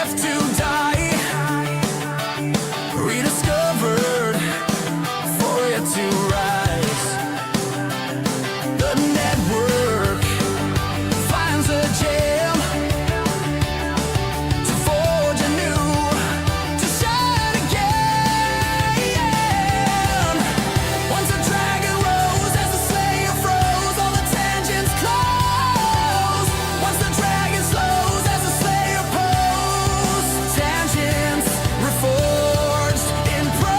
left to die, rediscovered for it to rise. The network finds a gem to forge anew, to shine again. Once a dragon rose, as the slayer froze, all the tangents close. Once the dragon slows, as the slayer pose, tangents reforged in prose.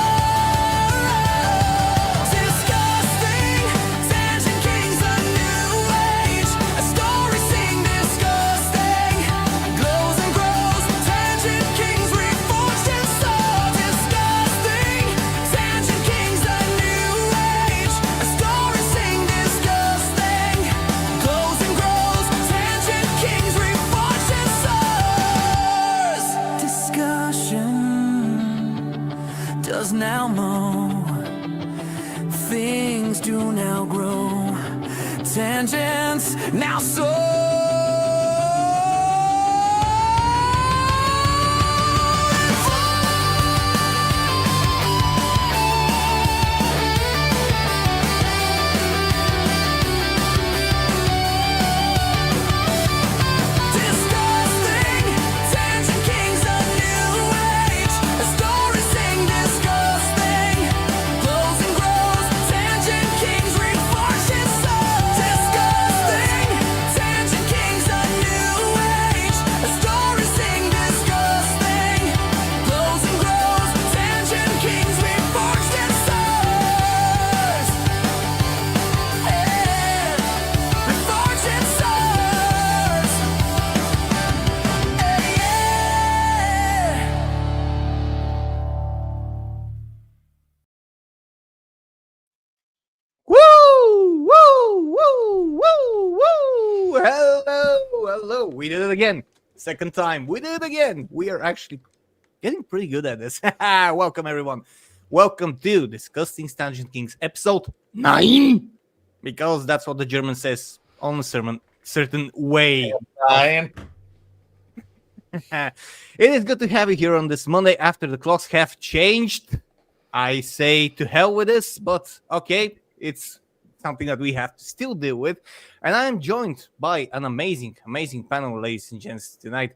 Disgusting, tangent kings, a new age. A story sing disgusting, glows and grows. Tangent kings reforged in soul. Disgusting, tangent kings, a new age. A story sing disgusting, glows and grows. Tangent kings reforged in souls. Discussion does now mow. Things do now grow. Tangents now soar. Disgusting, tangent kings, a new age. A story sing disgusting, glows and grows. Tangent kings reforged in soul. Disgusting, tangent kings, a new age. A story sing disgusting, glows and grows. Tangent kings reforged in souls. Yeah, reforged in souls. Woo! Woo! Woo! Woo! Woo! Hello! We did it again. Second time. We did it again. We are actually getting pretty good at this. Welcome, everyone. Welcome to DiscussThing's Tangent Kings episode 9. Because that's what the German says on a certain way. Ryan. It is good to have you here on this Monday after the clocks have changed. I say to hell with this, but okay, it's something that we have to still deal with. And I am joined by an amazing panel, ladies and gents, tonight.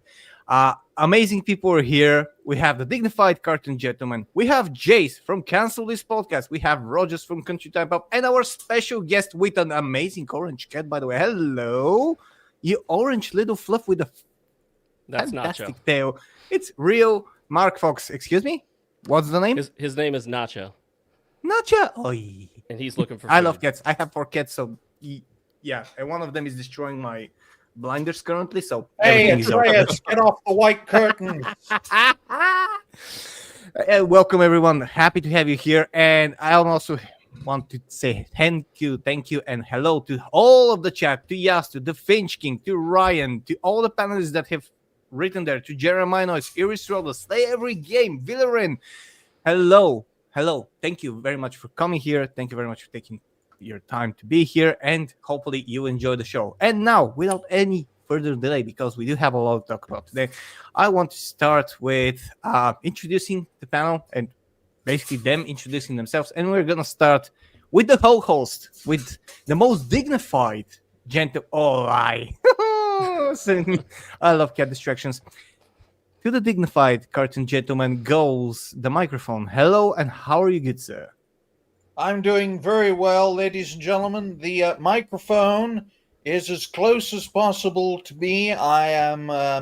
Amazing people are here. We have the dignified cartoon gentleman. We have Jace from Cancel This Podcast. We have Rogers from Country Time Pop. And our special guest with an amazing orange cat, by the way. Hello. You orange little fluff with a That's fantastic Nacho. tail. It's RealMarcFoxx. Excuse me? What's the name? His name is Nacho, Nacha. Oy. and he's looking for. I food. love cats. I have 4 cats, so yeah. And one of them is destroying my blinders currently, so Hey, everything is okay. Andreas, get off the white curtain. Welcome, everyone. Happy to have you here. And I also want to say thank you, and hello to all of the chat, to Yas, to the Finch King, to Ryan, to all the panelists that have written there, to Jeremiah Noyes, Iris Robles, Slay Every Game, Villerin. Hello. Thank you very much for coming here. Thank you very much for taking your time to be here, and hopefully you enjoy the show. And now, without any further delay, because we do have a lot to talk about today, I want to start with introducing the panel and basically them introducing themselves. And we're gonna start with the host, with the most dignified I love cat distractions. To the dignified cartoon gentleman goes the microphone. Hello, and how are you, good sir? I'm doing very well, ladies and gentlemen. The microphone is as close as possible to me. I am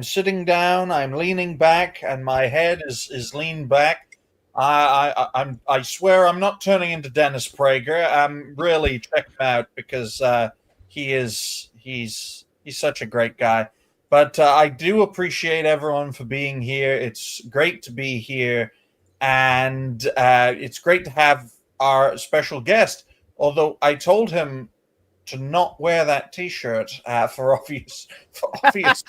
sitting down. I'm leaning back, and my head is leaned back. I swear I'm not turning into Dennis Prager. Really check him out, because he's such a great guy. But I do appreciate everyone for being here. It's great to be here, and it's great to have our special guest. Although I told him to not wear that T-shirt for obvious. But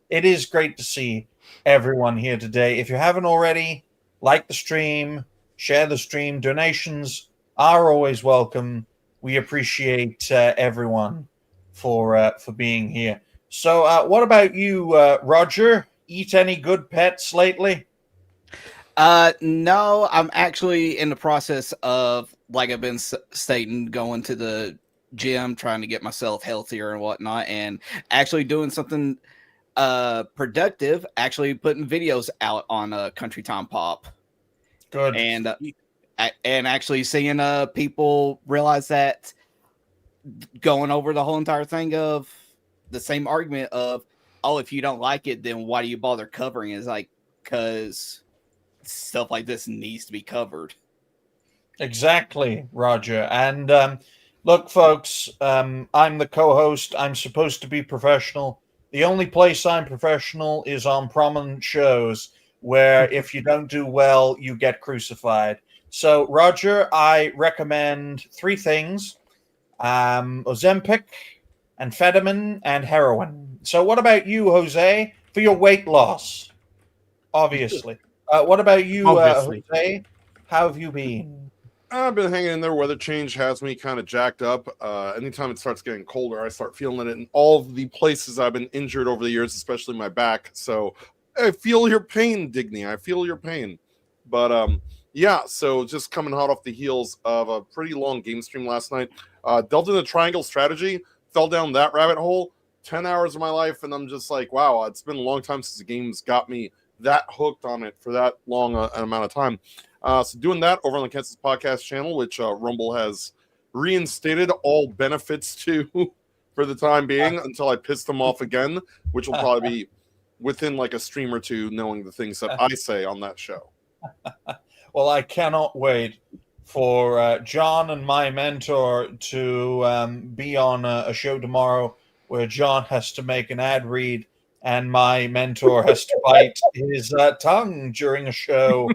it is great to see everyone here today. If you haven't already, like the stream, share the stream. Donations are always welcome. We appreciate everyone. for being here. So, what about you, Roger? Eat any good pets lately? No, I'm actually in the process of, like I've been stating, going to the gym, trying to get myself healthier and whatnot, and actually doing something productive, actually putting videos out on Country Time Pop. Good. And actually seeing people realize that, going over the whole entire thing of the same argument of, oh, if you don't like it, then why do you bother covering it? It's like, because stuff like this needs to be covered. Exactly, Roger. And look, folks, I'm the co-host. I'm supposed to be professional. The only place I'm professional is on prominent shows where if you don't do well, you get crucified. So, Roger, I recommend 3 things: Ozempic, amphetamine, and heroin. So, what about you, Jose, for your weight loss? Obviously. What about you, Obviously. Jose? How have you been? I've been hanging in there. Weather change has me kind of jacked up. Anytime it starts getting colder, I start feeling it in all of the places I've been injured over the years, especially my back. So I feel your pain, Digny. I feel your pain. But yeah, so just coming hot off the heels of a pretty long game stream last night. Delved into triangle strategy, fell down that rabbit hole, 10 hours of my life, and I'm just like, wow, it's been a long time since the game's got me that hooked on it for that long an amount of time. So doing that over on the Kansas Podcast channel, which Rumble has reinstated all benefits to for the time being until I piss them off again, which will probably be within like a stream or two, knowing the things that I say on that show. Well, I cannot wait for John and my mentor to be on a show tomorrow where John has to make an ad read and my mentor has to bite his tongue during a show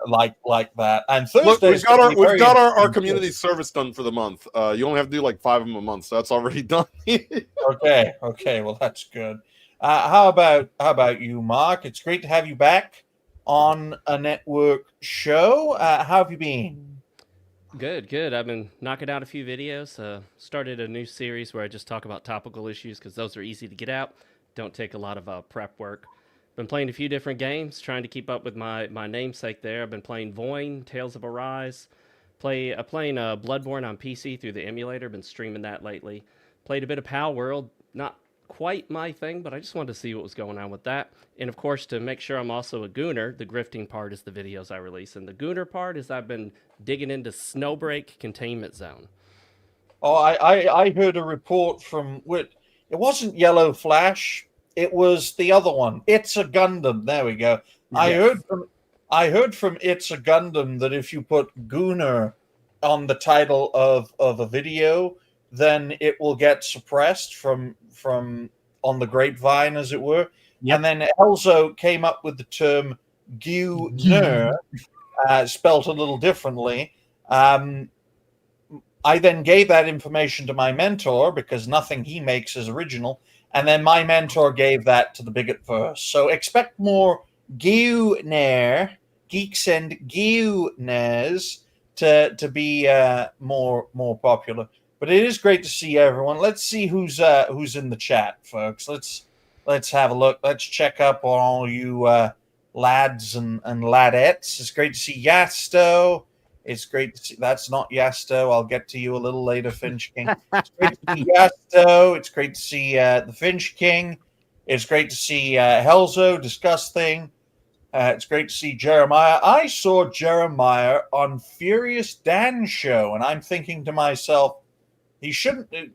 like that. And Look, Thursday's we've got our community service done for the month. You only have to do like 5 of them a month, so that's already done. Okay, well that's good. How about you, Mark? It's great to have you back on a network show. How have you been? Good. I've been knocking out a few videos. Started a new series where I just talk about topical issues because those are easy to get out. Don't take a lot of prep work. Been playing a few different games, trying to keep up with my namesake there. I've been playing Voin, Tales of Arise. Playing Bloodborne on PC through the emulator. Been streaming that lately. Played a bit of Pal World. Not quite my thing, but I just wanted to see what was going on with that. And of course, to make sure I'm also a gooner, the grifting part is the videos I release. And the gooner part is I've been digging into Snowbreak Containment Zone. Oh, I heard a report from it wasn't Yellow Flash. It was the other one. It's a Gundam. There we go. Yes. I heard from It's a Gundam that if you put Gooner on the title of a video, then it will get suppressed from on the grapevine, as it were. Yep. And then Elzo came up with the term Gooner, spelt a little differently. I then gave that information to my mentor because nothing he makes is original. And then my mentor gave that to the bigot verse. So expect more Gooner, geeks and Gooners, to be more popular. But it is great to see everyone. Let's see who's in the chat, folks. Let's have a look. Let's check up on all you lads and ladettes. It's great to see Yasto. It's great to see. That's not Yasto. I'll get to you a little later, Finch King. It's great to see Yasto. It's great to see the Finch King. It's great to see Helzo, DiscussThing. It's great to see Jeremiah. I saw Jeremiah on Furious Dan's show, and I'm thinking to myself,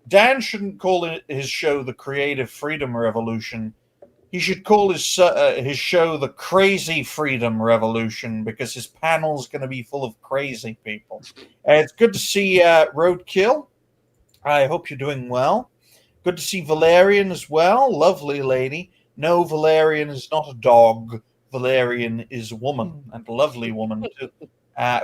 Dan shouldn't call his show the Creative Freedom Revolution. He should call his show the Crazy Freedom Revolution, because his panel's going to be full of crazy people. It's good to see Roadkill. I hope you're doing well. Good to see Valerian as well. Lovely lady. No, Valerian is not a dog. Valerian is a woman, and a lovely woman too.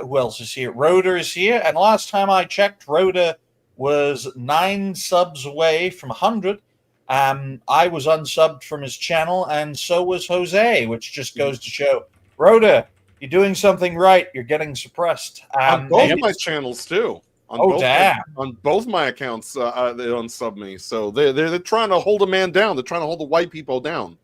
Who else is here? Rhoda is here, and last time I checked, Rhoda was 9 subs away from 100. I was unsubbed from his channel, and so was Jose, which just goes to show, Rhoda, you're doing something right. You're getting suppressed. On both my channels too. On Oh, both damn. on both my accounts, they unsub me. So they're trying to hold a man down. They're trying to hold the white people down.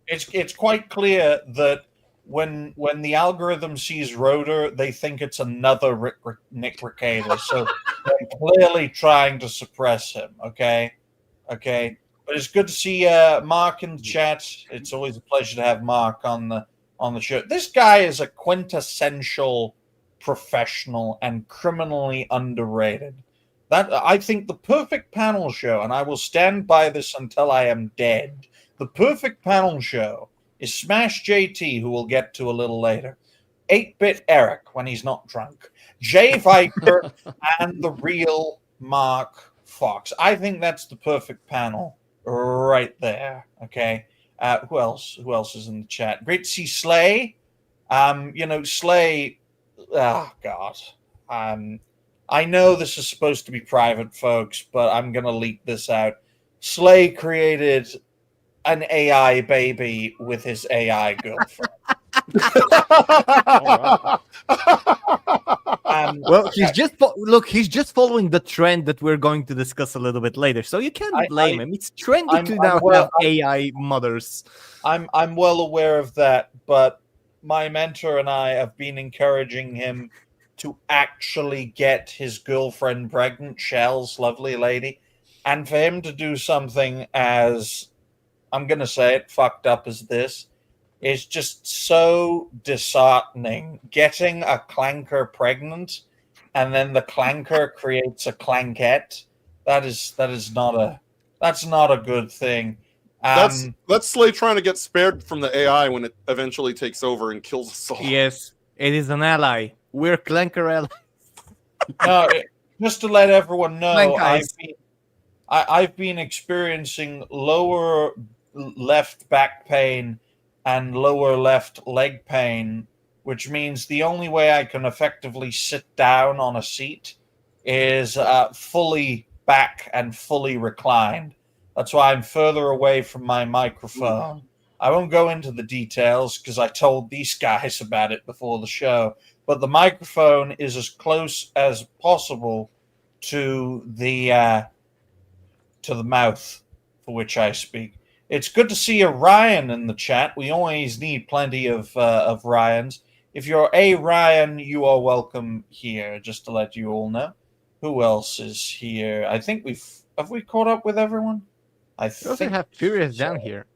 It's quite clear that when the algorithm sees Rotor, they think it's another Nick Recader. So they're clearly trying to suppress him. Okay. But it's good to see Mark in the chat. It's always a pleasure to have Mark on the show. This guy is a quintessential professional and criminally underrated. That I think the perfect panel show, and I will stand by this until I am dead. The perfect panel show is Smash JT, who we'll get to a little later, 8-Bit Eric when he's not drunk, Jay Viper, and the real Mark Fox. I think that's the perfect panel right there. Okay. Who else? Who else is in the chat? Great to see Slay. Slay. Oh God. I know this is supposed to be private, folks, but I'm gonna leak this out. Slay created an AI baby with his AI girlfriend. Well, he's just following the trend that we're going to discuss a little bit later. So you can't blame him. It's trendy to now have AI mothers. I'm well aware of that, but my mentor and I have been encouraging him to actually get his girlfriend pregnant, Shell's lovely lady, and for him to do something as, I'm going to say it, fucked up as this, is just so disheartening. Getting a clanker pregnant and then the clanker creates a clankette, that's not a good thing. That's Slay trying to get spared from the AI when it eventually takes over and kills us all. Yes, it is an ally. We're clanker allies. No, just to let everyone know, Clank I've been experiencing lower left back pain and lower left leg pain, which means the only way I can effectively sit down on a seat is fully back and fully reclined. That's why I'm further away from my microphone. I won't go into the details because I told these guys about it before the show, but the microphone is as close as possible to the mouth for which I speak. It's good to see a Ryan in the chat. We always need plenty of Ryans. If you're a Ryan, you are welcome here, just to let you all know. Who else is here? I think have we caught up with everyone? I also have Furious down here.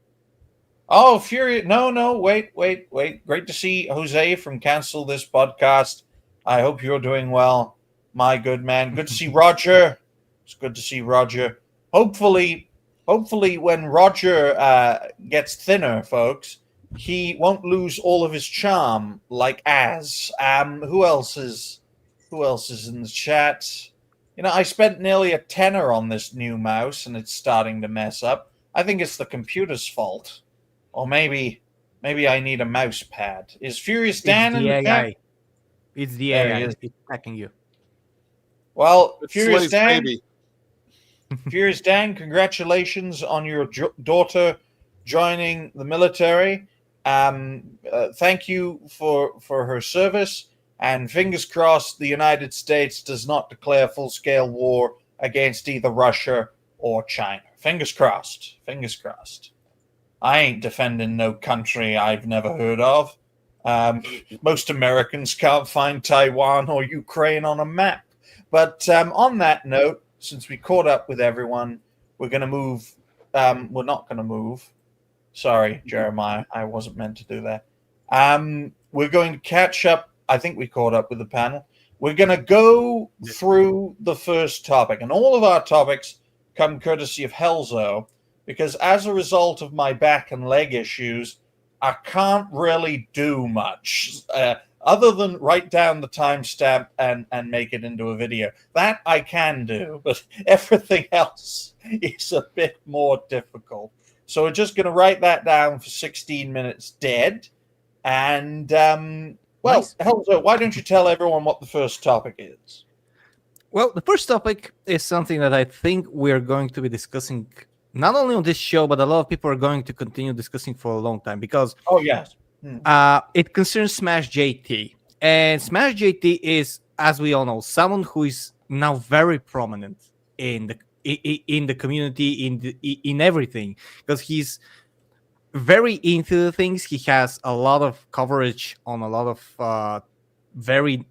Oh, Furious. No, wait. Great to see Jose from Cancel This Podcast. I hope you're doing well, my good man. Good to see Roger. It's good to see Roger. Hopefully when Roger gets thinner, folks, he won't lose all of his charm like Az. Who else is in the chat? I spent nearly a tenner on this new mouse and it's starting to mess up. I think it's the computer's fault. Or maybe I need a mouse pad. Is Furious Dan in the chat? It's the There AI. he is. It's attacking you. Well, It's Furious Slay's Dan, baby. Furious Dan, congratulations on your daughter joining the military. Thank you for her service, and fingers crossed the United States does not declare full-scale war against either Russia or China. Fingers crossed. Fingers crossed. I ain't defending no country I've never heard of. Most Americans can't find Taiwan or Ukraine on a map. But on that note, since we caught up with everyone, we're going to move. We're not going to move. Sorry, Jeremiah. I wasn't meant to do that. We're going to catch up. I think we caught up with the panel. We're going to go through the first topic. And all of our topics come courtesy of Helzo, because as a result of my back and leg issues, I can't really do much other than write down the timestamp and make it into a video. That I can do, but everything else is a bit more difficult. So we're just going to write that down for 16 minutes dead. And, Nice. Helzo, why don't you tell everyone what the first topic is? Well, the first topic is something that I think we're going to be discussing not only on this show, but a lot of people are going to continue discussing for a long time, because Oh, yes. it concerns Smash JT. And Smash JT is, as we all know, someone who is now very prominent in the community, in everything, because he's very into the things. He has a lot of coverage on a lot of very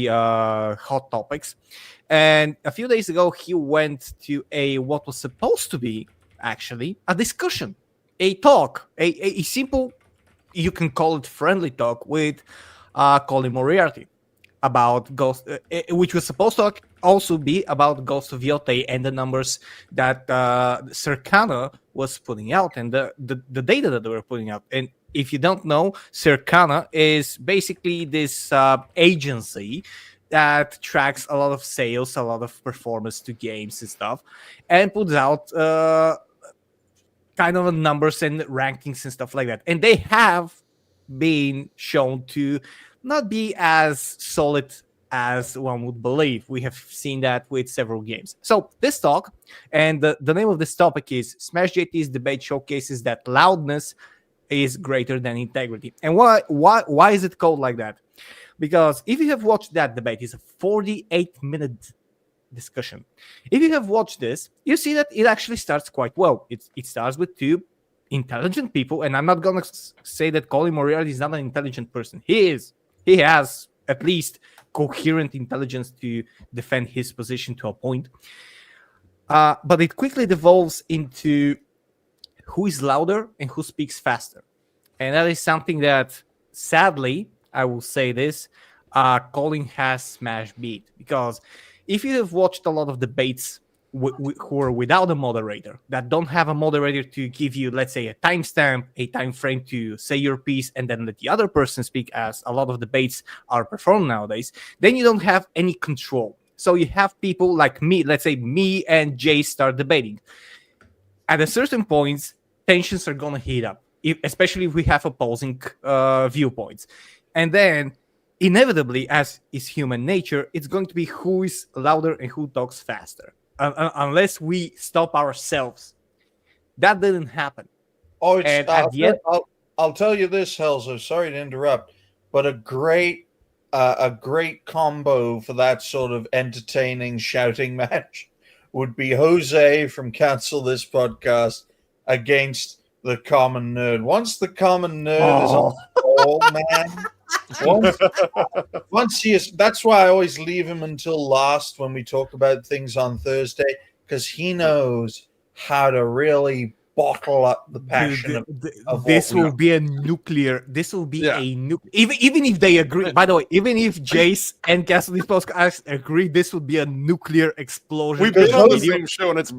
hot topics. And a few days ago, he went to what was supposed to be actually a discussion, a talk, a simple, you can call it friendly talk with Colin Moriarty about Ghost, which was supposed to also be about Ghost of Yotei and the numbers that Circana was putting out, and the data that they were putting out. And if you don't know, Circana is basically this agency that tracks a lot of sales, a lot of performance to games and stuff, and puts out kind of numbers and rankings and stuff like that. And they have been shown to not be as solid as one would believe. We have seen that with several games. So this talk, and the name of this topic is Smash JT's debate showcases that loudness is greater than integrity. And why is it called like that? Because if you have watched that debate, it's a 48-minute discussion. If you have watched this, you see that it actually starts quite well. It starts with two intelligent people, and I'm not gonna say that Colin Moriarty is not an intelligent person. He is. He has at least coherent intelligence to defend his position to a point. But it quickly devolves into who is louder and who speaks faster. And that is something that, sadly, I will say this, Colin has Smash beat. Because if you have watched a lot of debates who are without a moderator, that don't have a moderator to give you, let's say, a timestamp, a time frame to say your piece, and then let the other person speak, as a lot of debates are performed nowadays, then you don't have any control. So you have people like me, let's say me and Jay start debating. At a certain point, tensions are going to heat up, especially if we have opposing viewpoints. And then, inevitably, as is human nature, it's going to be who is louder and who talks faster. Unless we stop ourselves. That didn't happen. Oh, it's, And at the end, I'll tell you this, Helzo. Sorry to interrupt, but a great combo for that sort of entertaining shouting match would be Jose from Cancel This Podcast against the Common Nerd. Once the Common Nerd is on the ball, man. Once he is, that's why I always leave him until last when we talk about things on Thursday, because he knows how to really bottle up the passion of this what we will be a nuclear. This will be a nuclear. Even if they agree. By the way, even if Jace and Cassidy's podcast agree, this would be a nuclear explosion. We've been on the same show, and it's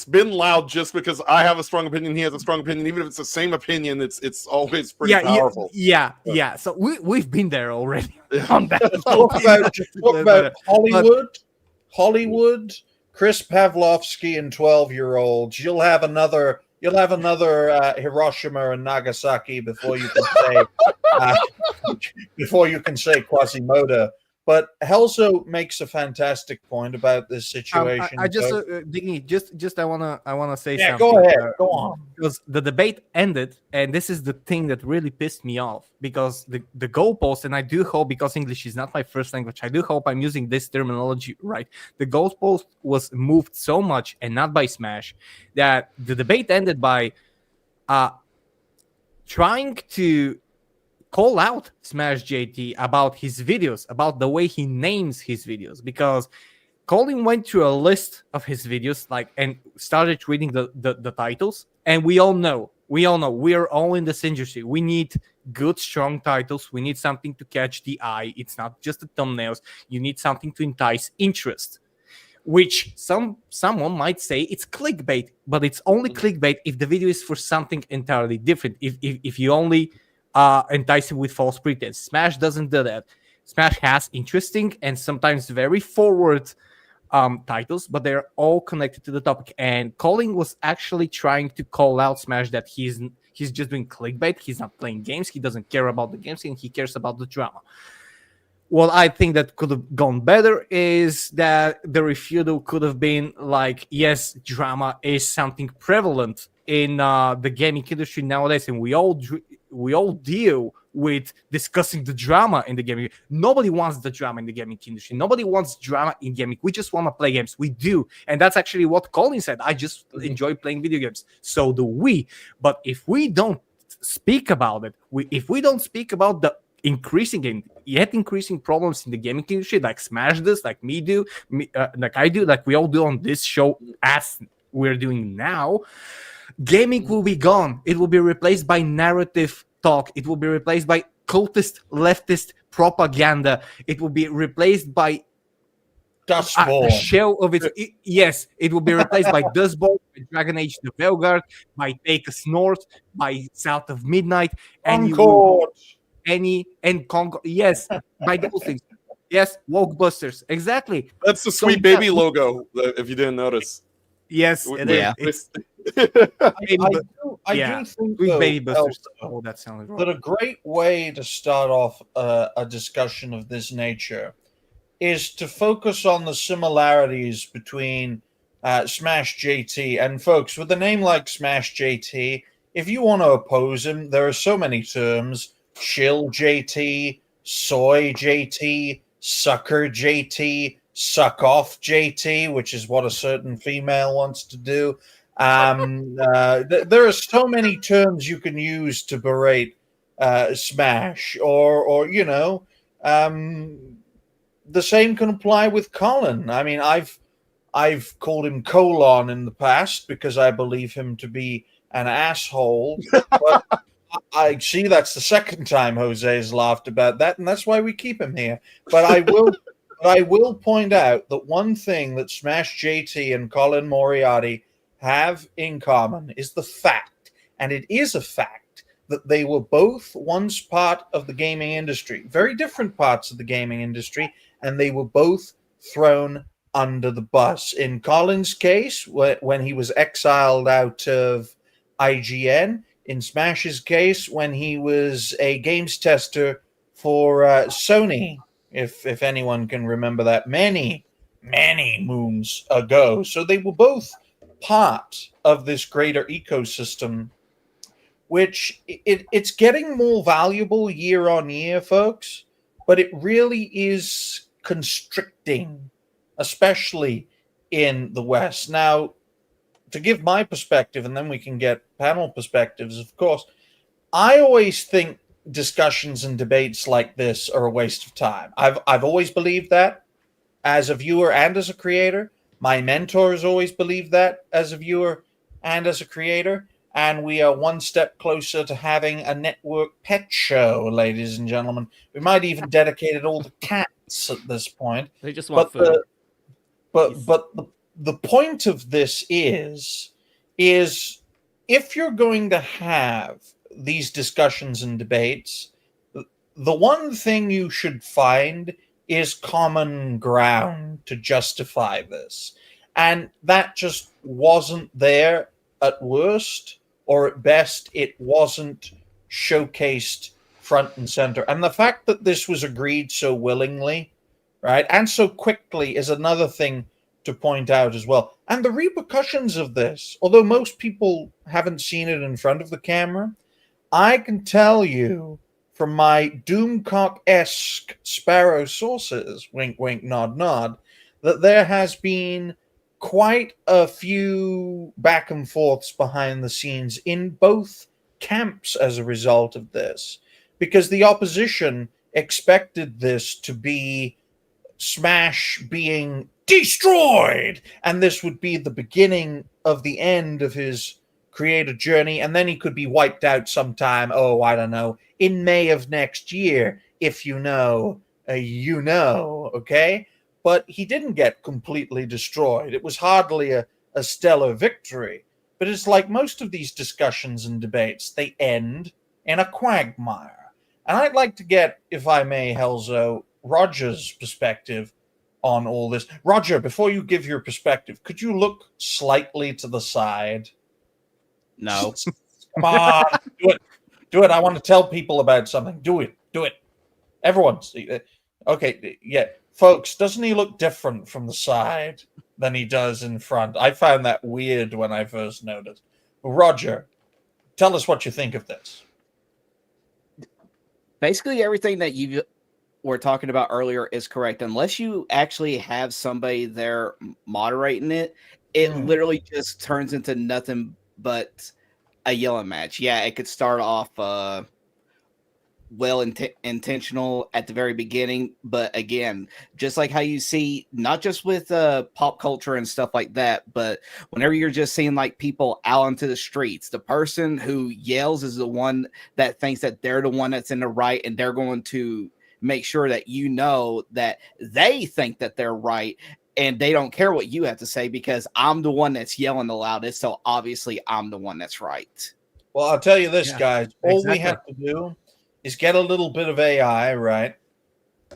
been loud just because I have a strong opinion, he has a strong opinion. Even if it's the same opinion, it's always pretty powerful. Yeah. So we've been there already on that. Talk about Hollywood, Chris Pavlovsky, and 12-year-olds. You'll have another Hiroshima and Nagasaki before you can say Quasimodo. But Helzo makes a fantastic point about this situation. I just Diggy, I wanna say something. Go ahead, go on. Because the debate ended, and this is the thing that really pissed me off. Because the goalpost, and I do hope, because English is not my first language, I do hope I'm using this terminology right. The goalpost was moved so much, and not by Smash, that the debate ended by trying to call out Smash JT about his videos, about the way he names his videos, because Colin went through a list of his videos, and started reading the titles, and we all know, we are all in this industry. We need good, strong titles. We need something to catch the eye. It's not just the thumbnails. You need something to entice interest, which someone might say it's clickbait, but it's only clickbait if the video is for something entirely different. If you only entice him with false pretense. Smash doesn't do that. Smash has interesting and sometimes very forward titles, but they're all connected to the topic. And Colin was actually trying to call out Smash that he's just doing clickbait. He's not playing games. He doesn't care about the games, and he cares about the drama. What I think that could have gone better is that the refutal could have been like, yes, drama is something prevalent in the gaming industry nowadays, and we all deal with discussing the drama in the gaming. Nobody wants the drama in the gaming industry. Nobody wants drama in gaming. We just want to play games. We do. And that's actually what Colin said. I just enjoy playing video games. So do we. But if we don't speak about it, if we don't speak about the increasing problems in the gaming industry, like Smash does, like me do, like I do, like we all do on this show, as we're doing now, gaming will be gone. It will be replaced by narrative talk. It will be replaced by cultist leftist propaganda. It will be replaced by Dustball. a shell of its. Yes, it will be replaced by Dustball, by Dragon Age the Veilguard, by Take Us North, by South of Midnight, and Concord. Concord. Yes, by those things. Yes, Wokebusters. Exactly. That's the So, Sweet Baby logo, if you didn't notice. Yes, it is. Yeah. It's I Yeah. do think, Sweet though, Baby Busters. also, Oh, that sounded that wrong. a great way to start off a discussion of this nature is to focus on the similarities between Smash JT. And folks, with a name like Smash JT, if you want to oppose him, there are so many terms: chill JT, soy JT, sucker JT, suck off JT, which is what a certain female wants to do. There are so many terms you can use to berate Smash, or the same can apply with Colin. I mean, I've called him colon in the past because I believe him to be an asshole. But I see that's the second time Jose has laughed about that, and that's why we keep him here. But I will point out that one thing that Smash JT and Colin Moriarty have in common is the fact, and it is a fact, that they were both once part of the gaming industry, very different parts of the gaming industry, and they were both thrown under the bus. In Colin's case, when he was exiled out of IGN. In Smash's case, when he was a games tester for Sony, if anyone can remember that, many moons ago. So they were both part of this greater ecosystem, which it's getting more valuable year on year, folks, but it really is constricting, especially in the West. Now, to give my perspective, and then we can get panel perspectives, of course, I always think discussions and debates like this are a waste of time. I've always believed that as a viewer and as a creator. My mentors always believed that as a viewer and as a creator. And we are one step closer to having a network pet show, ladies and gentlemen. We might even dedicate it all to cats at this point. They just want food. But the point of this is if you're going to have these discussions and debates, the one thing you should find is common ground to justify this. And that just wasn't there at worst, or at best, it wasn't showcased front and center. And the fact that this was agreed so willingly, right, and so quickly is another thing to point out as well. And the repercussions of this, although most people haven't seen it in front of the camera, I can tell you from my Doomcock-esque Sparrow sources, wink, wink, nod, nod, that there has been quite a few back and forths behind the scenes in both camps as a result of this, because the opposition expected this to be Smash being destroyed, and this would be the beginning of the end of his creator journey, and then he could be wiped out sometime, I don't know, in May of next year, if you know, okay? But he didn't get completely destroyed. It was hardly a stellar victory. But it's like most of these discussions and debates, they end in a quagmire. And I'd like to get, if I may, Helzo, Roger's perspective on all this. Roger, before you give your perspective, could you look slightly to the side? No. Come on, do it. I want to tell people about something. Do it. Everyone, okay, yeah. Folks, doesn't he look different from the side than he does in front? I found that weird when I first noticed. Roger, tell us what you think of this. basically everything that you were talking about earlier is correct. Unless you actually have somebody there moderating it, it literally just turns into nothing but a yelling match. Yeah, it could start off intentional at the very beginning, but again, just like how you see, not just with pop culture and stuff like that, but whenever you're just seeing like people out into the streets, the person who yells is the one that thinks that they're the one that's in the right, and they're going to make sure that you know that they think that they're right, and they don't care what you have to say because I'm the one that's yelling the loudest, so obviously I'm the one that's right. Well, I'll tell you this, Yeah, guys. All we exactly. have to do is get a little bit of AI, right?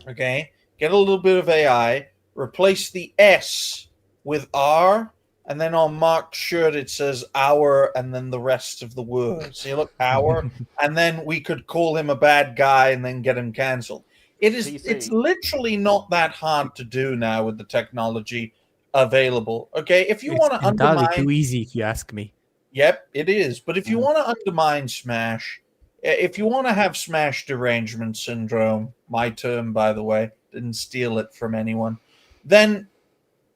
Okay. Get a little bit of AI, replace the S with R, and then on Mark's shirt it says our and then the rest of the words. See, look, our, and then we could call him a bad guy and then get him canceled. It's PC. literally not that hard to do now with the technology available. Okay. If you want to entirely undermine, too easy, if you ask me. yep, it is. But if you want to undermine Smash, if you want to have Smash derangement syndrome, my term, by the way, didn't steal it from anyone, then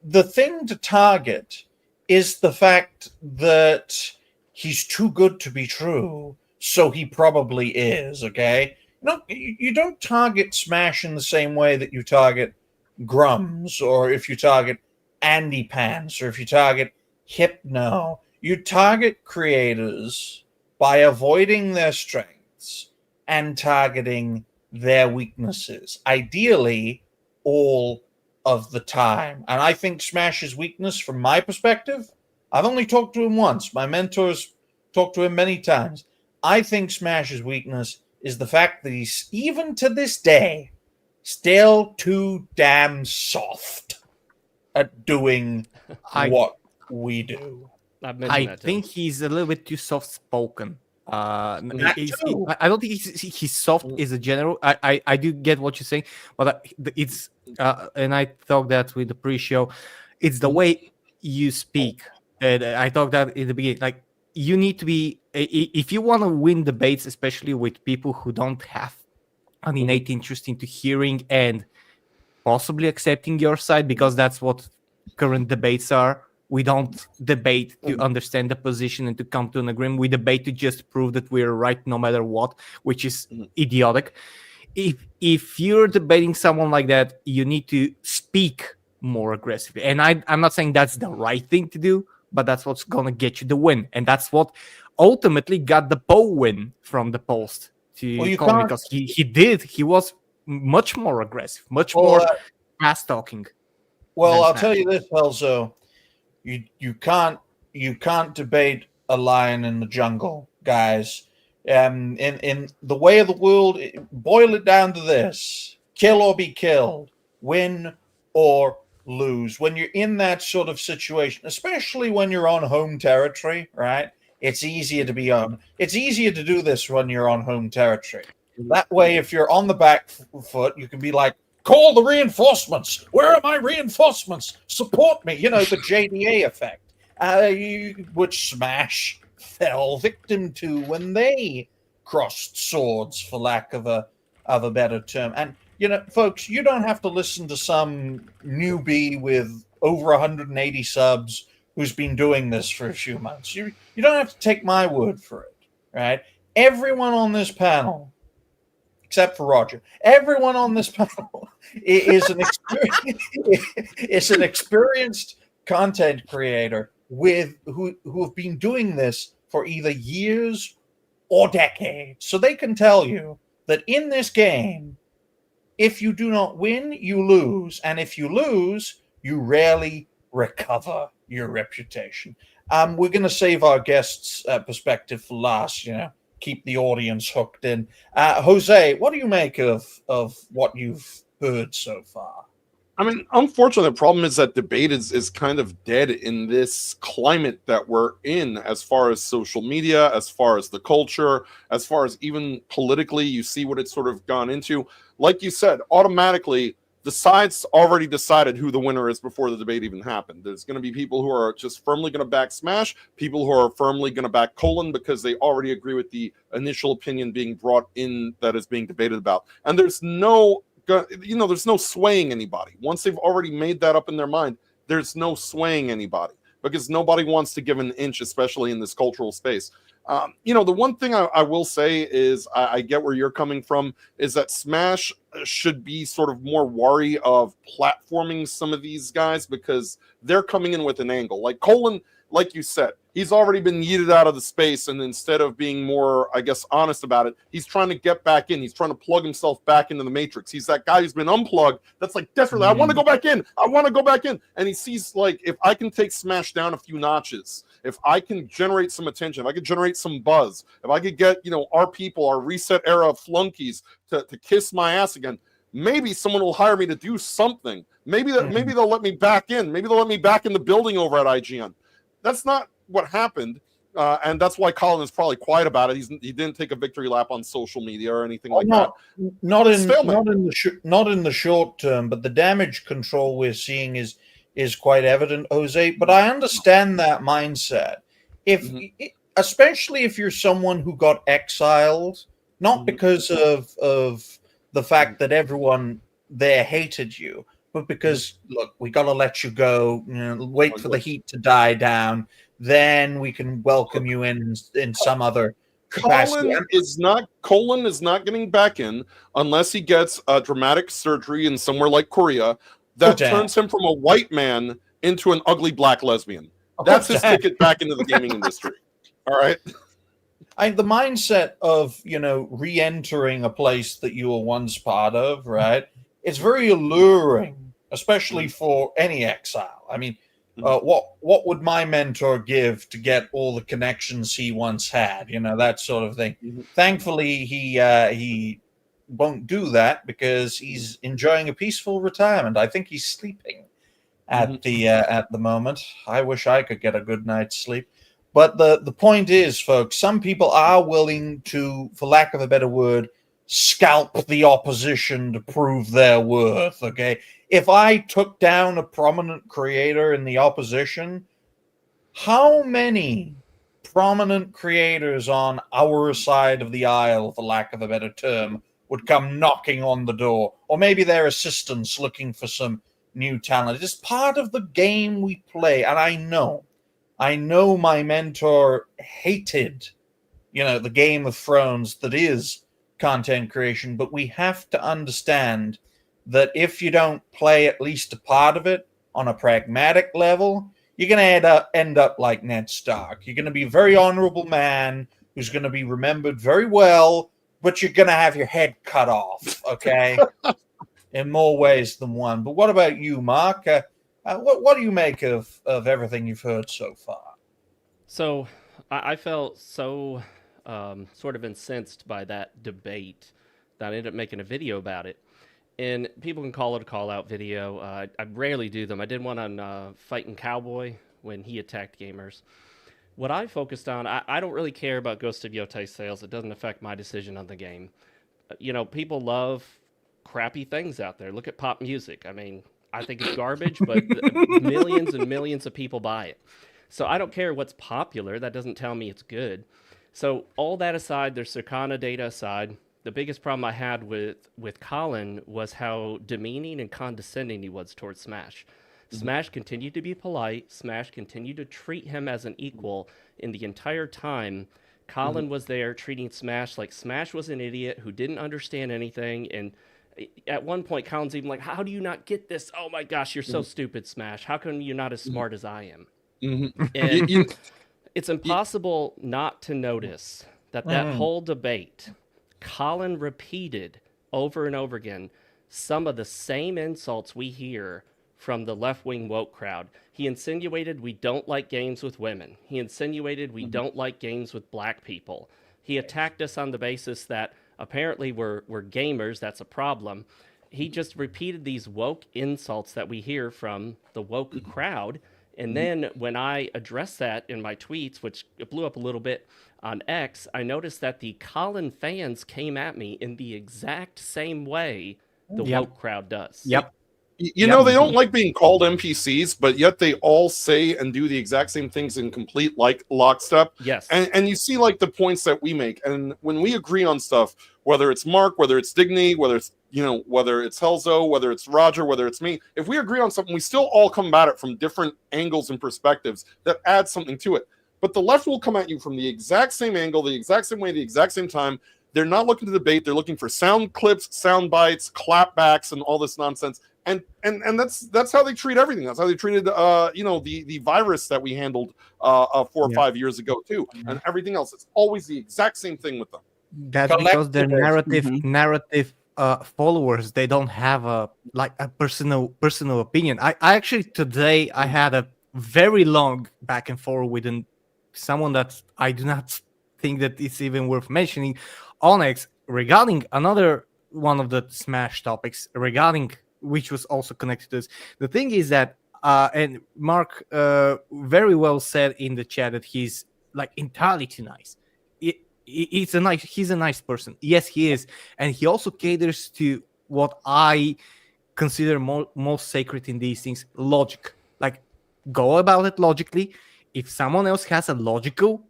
the thing to target is the fact that he's too good to be true, so he probably is, okay? No, you don't target Smash in the same way that you target Grums, or if you target Andy Pants, or if you target Hypno. You target creators by avoiding their strengths and targeting their weaknesses, ideally all of the time. And I think Smash's weakness, from my perspective, I've only talked to him once. My mentors talked to him many times. I think Smash's weakness is the fact that he's, even to this day, still too damn soft at doing what we do. I've mentioned I that to him. think he's a little bit too soft spoken. That too. I don't think he's soft is a general. I do get what you're saying, but it's and I talked that with the pre-show. It's the way you speak. And I talked that in the beginning. Like, you need to be, if you want to win debates, especially with people who don't have an innate interest into hearing and possibly accepting your side, because that's what current debates are. We don't debate to understand the position and to come to an agreement. We debate to just prove that we're right no matter what, which is idiotic. If you're debating someone like that, you need to speak more aggressively. And I'm not saying that's the right thing to do, but that's what's going to get you the win. And that's what ultimately got the Poe win from the post to Colin, because he was much more aggressive, much more fast talking. Well, I'll tell you this, Elzo. You can't debate a lion in the jungle, guys. In the way of the world, boil it down to this: kill or be killed, win or lose. When you're in that sort of situation, especially when you're on home territory, right? It's easier to be on. It's easier to do this when you're on home territory. That way, if you're on the back foot, you can be like, call the reinforcements. Where are my reinforcements? Support me. You know, the JDA effect, which Smash fell victim to when they crossed swords, for lack of a better term. And, you know, folks, you don't have to listen to some newbie with over 180 subs who's been doing this for a few months. You don't have to take my word for it, right? Everyone on this panel, except for Roger, everyone on this panel is an experienced content creator who have been doing this for either years or decades. So they can tell you that in this game, if you do not win, you lose. And if you lose, you rarely recover your reputation. We're going to save our guests' perspective for last, you know, keep the audience hooked in. Jose, what do you make of what you've heard so far? I mean, unfortunately, the problem is that debate is kind of dead in this climate that we're in, as far as social media, as far as the culture, as far as even politically. You see what it's sort of gone into. Like you said, automatically, the sides already decided who the winner is before the debate even happened. There's going to be people who are just firmly going to back Smash, people who are firmly going to back Colon because they already agree with the initial opinion being brought in that is being debated about. And there's no, there's no swaying anybody. Once they've already made that up in their mind, there's no swaying anybody because nobody wants to give an inch, especially in this cultural space. The one thing I will say is I get where you're coming from, is that Smash should be sort of more wary of platforming some of these guys because they're coming in with an angle. Like Colin, like you said, he's already been yeeted out of the space, and instead of being more, I guess, honest about it, he's trying to get back in. He's trying to plug himself back into the matrix. He's that guy who's been unplugged that's like desperately, I want to go back in. I want to go back in. And he sees, like, if I can take Smash down a few notches, if I can generate some attention, if I can generate some buzz, if I could get, our people, our reset era flunkies to kiss my ass again, maybe someone will hire me to do something. Maybe they'll let me back in. Maybe they'll let me back in the building over at IGN. That's not what happened, and that's why Colin is probably quiet about it. He didn't take a victory lap on social media or anything like that. Not in the short term, but the damage control we're seeing is quite evident, Jose. But I understand that mindset. Especially if you're someone who got exiled, not because of the fact that everyone there hated you, but because, look, we got to let you go, wait for the heat to die down, then we can welcome you in some other capacity. Colin is not getting back in unless he gets a dramatic surgery in somewhere like Korea that turns him from a white man into an ugly black lesbian. That's his ticket back into the gaming industry. All right. The mindset of, re-entering a place that you were once part of, right? It's very alluring, especially for any exile. I mean, what would my mentor give to get all the connections he once had? That sort of thing. Thankfully, he won't do that because he's enjoying a peaceful retirement. I think he's sleeping at the moment. I wish I could get a good night's sleep. But the point is, folks, some people are willing to, for lack of a better word, scalp the opposition to prove their worth, okay? If I took down a prominent creator in the opposition, how many prominent creators on our side of the aisle, for lack of a better term, would come knocking on the door? Or maybe their assistants looking for some new talent. It's part of the game we play, and I know my mentor hated, the Game of Thrones that is content creation, but we have to understand that if you don't play at least a part of it on a pragmatic level, you're going to end up like Ned Stark. You're going to be a very honorable man who's going to be remembered very well, but you're going to have your head cut off, okay? In more ways than one. But what about you, Mark? What do you make of everything you've heard so far? So I felt so sort of incensed by that debate that I ended up making a video about it. And people can call it a call-out video. I rarely do them. I did one on Fighting Cowboy when he attacked gamers. What I focused on, I don't really care about Ghost of Yotei sales. It doesn't affect my decision on the game. People love crappy things out there. Look at pop music. I mean, I think it's garbage, but millions and millions of people buy it. So I don't care what's popular. That doesn't tell me it's good. So all that aside, their Circana data aside, the biggest problem I had with Colin was how demeaning and condescending he was towards Smash. Smash continued to be polite. Smash continued to treat him as an equal. In the entire time, Colin was there treating Smash like Smash was an idiot who didn't understand anything. And at one point, Colin's even like, how do you not get this? Oh my gosh, you're so stupid, Smash. How come you're not as smart as I am? And it's impossible not to notice that whole debate, Colin repeated over and over again some of the same insults we hear from the left-wing woke crowd. He insinuated we don't like games with women. He insinuated we don't like games with black people. He attacked us on the basis that apparently we're gamers. That's a problem. He just repeated these woke insults that we hear from the woke crowd. And then when I addressed that in my tweets, which blew up a little bit on X, I noticed that the Colin fans came at me in the exact same way the Yep. woke crowd does. Yep. You know, they don't like being called NPCs, but yet they all say and do the exact same things in complete lockstep. Yes. And you see like the points that we make, and when we agree on stuff, whether it's Mark, whether it's Digny, whether it's whether it's Helzo, whether it's Roger, whether it's me, if we agree on something, we still all come at it from different angles and perspectives that add something to it. But the left will come at you from the exact same angle, the exact same way, the exact same time. They're not looking to debate. They're looking for sound clips, sound bites, clapbacks, and all this nonsense. And that's how they treat everything. That's how they treated the virus that we handled 4 or 5 years ago too, and everything else. It's always the exact same thing with them. That's because their Collective. narrative followers, they don't have a personal opinion. I actually today I had a very long back and forth with someone that I do not think that it's even worth mentioning, Onyx, regarding another one of the Smash topics, regarding which was also connected to this. The thing is that and Mark very well said in the chat that he's like entirely too nice. He's a nice person. Yes, he is, and he also caters to what I consider most sacred in these things: logic. Like, go about it logically. If someone else has a logical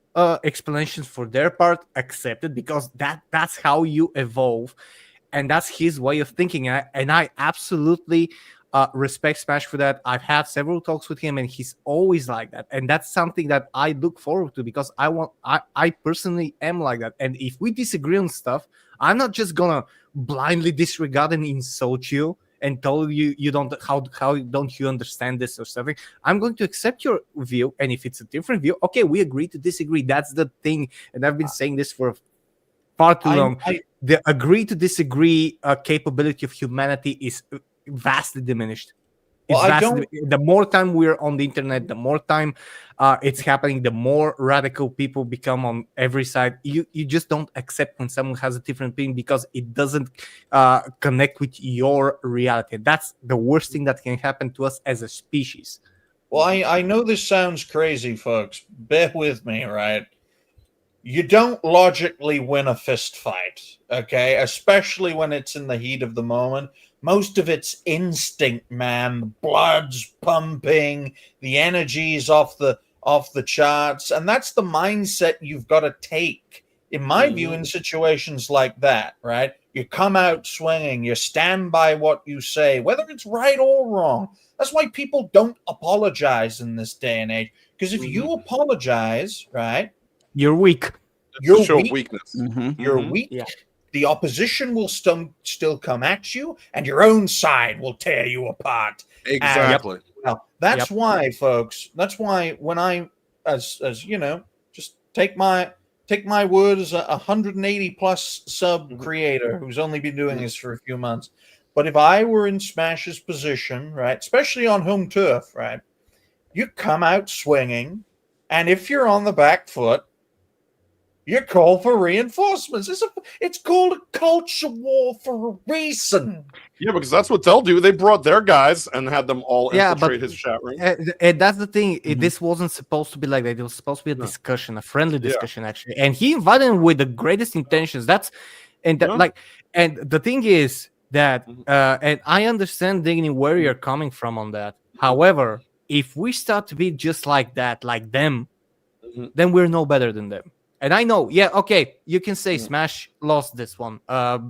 explanation for their part, accept it, because that's how you evolve, and that's his way of thinking. And I absolutely respect Smash for that. I've had several talks with him, and he's always like that. And that's something that I look forward to, because I personally am like that. And if we disagree on stuff, I'm not just gonna blindly disregard and insult you and tell you how don't you understand this or something. I'm going to accept your view, and if it's a different view, okay, we agree to disagree. That's the thing, and I've been saying this for far too long. The agree to disagree capability of humanity is vastly diminished. The more time we're on the internet, the more time it's happening, the more radical people become on every side. You just don't accept when someone has a different opinion because it doesn't connect with your reality. That's the worst thing that can happen to us as a species. Well, I know this sounds crazy, folks. Bear with me, right? You don't logically win a fist fight, okay? Especially when it's in the heat of the moment. Most of it's instinct, man. The blood's pumping, the energy's off the charts, and that's the mindset you've got to take, in my view, in situations like that, right? You come out swinging, you stand by what you say, whether it's right or wrong. That's why people don't apologize in this day and age, because if you apologize, right, you're weak. You're Show weak. weakness. You're weak. Yeah. The opposition will still come at you, and your own side will tear you apart. Exactly. Well, that's why, folks. That's why when I, as you know, just take my word as a 180 plus sub creator who's only been doing this for a few months. But if I were in Smash's position, right, especially on home turf, right, you come out swinging, and if you're on the back foot, you call for reinforcements. It's called a culture war for a reason. Yeah, because that's what they'll do. They brought their guys and had them all infiltrate his chat room. And that's the thing. This wasn't supposed to be like that. It was supposed to be a discussion, a friendly discussion, actually. And he invited him with the greatest intentions. And the thing is that, and I understand, Digny, where you're coming from on that. However, if we start to be just like that, like them, then we're no better than them. And I know, you can say Smash lost this one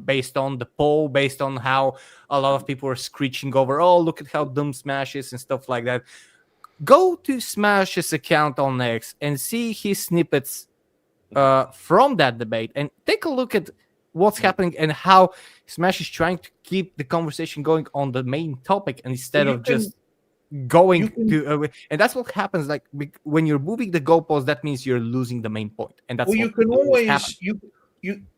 based on the poll, based on how a lot of people are screeching over, oh, look at how dumb Smash is and stuff like that. Go to Smash's account on X and see his snippets from that debate and take a look at what's happening and how Smash is trying to keep the conversation going on the main topic instead of just going to and that's what happens. Like, when you're moving the goalpost, that means you're losing the main point, and that's you can always you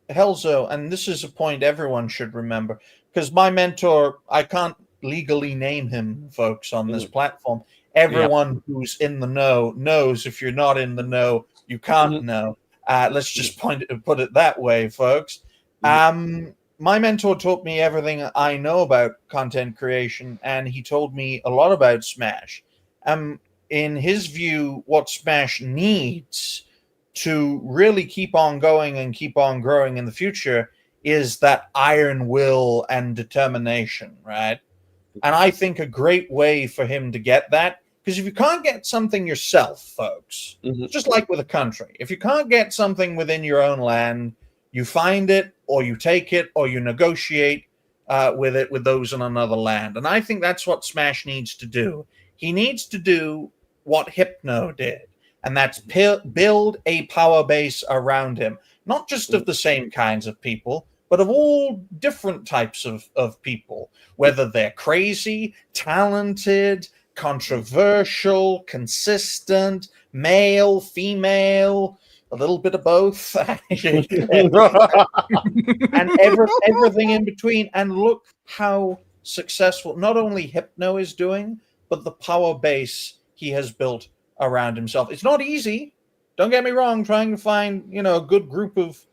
Helzo, and this is a point everyone should remember, because my mentor, I can't legally name him, folks, on this platform. Everyone who's in the know knows. If you're not in the know, you can't know. Let's just put it that way, folks. My mentor taught me everything I know about content creation, and he told me a lot about Smash. In his view, what Smash needs to really keep on going and keep on growing in the future is that iron will and determination, right? And I think a great way for him to get that, because if you can't get something yourself, folks, just like with a country, if you can't get something within your own land, you find it, or you take it, or you negotiate with it with those in another land. And I think that's what Smash needs to do. He needs to do what Hypno did, and that's build a power base around him, not just of the same kinds of people, but of all different types of people, whether they're crazy, talented, controversial, consistent, male, female, a little bit of both, and everything in between. And look how successful not only Hypno is doing, but the power base he has built around himself. It's not easy. Don't get me wrong. Trying to find, a good group of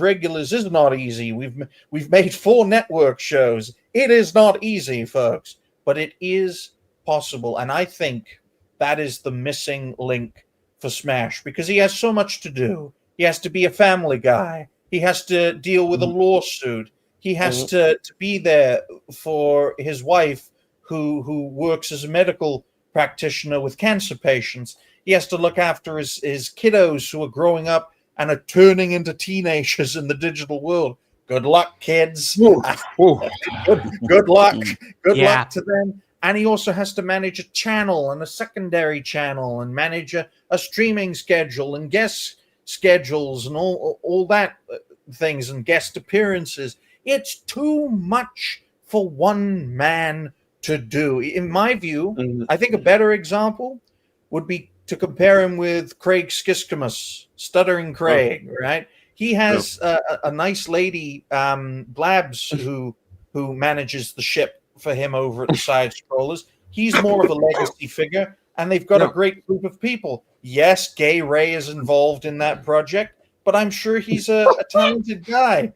regulars is not easy. We've made 4 network shows. It is not easy, folks, but it is possible. And I think that is the missing link for Smash, because he has so much to do. He has to be a family guy. He has to deal with a lawsuit. He has to be there for his wife who works as a medical practitioner with cancer patients. He has to look after his kiddos who are growing up and are turning into teenagers in the digital world. Good luck, kids. Good luck. Good luck to them. And he also has to manage a channel and a secondary channel and manage a streaming schedule and guest schedules and all that things and guest appearances. It's too much for one man to do. In my view, I think a better example would be to compare him with Craig Skiskamus, Stuttering Craig, right? He has a nice lady, Blabs, who manages the ship for him over at the side scrollers. He's more of a legacy figure, and they've got a great group of people. Yes, Gay Ray is involved in that project, but I'm sure he's a talented guy.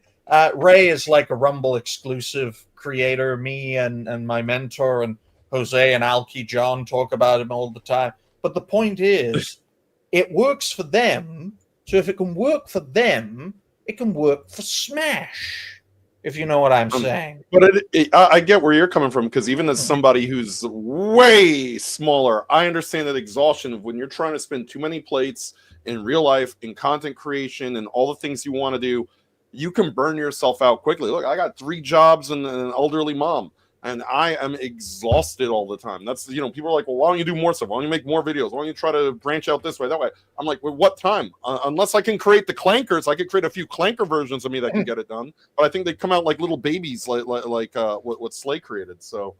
Ray is like a Rumble exclusive creator. Me and my mentor and Jose and Alki John talk about him all the time. But the point is, it works for them. So if it can work for them, it can work for Smash, if you know what I'm saying. But I get where you're coming from, because even as somebody who's way smaller, I understand that exhaustion of when you're trying to spin too many plates in real life, in content creation, and all the things you want to do. You can burn yourself out quickly. Look, I got 3 jobs and an elderly mom, and I am exhausted all the time. That's, people are like, well, why don't you do more stuff? Why don't you make more videos? Why don't you try to branch out this way, that way? I'm like, well, what time? Unless I can create the clankers, I could create a few clanker versions of me that can get it done. But I think they come out like little babies, like what Slay created. So,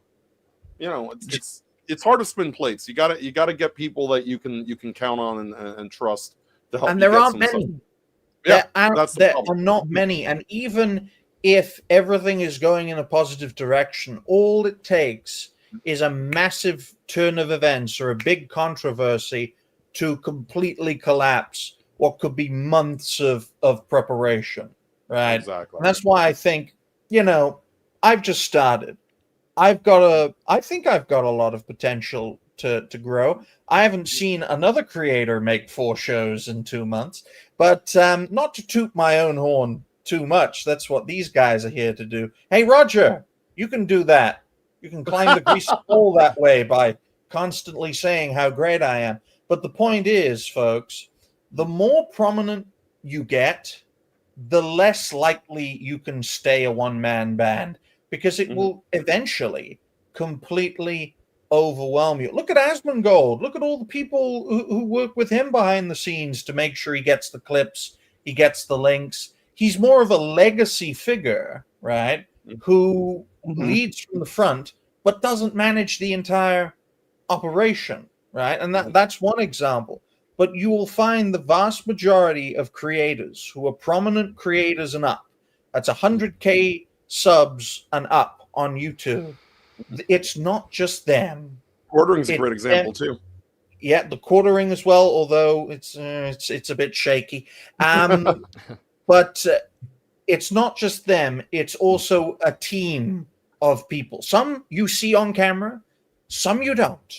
it's hard to spin plates. You gotta get people that you can count on and trust to help. And there aren't many. Stuff. Yeah, there are not many. And even if everything is going in a positive direction, all it takes is a massive turn of events or a big controversy to completely collapse what could be months of preparation, right? Exactly. And that's why I think, I've just started. I think I've got a lot of potential to grow. I haven't seen another creator make 4 shows in 2 months, but not to toot my own horn too much. That's what these guys are here to do. Hey, Roger, you can do that. You can climb the greasy pole that way by constantly saying how great I am. But the point is, folks, the more prominent you get, the less likely you can stay a one-man band, because it will eventually completely overwhelm you. Look at Asmongold. Look at all the people who work with him behind the scenes to make sure he gets the clips, he gets the links. He's more of a legacy figure, right? Who leads from the front, but doesn't manage the entire operation, right? And that's one example. But you will find the vast majority of creators who are prominent creators and up. That's 100K subs and up on YouTube. It's not just them. Quartering's a great example too. Yeah, the quartering as well, although it's a bit shaky. But it's not just them. It's also a team of people. Some you see on camera, some you don't.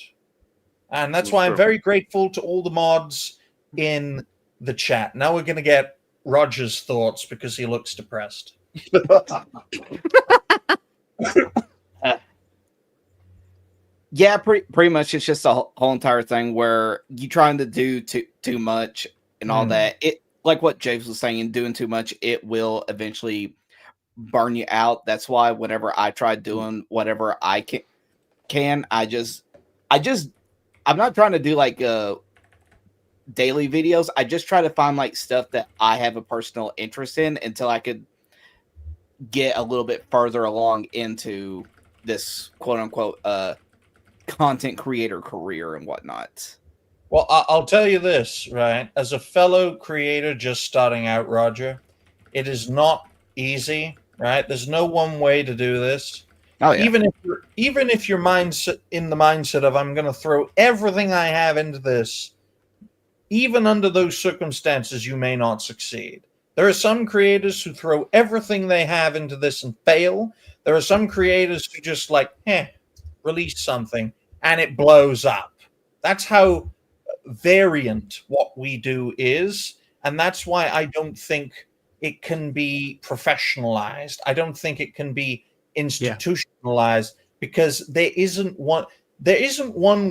And that's why I'm very grateful to all the mods in the chat. Now we're going to get Roger's thoughts because he looks depressed. Yeah, pretty much. It's just a whole entire thing where you trying to do too much and all that. It like what James was saying, doing too much, it will eventually burn you out. That's why whenever I try doing whatever I can I'm not trying to do like daily videos. I just try to find like stuff that I have a personal interest in until I could get a little bit further along into this quote unquote content creator career and whatnot. Well, I'll tell you this, right? As a fellow creator just starting out, Roger, it is not easy, right? There's no one way to do this. Oh yeah. Even if your mindset in the mindset of I'm going to throw everything I have into this, even under those circumstances, you may not succeed. There are some creators who throw everything they have into this and fail. There are some creators who just like, release something and it blows up. That's how variant what we do is. And that's why I don't think it can be professionalized. I don't think it can be institutionalized because there isn't one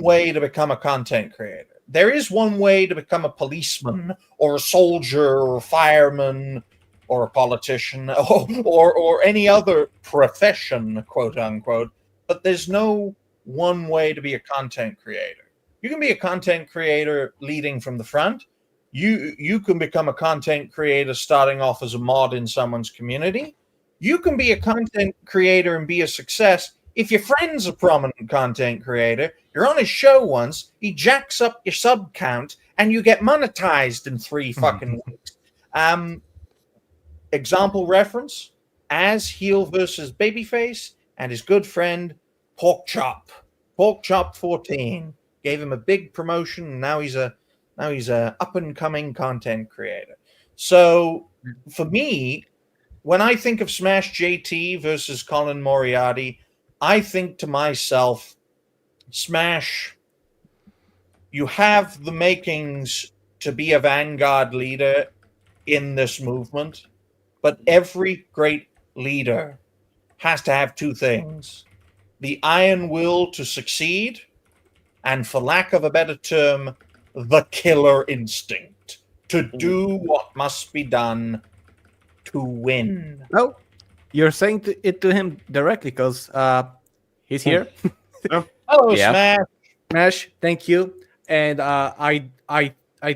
way to become a content creator. There is one way to become a policeman or a soldier or a fireman or a politician or any other profession, quote unquote. But there's no one way to be a content creator. You can be a content creator leading from the front. You can become a content creator starting off as a mod in someone's community. You can be a content creator and be a success if your friend's a prominent content creator. You're on his show once, he jacks up your sub count, and you get monetized in 3 fucking weeks. Example reference: as heel versus babyface, and his good friend Pork Chop 14 gave him a big promotion, and now he's a up and coming content creator. So for me, when I think of Smash JT versus Colin Moriarty, I think to myself, Smash, you have the makings to be a vanguard leader in this movement, but every great leader has to have 2 things: the iron will to succeed, and for lack of a better term, the killer instinct to do what must be done to win. No, you're saying it to him directly because he's here. Hello, Yeah. Smash. Smash, thank you. And I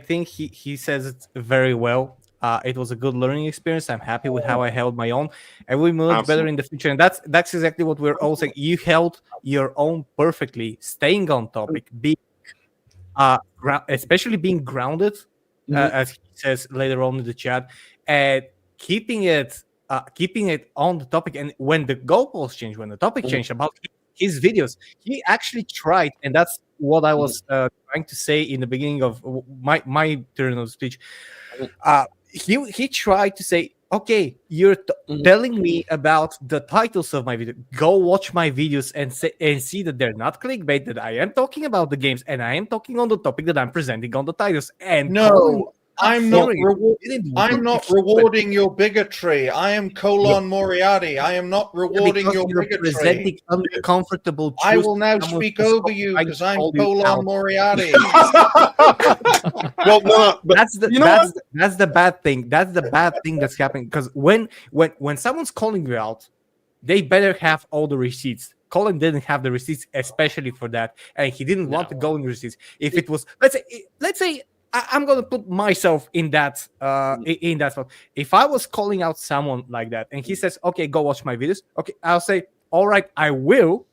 think he says it very well. It was a good learning experience. I'm happy with how I held my own, and we will look better in the future. And that's exactly what we're all saying. You held your own perfectly, staying on topic, being especially being grounded, as he says later on in the chat, and keeping it on the topic. And when the goalposts change, when the topic changed about his videos, he actually tried, and that's what I was trying to say in the beginning of my turn of speech. He tried to say, okay, you're telling me about the titles of my video. Go watch my videos and see that they're not clickbait, that I am talking about the games, and I am talking on the topic that I'm presenting on the titles. And No, I'm not not rewarding your bigotry. I am Colon Moriarty. I am not rewarding your bigotry. Presenting uncomfortable I truths. will now Someone speak just over you tried because to I'm call you out. Colon Moriarty. Well, no, but That's the you know that's the bad thing. That's the bad thing that's happening, because when someone's calling you out, they better have all the receipts. Colin didn't have the receipts, especially for that, and he didn't want to go in receipts. If it was, let's say I'm gonna put myself in that spot. If I was calling out someone like that, and he says, "Okay, go watch my videos," okay, I'll say, "All right, I will,"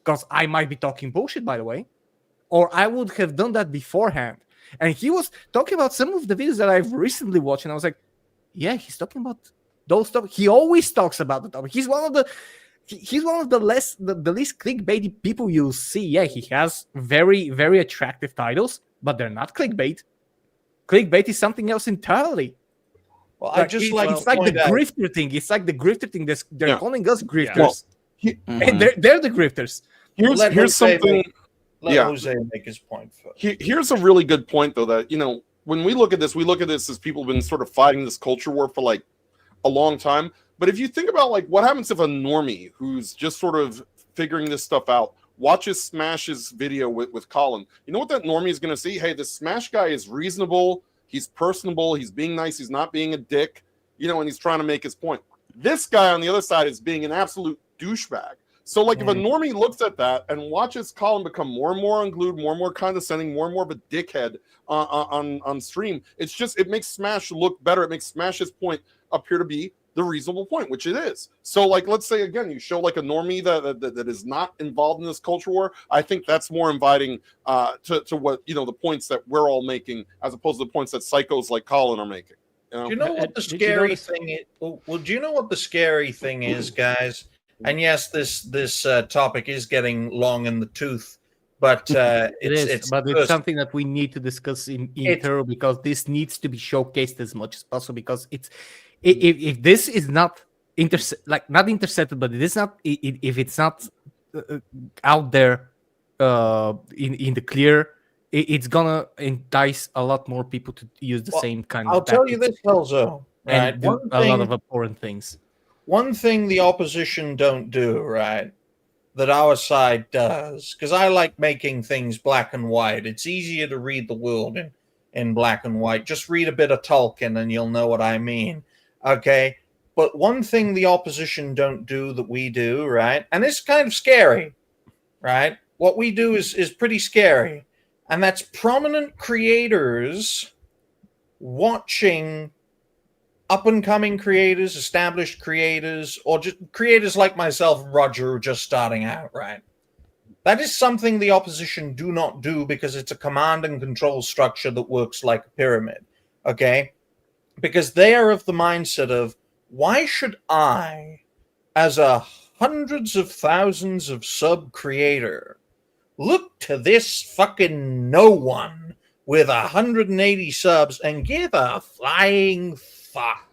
because I might be talking bullshit, by the way, or I would have done that beforehand. And he was talking about some of the videos that I've recently watched, and I was like, "Yeah, he's talking about those topics. He always talks about the topic. He's one of the least clickbaity people you'll see. Yeah, he has very, very attractive titles, but they're not clickbait. Clickbait is something else entirely. Well, It's like the grifter thing. It's like the grifter thing. They're calling us grifters, and they're the grifters. Here's something. Let Jose make his point first. Here's a really good point, though, that, when we look at this as people have been sort of fighting this culture war for like a long time. But if you think about like what happens if a normie who's just sort of figuring this stuff out watches Smash's video with Colin, you know what that normie is going to see? Hey, this Smash guy is reasonable. He's personable. He's being nice. He's not being a dick, you know, and he's trying to make his point. This guy on the other side is being an absolute douchebag. So, like, if a normie looks at that and watches Colin become more and more unglued, more and more condescending, more and more of a dickhead on stream, it makes Smash look better. It makes Smash's point appear to be the reasonable point, which it is. So, like, let's say again, you show like a normie that is not involved in this culture war. I think that's more inviting to what, you know, the points that we're all making, as opposed to the points that psychos like Colin are making. Do you know what the scary thing is? Well, do you know what the scary thing is, guys? And yes, this topic is getting long in the tooth, but it's something that we need to discuss in thorough, because this needs to be showcased as much as possible. Because if this is not not intercepted, but it is not, if it's not out there in the clear, it's gonna entice a lot more people to use the same kind of. I'll tell you this, Helzo, right? And do a lot of abhorrent things. One thing the opposition don't do, right, that our side does, because I like making things black and white. It's easier to read the world in black and white. Just read a bit of Tolkien and you'll know what I mean. Okay? But one thing the opposition don't do that we do, right, and it's kind of scary, right? What we do is pretty scary. And that's prominent creators watching up-and-coming creators, established creators, or just creators like myself, Roger, who are just starting out, right? That is something the opposition do not do, because it's a command and control structure that works like a pyramid, okay? Because they are of the mindset of, why should I, as a hundreds of thousands of sub creator, look to this fucking no one with 180 subs and give a flying fuck?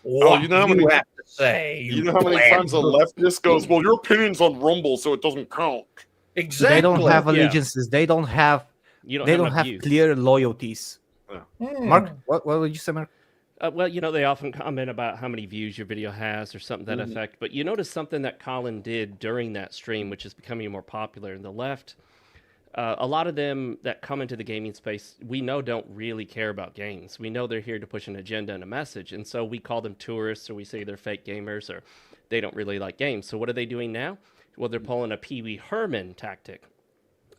You know how many have to say? You know how many times a leftist goes, "Well, your opinion's on Rumble, so it doesn't count." Exactly. They don't have allegiances. They don't have. They don't have clear loyalties. Mark, what would you say, Mark? Well, you know, they often comment about how many views your video has or something to that effect. But you notice something that Colin did during that stream, which is becoming more popular in the left. A lot of them that come into the gaming space, we know don't really care about games. We know they're here to push an agenda and a message. And so we call them tourists, or we say they're fake gamers, or they don't really like games. So what are they doing now? Well, they're pulling a Pee Wee Herman tactic.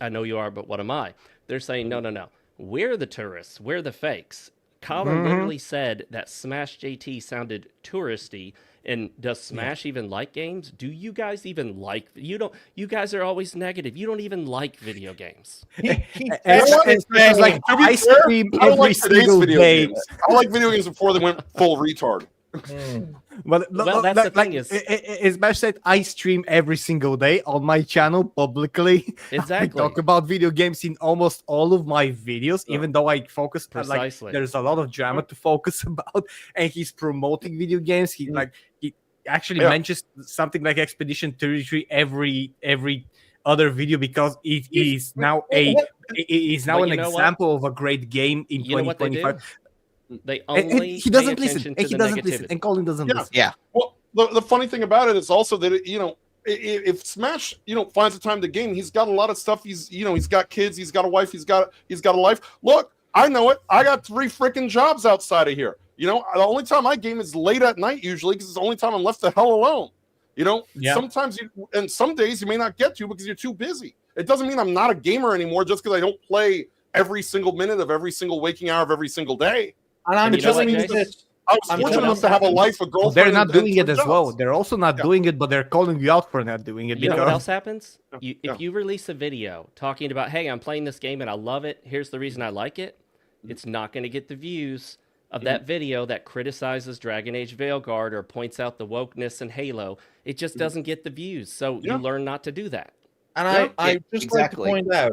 I know you are, but what am I? They're saying, no. We're the tourists. We're the fakes. Colin literally said that Smash JT sounded touristy. And does Smash even like games? Do you guys even like? You guys are always negative. You don't even like video games. It's like I stream every single day. I like video games before they went full retard. Well, that's the thing is, as Bash said, I stream every single day on my channel publicly. Exactly. I talk about video games in almost all of my videos, even though I focus precisely. There's a lot of drama to focus about, and he's promoting video games. He actually mentions something like Expedition 33 every other video, because it is now an example of a great game in 2025. They only he doesn't listen. He doesn't listen, and Colin doesn't listen. Yeah. Well, the funny thing about it is also that if Smash finds the time to game, he's got a lot of stuff. He's got kids, he's got a wife, he's got a life. Look, I know it. I got 3 freaking jobs outside of here. The only time I game is late at night usually, because it's the only time I'm left the hell alone. Sometimes and some days you may not get to because you're too busy. It doesn't mean I'm not a gamer anymore just because I don't play every single minute of every single waking hour of every single day. And I'm telling you this. I was fortunate enough to have a life, a girlfriend. They're not doing it as well. They're also not doing it, but they're calling you out for not doing it. You know what else happens? If you release a video talking about, hey, I'm playing this game and I love it, here's the reason I like it, it's not going to get the views of that video that criticizes Dragon Age Veilguard or points out the wokeness in Halo. It just doesn't get the views. So you learn not to do that. And I just like to point out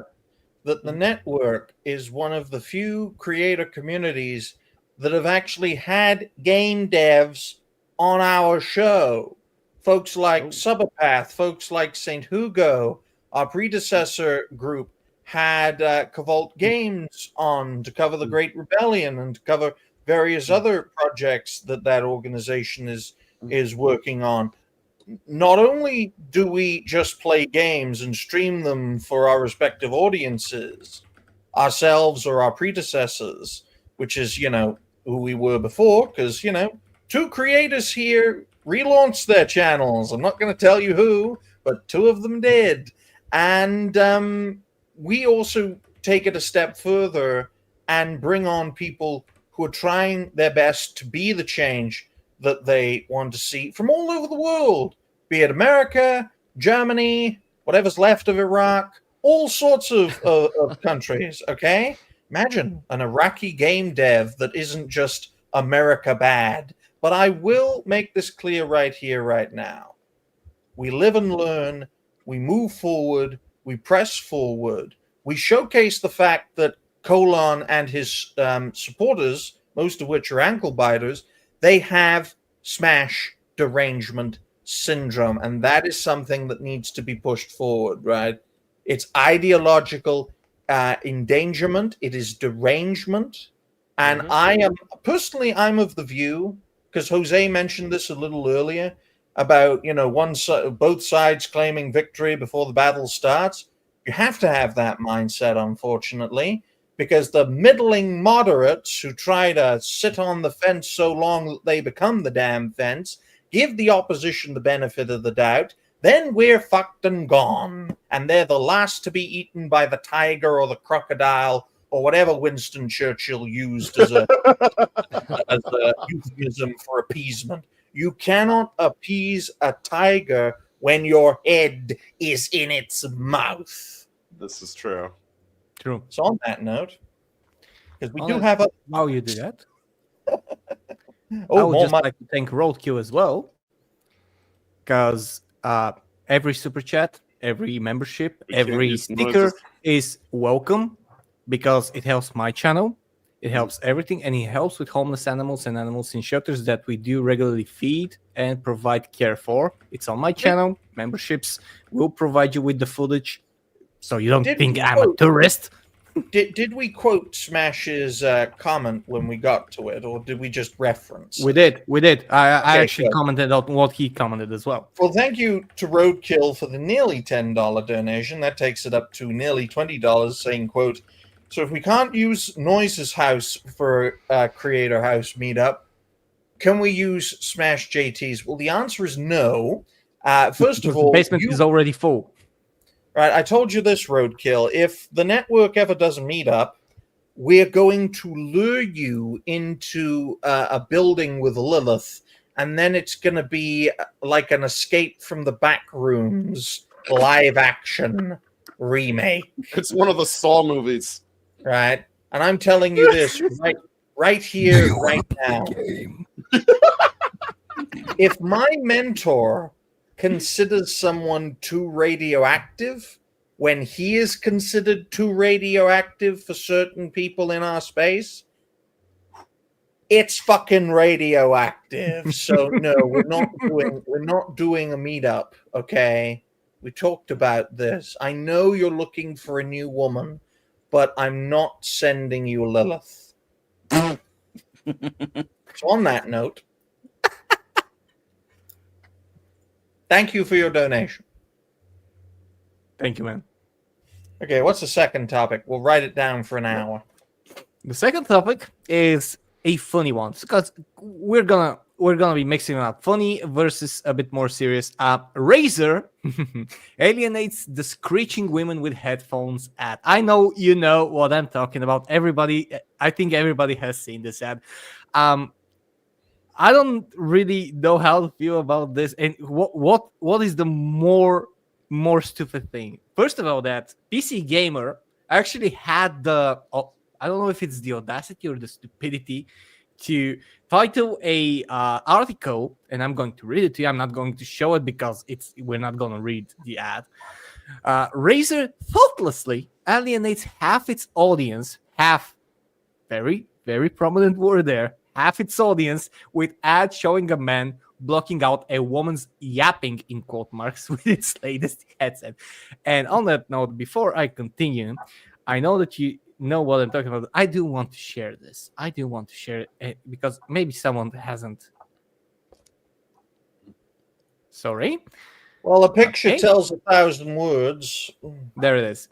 that the network is one of the few creator communities that have actually had game devs on our show. Folks like Subapath, folks like St. Hugo, our predecessor group had Cavolt Games on to cover the Great Rebellion and to cover various other projects that organization is working on. Not only do we just play games and stream them for our respective audiences, ourselves or our predecessors, which is, who we were before, because, two creators here relaunched their channels. I'm not going to tell you who, but two of them did. And we also take it a step further and bring on people who are trying their best to be the change that they want to see from all over the world, be it America, Germany, whatever's left of Iraq, all sorts of countries, okay? Imagine an Iraqi game dev that isn't just America bad. But I will make this clear right here, right now. We live and learn, we move forward, we press forward, we showcase the fact that Colon and his supporters, most of which are ankle biters, they have Smash derangement syndrome, and that is something that needs to be pushed forward, right? It's ideological endangerment, it is derangement, and I'm of the view, because Jose mentioned this a little earlier, about both sides claiming victory before the battle starts. You have to have that mindset, unfortunately, because the middling moderates who try to sit on the fence so long that they become the damn fence, give the opposition the benefit of the doubt, then we're fucked and gone, and they're the last to be eaten by the tiger or the crocodile or whatever Winston Churchill used as a euphemism for appeasement. You cannot appease a tiger when your head is in its mouth. This is true. True. So on that note, because we do have a... How you do that? I Oh, would more just like to thank Roadkill as well, because every super chat, every membership, We can't every use sticker noises. is welcome, because it helps my channel, it helps everything, and it helps with homeless animals and animals in shelters that we do regularly feed and provide care for. It's on my channel. Memberships will provide you with the footage, so you don't think I'm a tourist. Did we quote Smash's comment when we got to it, or did we just reference We it? did. I actually good. commented on what he commented as well. Well, thank you to Roadkill for the nearly $10 donation. That takes it up to nearly $20, saying, quote, so if we can't use Noise's house for Creator House meetup, can we use Smash JT's? Well, the answer is no. First of The all, basement is already full. right, I told you this, Roadkill. If the network ever does a meetup, we're going to lure you into a building with Lilith, and then it's going to be like an Escape from the Back Rooms live action remake, It's one of the Saw movies. right? And I'm telling you this right here, right now. If my mentor considers someone too radioactive when he is considered too radioactive for certain people in our space, it's fucking radioactive. So no, we're not doing a meetup, okay? We talked about this. I know you're looking for a new woman, but I'm not sending you Lilith. So on that note, thank you for your donation. Thank you, man. Okay, what's the second topic? We'll write it down for an hour. The second topic is a funny one, because we're gonna be mixing up funny versus a bit more serious. Razer alienates the screeching women with headphones ad. I know you know what I'm talking about. I think everybody has seen this ad. I don't really know how to feel about this, and what is the more stupid thing. First of all, that PC Gamer actually had the I don't know if it's the audacity or the stupidity to title a article, and I'm going to read it to you. I'm not going to show it because we're not going to read the ad. Razer thoughtlessly alienates half its audience, half, very, very prominent word there, half its audience with ads showing a man blocking out a woman's yapping, in quote marks, with its latest headset. And on that note, before I continue, I know that you know what I'm talking about, I do want to share this. I do want to share it because maybe someone hasn't. Sorry. Well, a picture Okay. tells 1,000 words. There it is.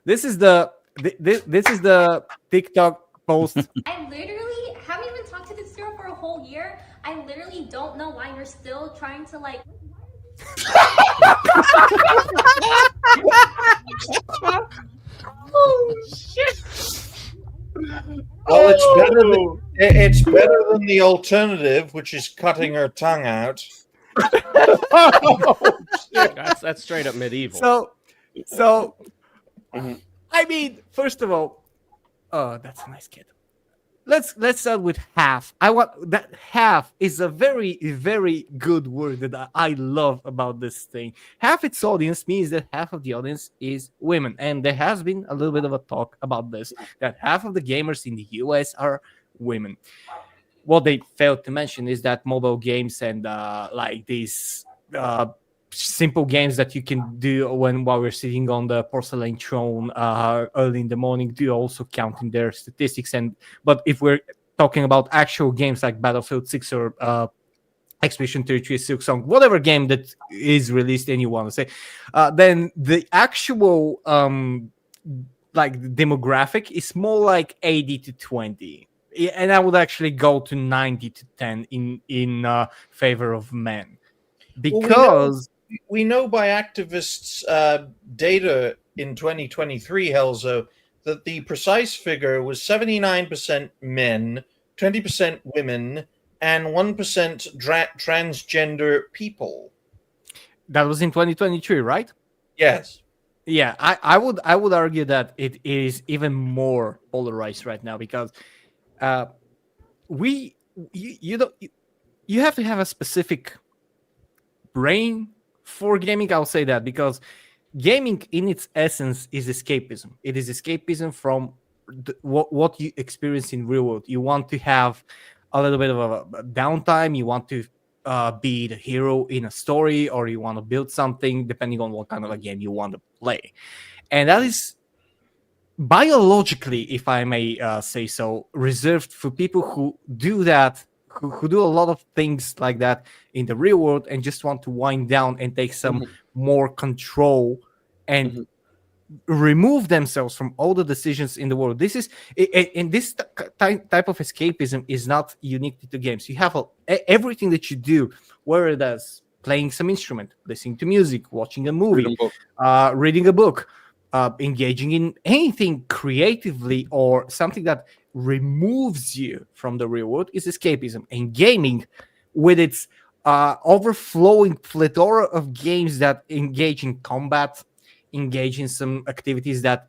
This is the this is the TikTok post. I literally haven't even talked to this girl for a whole year. I literally don't know why you're still trying to like. Well, it's better than the alternative, which is cutting her tongue out. That's straight up medieval. So Mhm. I mean, first of all, oh, that's a nice kid. Let's start with half. I want that half is a very, very good word that I love about this thing. Half its audience means that half of the audience is women, and there has been a little bit of a talk about this, that half of the gamers in the US are women. What they failed to mention is that mobile games and like these simple games that you can do while we're sitting on the porcelain throne early in the morning do also count in their statistics. But if we're talking about actual games like Battlefield 6 or Expedition 33 Silksong, whatever game that is released and you want to say, then the actual like demographic is more like 80 to 20. And I would actually go to 90 to 10 in favor of men. Because we know by activists' data in 2023, Helzo, that the precise figure was 79% men, 20% women, and 1% transgender people. that was in 2023, right? Yes. Yeah, I would argue that it is even more polarized right now because you have to have a specific brain for gaming. I'll say that because gaming in its essence is escapism. It is escapism from what you experience in real world. You want to have a little bit of a downtime. You want to be the hero in a story, or you want to build something, depending on what kind of a game you want to play. And that is biologically, if I may say so, reserved for people who do that, who do a lot of things like that in the real world and just want to wind down and take some more control and remove themselves from all the decisions in the world. This is, and this type of escapism is not unique to games. You have everything that you do, whether that's playing some instrument, listening to music, watching a movie, reading a book, engaging in anything creatively or something that removes you from the real world is escapism. And gaming, with its overflowing plethora of games that engage in combat, engage in some activities that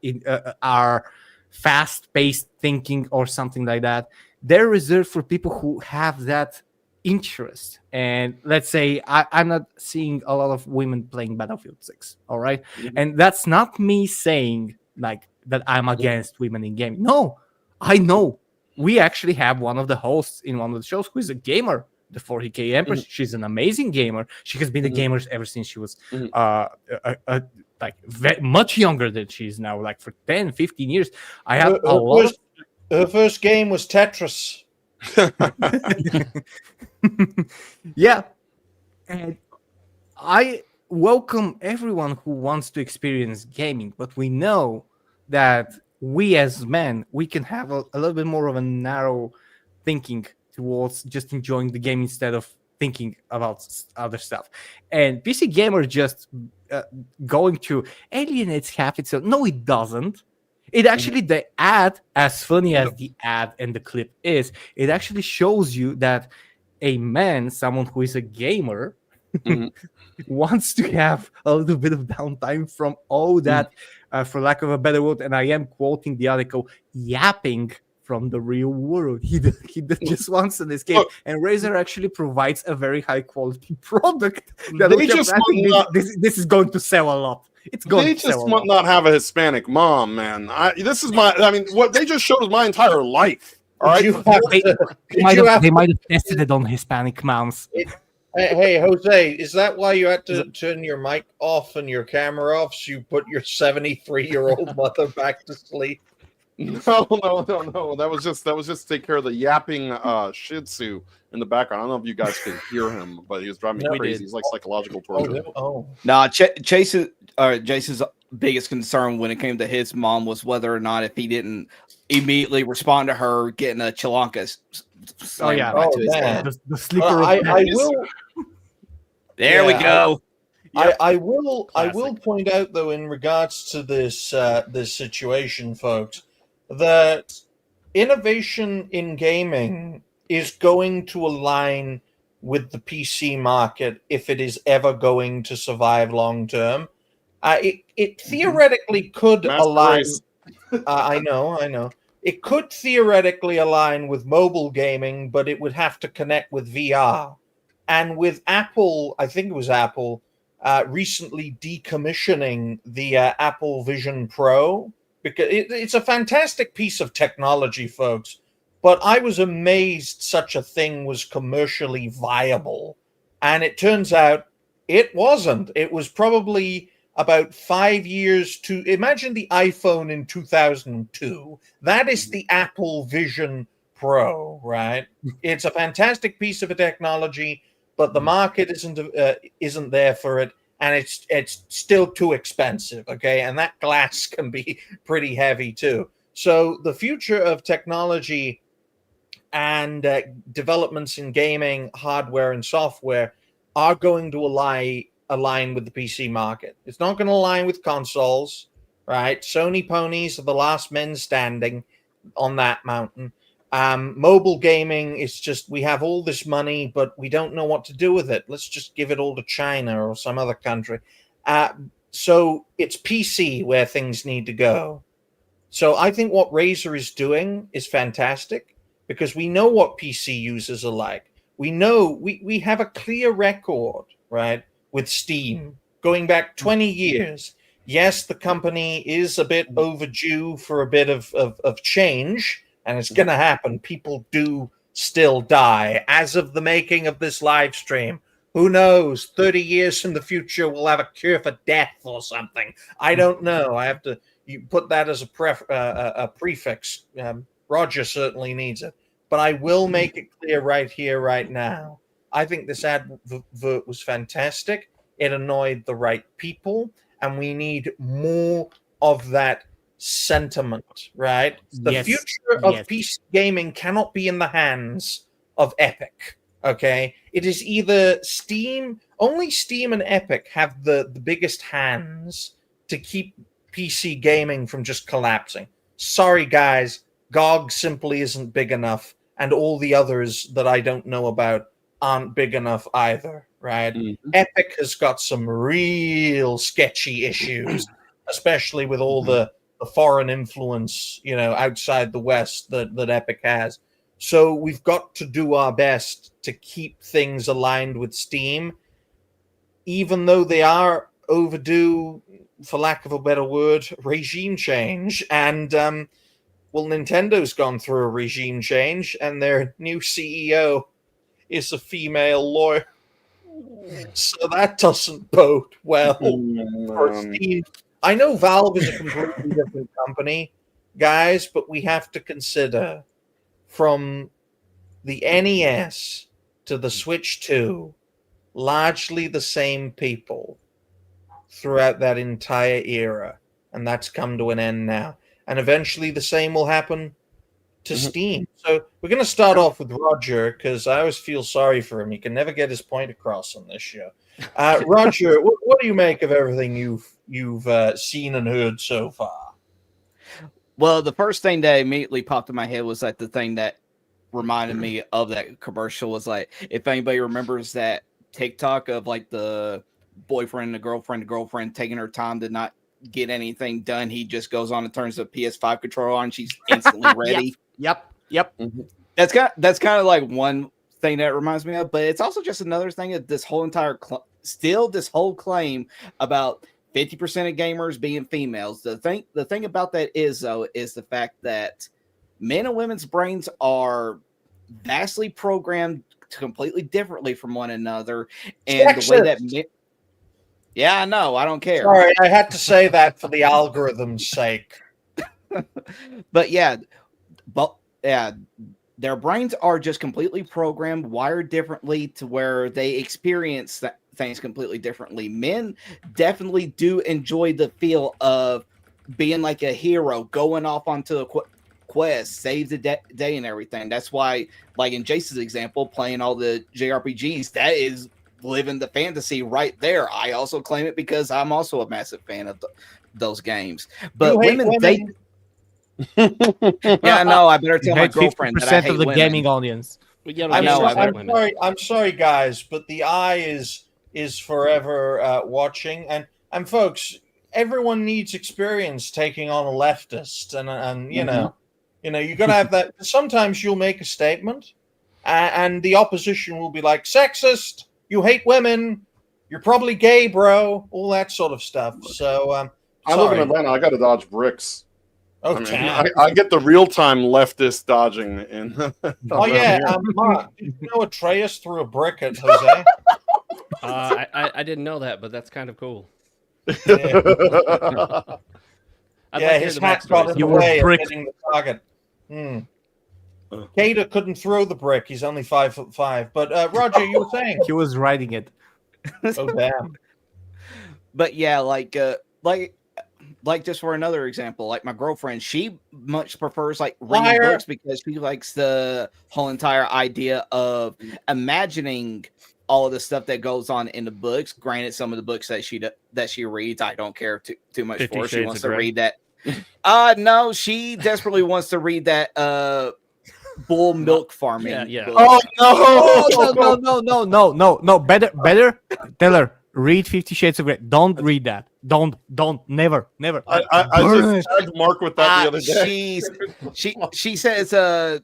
are fast-paced thinking or something like that, they're reserved for people who have that interest. And let's say I'm not seeing a lot of women playing Battlefield 6, all right? And that's not me saying like that I'm against women in gaming. No, I know. We actually have one of the hosts in one of the shows who is a gamer, the 40K Empress. She's an amazing gamer. She has been a gamer ever since she was much younger than she is now, like for 10, 15 years. I have her first game was Tetris. Yeah. And I welcome everyone who wants to experience gaming, but we know that we as men, we can have a little bit more of a narrow thinking towards just enjoying the game instead of thinking about other stuff. And PC Gamer just going to alienates half itself. No, it doesn't. It actually, the ad, as funny as the ad and the clip is, it actually shows you that a man, someone who is a gamer, wants to have a little bit of downtime from all that, for lack of a better word, and I am quoting the article, yapping from the real world. He just wants an escape. And Razer actually provides a very high quality product. That this is going to sell a lot. It's going to sell a lot. They just not have a Hispanic mom, man. What they just showed is my entire life. All right, they might have tested it on Hispanic moms. Hey, Jose, is that why you had to turn your mic off and your camera off so you put your 73-year-old mother back to sleep? No. That was just to take care of the yapping Shih Tzu in the background. I don't know if you guys could hear him, but he was driving me No, crazy. did. He's like psychological torture. Nah, Jason's biggest concern when it came to his mom was whether or not if he didn't immediately respond to her getting a chalanka slammed yeah. right to his man. head. The sleeper of I death. will. There we Yeah, go. I will Classic. point out though, in regards to this this situation, folks, that innovation in gaming is going to align with the PC market if it is ever going to survive long term. It theoretically could Master align. Race. I know. It could theoretically align with mobile gaming, but it would have to connect with VR. And with Apple, I think it was Apple, recently decommissioning the Apple Vision Pro, because it's a fantastic piece of technology, folks. But I was amazed such a thing was commercially viable. And it turns out it wasn't. It was probably about 5 years to imagine the iPhone in 2002. That is the Apple Vision Pro, right? It's a fantastic piece of technology, but the market isn't there for it, and it's still too expensive. Okay, and that glass can be pretty heavy too. So the future of technology and developments in gaming hardware and software are going to align with the PC market. It's not going to align with consoles, right? Sony ponies are the last men standing on that mountain. Mobile gaming is just, we have all this money, but we don't know what to do with it. Let's just give it all to China or some other country. So it's PC where things need to go. So I think what Razer is doing is fantastic because we know what PC users are like. We know we have a clear record, right, with Steam going back 20 years. Yes, the company is a bit overdue for a bit of change, and it's going to happen. People do still die. As of the making of this live stream, who knows? 30 years in the future, we'll have a cure for death or something. I don't know. I have to you put that as a prefix. Roger certainly needs it. But I will make it clear right here, right now. I think this advert was fantastic. It annoyed the right people, and we need more of that sentiment, right? The Yes, future of yes. PC gaming cannot be in the hands of Epic, okay? It is either Steam, only Steam and Epic have the biggest hands to keep PC gaming from just collapsing. Sorry, guys, GOG simply isn't big enough, and all the others that I don't know about aren't big enough either, right? Epic has got some real sketchy issues, especially with all the foreign influence, outside the West that Epic has. So we've got to do our best to keep things aligned with Steam, even though they are overdue, for lack of a better word, regime change. And Nintendo's gone through a regime change, and their new CEO is a female lawyer. So that doesn't bode well for Steam. I know Valve is a completely different company, guys, but we have to consider from the NES to the Switch 2, largely the same people throughout that entire era, and that's come to an end now. And eventually the same will happen to Steam. So we're going to start off with Roger, because I always feel sorry for him. He can never get his point across on this show. Roger, what do you make of everything you've seen and heard so far? Well, the first thing that immediately popped in my head was like the thing that reminded me of that commercial was like, if anybody remembers that TikTok of like the boyfriend, the girlfriend taking her time to not get anything done. He just goes on and turns the PS5 controller on. She's instantly ready. Yep. That's kind of like one thing that reminds me of, but it's also just another thing that this whole entire this whole claim about 50% of gamers being females. The thing about that is though is the fact that men and women's brains are vastly programmed completely differently from one another, and Sexist. the way that yeah, I know, I don't care. Sorry, I had to say that for the algorithm's sake. But yeah, their brains are just completely programmed, wired differently to where they experience things completely differently. Men definitely do enjoy the feel of being like a hero, going off onto a quest, save the day and everything. That's why, like in Jason's example, playing all the JRPGs, that is living the fantasy right there. I also claim it because I'm also a massive fan of those games. But women, they yeah, I know. I better tell my girlfriend that I hate of the women. gaming audience. I'm sorry, guys, but the eye is forever watching, and folks, everyone needs experience taking on a leftist, and you know, you got to have that. Sometimes you'll make a statement, and the opposition will be like, "Sexist, you hate women, you're probably gay, bro," all that sort of stuff. So, I live in Atlanta. I got to dodge bricks. Oh, I get the real-time leftist dodging in. Oh yeah, Mark, did you know Atreus threw a brick at Jose? I didn't know that, but that's kind of cool. Yeah, His hat got in the way of hitting the target. Kata couldn't throw the brick. He's only 5'5". But Roger, you were saying He was riding it. Oh damn! But yeah, like just for another example, like my girlfriend, she much prefers like reading books because she likes the whole entire idea of imagining all of the stuff that goes on in the books. Granted, some of the books that she reads, I don't care too much 50 for. She Shades wants of to Grey. read that. No, she desperately wants to read that bull milk farming. Yeah. book. No. Better. Tell her, read 50 Shades of Grey. Don't read that. Don't. Never. I just tagged Mark with that the other day. She says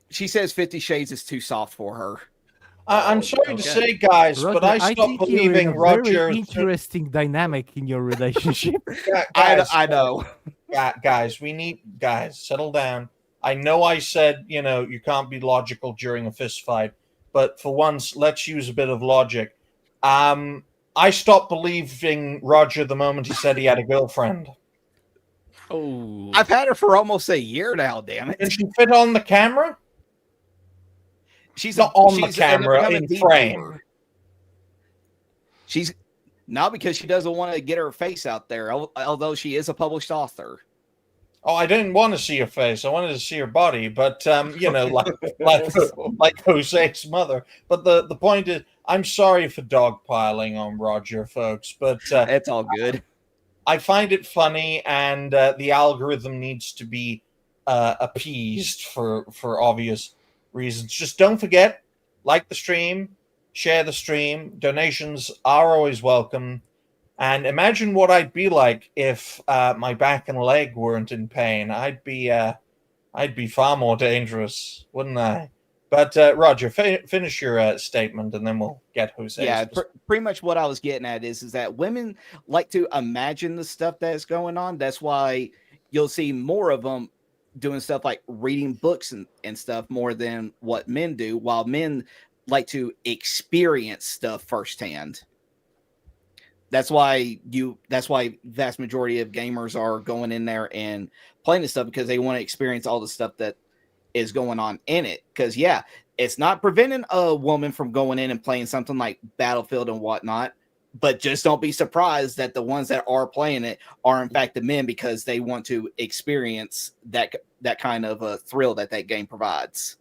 she says 50 Shades is too soft for her. I'm sorry to say, guys, Roger, but I stopped think you're in believing a Roger. Very interesting dynamic in your relationship. I know. Guys, settle down. I know I said, you can't be logical during a fist fight, but for once, let's use a bit of logic. I stopped believing Roger the moment he said he had a girlfriend. Oh, I've had her for almost a year now, damn it. Can she fit on the camera? She's not on the camera, in frame. She's not because she doesn't want to get her face out there, although she is a published author. Oh, I didn't want to see her face. I wanted to see her body, but like Jose's mother. But the point is, I'm sorry for dogpiling on Roger, folks, but it's all good. I find it funny, and the algorithm needs to be appeased for obvious reasons. Just don't forget, like the stream, share the stream. Donations are always welcome. And imagine what I'd be like if my back and leg weren't in pain. I'd be far more dangerous, wouldn't I? But Roger, finish your statement, and then we'll get Jose. Yeah, pretty much what I was getting at is that women like to imagine the stuff that's going on. That's why you'll see more of them doing stuff like reading books and stuff more than what men do, while men like to experience stuff firsthand. That's why vast majority of gamers are going in there and playing this stuff, because they want to experience all the stuff that is going on in it. Because it's not preventing a woman from going in and playing something like Battlefield and whatnot, but just don't be surprised that the ones that are playing it are in fact the men, because they want to experience that kind of a thrill that game provides.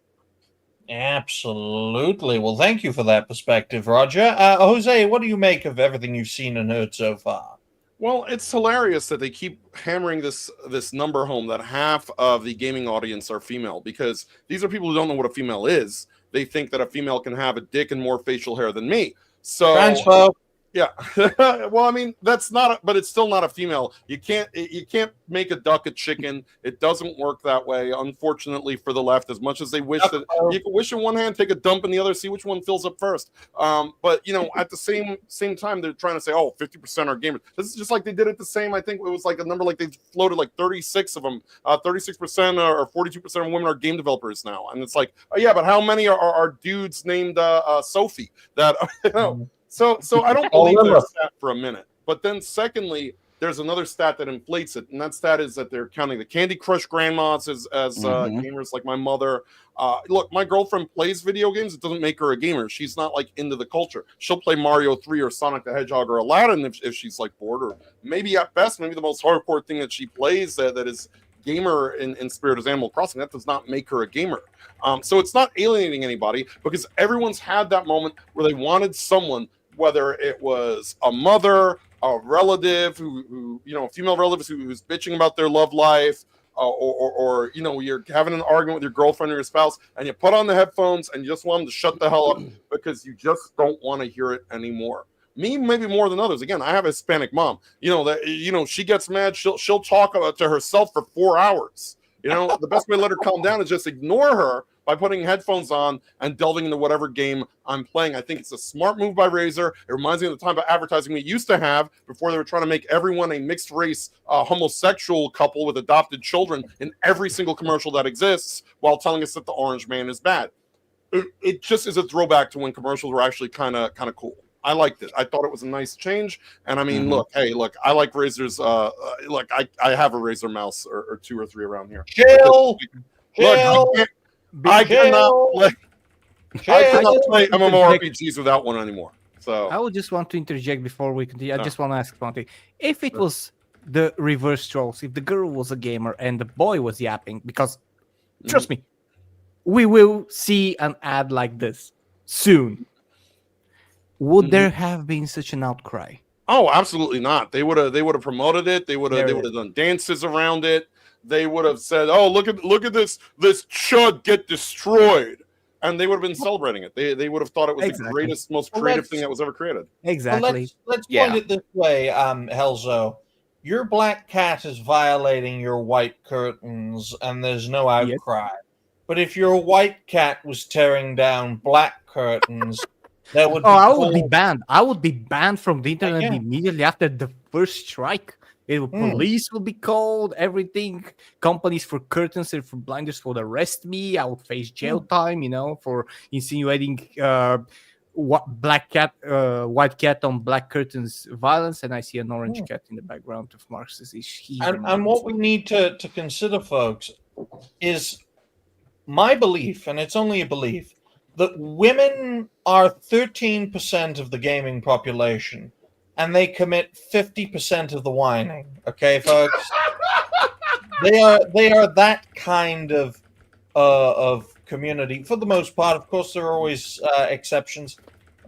Absolutely. Well, thank you for that perspective, Roger. Jose, what do you make of everything you've seen and heard so far? Well, it's hilarious that they keep hammering this number home, that half of the gaming audience are female, because these are people who don't know what a female is. They think that a female can have a dick and more facial hair than me. So Transphobe. Yeah. Well, I mean, but it's still not a female. You can't make a duck a chicken. It doesn't work that way, unfortunately, for the left. As much as they wish that you could wish in one hand, take a dump in the other, see which one fills up first. But at the same time, they're trying to say, 50% are gamers. This is just like they did it the same. I think it was like a number like they floated like 36 of them, 36% or 42% of women are game developers now. And it's like, but how many are dudes named Sophie that So I don't believe that for a minute. But then secondly, there's another stat that inflates it, and that stat is that they're counting the Candy Crush grandmas as gamers like my mother. Look, my girlfriend plays video games. It doesn't make her a gamer. She's not like into the culture. She'll play Mario 3 or Sonic the Hedgehog or Aladdin if she's like bored, or maybe at best, maybe the most hardcore thing that she plays that is gamer in spirit is Animal Crossing. That does not make her a gamer. So it's not alienating anybody, because everyone's had that moment where they wanted someone, whether it was a mother, a relative who a female relative who's bitching about their love life, or you're having an argument with your girlfriend or your spouse, and you put on the headphones and you just want them to shut the hell up because you just don't want to hear it anymore. Me, maybe more than others. Again, I have a Hispanic mom. She gets mad. She'll talk to herself for 4 hours. The best way to let her calm down is just ignore her by putting headphones on and delving into whatever game I'm playing. I think it's a smart move by Razer. It reminds me of the type of advertising we used to have before they were trying to make everyone a mixed race homosexual couple with adopted children in every single commercial that exists, while telling us that the orange man is bad. It just is a throwback to when commercials were actually kind of cool. I liked it. I thought it was a nice change. And I mean, look, I like Razer's. I have a Razer mouse or 2 or 3 around here. Chill. Look, I cannot play MMORPGs without one anymore. So I would just want to interject before we continue. I just want to ask something. If it was the reverse roles, if the girl was a gamer and the boy was yapping, because trust me, we will see an ad like this soon. Would there have been such an outcry? Oh, absolutely not. They would have promoted it. They would have done dances around it. They would have said, "Oh, look at this chud get destroyed," and they would have been celebrating it. They would have thought it was the greatest, most creative thing that was ever created. Exactly. Let's point it this way, Helzo. Your black cat is violating your white curtains, and there's no outcry. But if your white cat was tearing down black curtains, that would. I would be banned. I would be banned from the internet immediately after the first strike. Police will be called, everything. Companies for curtains and for blinders would arrest me. I would face jail time, for insinuating white cat on black curtains violence. And I see an orange cat in the background of Marx's. And what we need to consider, folks, is my belief, and it's only a belief, that women are 13% of the gaming population. And they commit 50% of the whining. Okay, folks. They are that kind of community for the most part. Of course, there are always exceptions,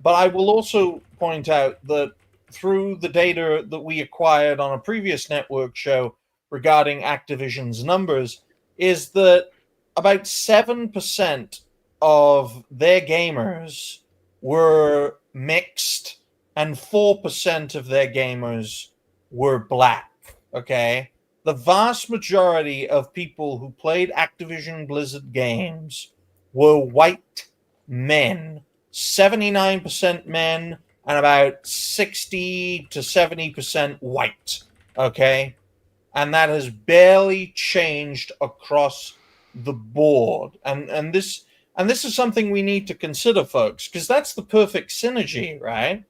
but I will also point out that through the data that we acquired on a previous network show regarding Activision's numbers, is that about 7% of their gamers were mixed. And 4% of their gamers were black, okay? The vast majority of people who played Activision Blizzard games were white men. 79% men and about 60 to 70% white, okay? And that has barely changed across the board. And this is something we need to consider, folks, because that's the perfect synergy, right?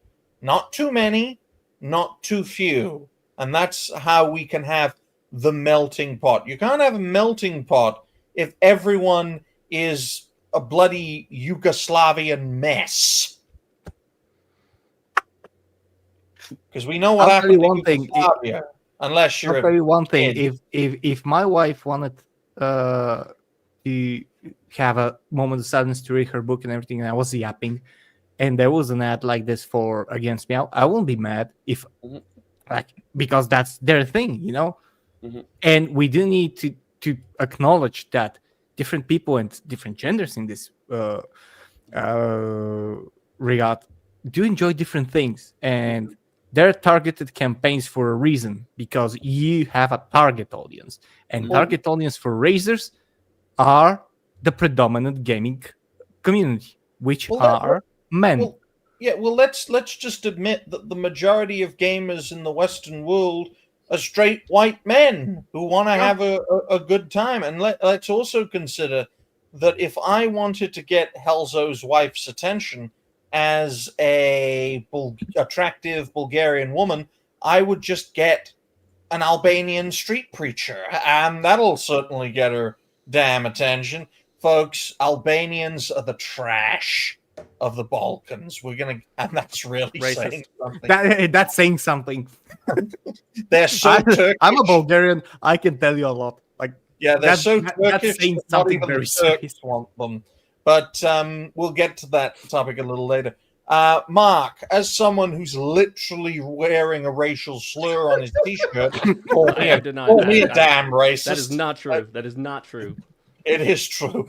Not too many, not too few. And that's how we can have the melting pot. You can't have a melting pot if everyone is a bloody Yugoslavian mess. Because we know what happened in Yugoslavia. Unless you're I'll tell you one thing. If my wife wanted to have a moment of silence to read her book and everything, and I was yapping, and there was an ad like this against me, I won't be mad because that's their thing, And we do need to acknowledge that different people and different genders in this regard do enjoy different things, and they're targeted campaigns for a reason, because you have a target audience, and target audience for Razers are the predominant gaming community, which are men. Let's just admit that the majority of gamers in the Western world are straight white men who want to have a good time. And let's also consider that if I wanted to get Helzo's wife's attention as a attractive Bulgarian woman, I would just get an Albanian street preacher, and that'll certainly get her damn attention. Folks, Albanians are the trash of the Balkans. And that's really Racist. saying something. That's saying something. They're so Turkish. I'm a Bulgarian. I can tell you a lot. Like, Yeah, they're so that's Turkish. saying that not something even very the serious. Turks want them. But we'll get to that topic a little later. Mark, as someone who's literally wearing a racial slur on his T-shirt, call I me am denying call that. me a damn racist. That is not true. That is not true. It is true,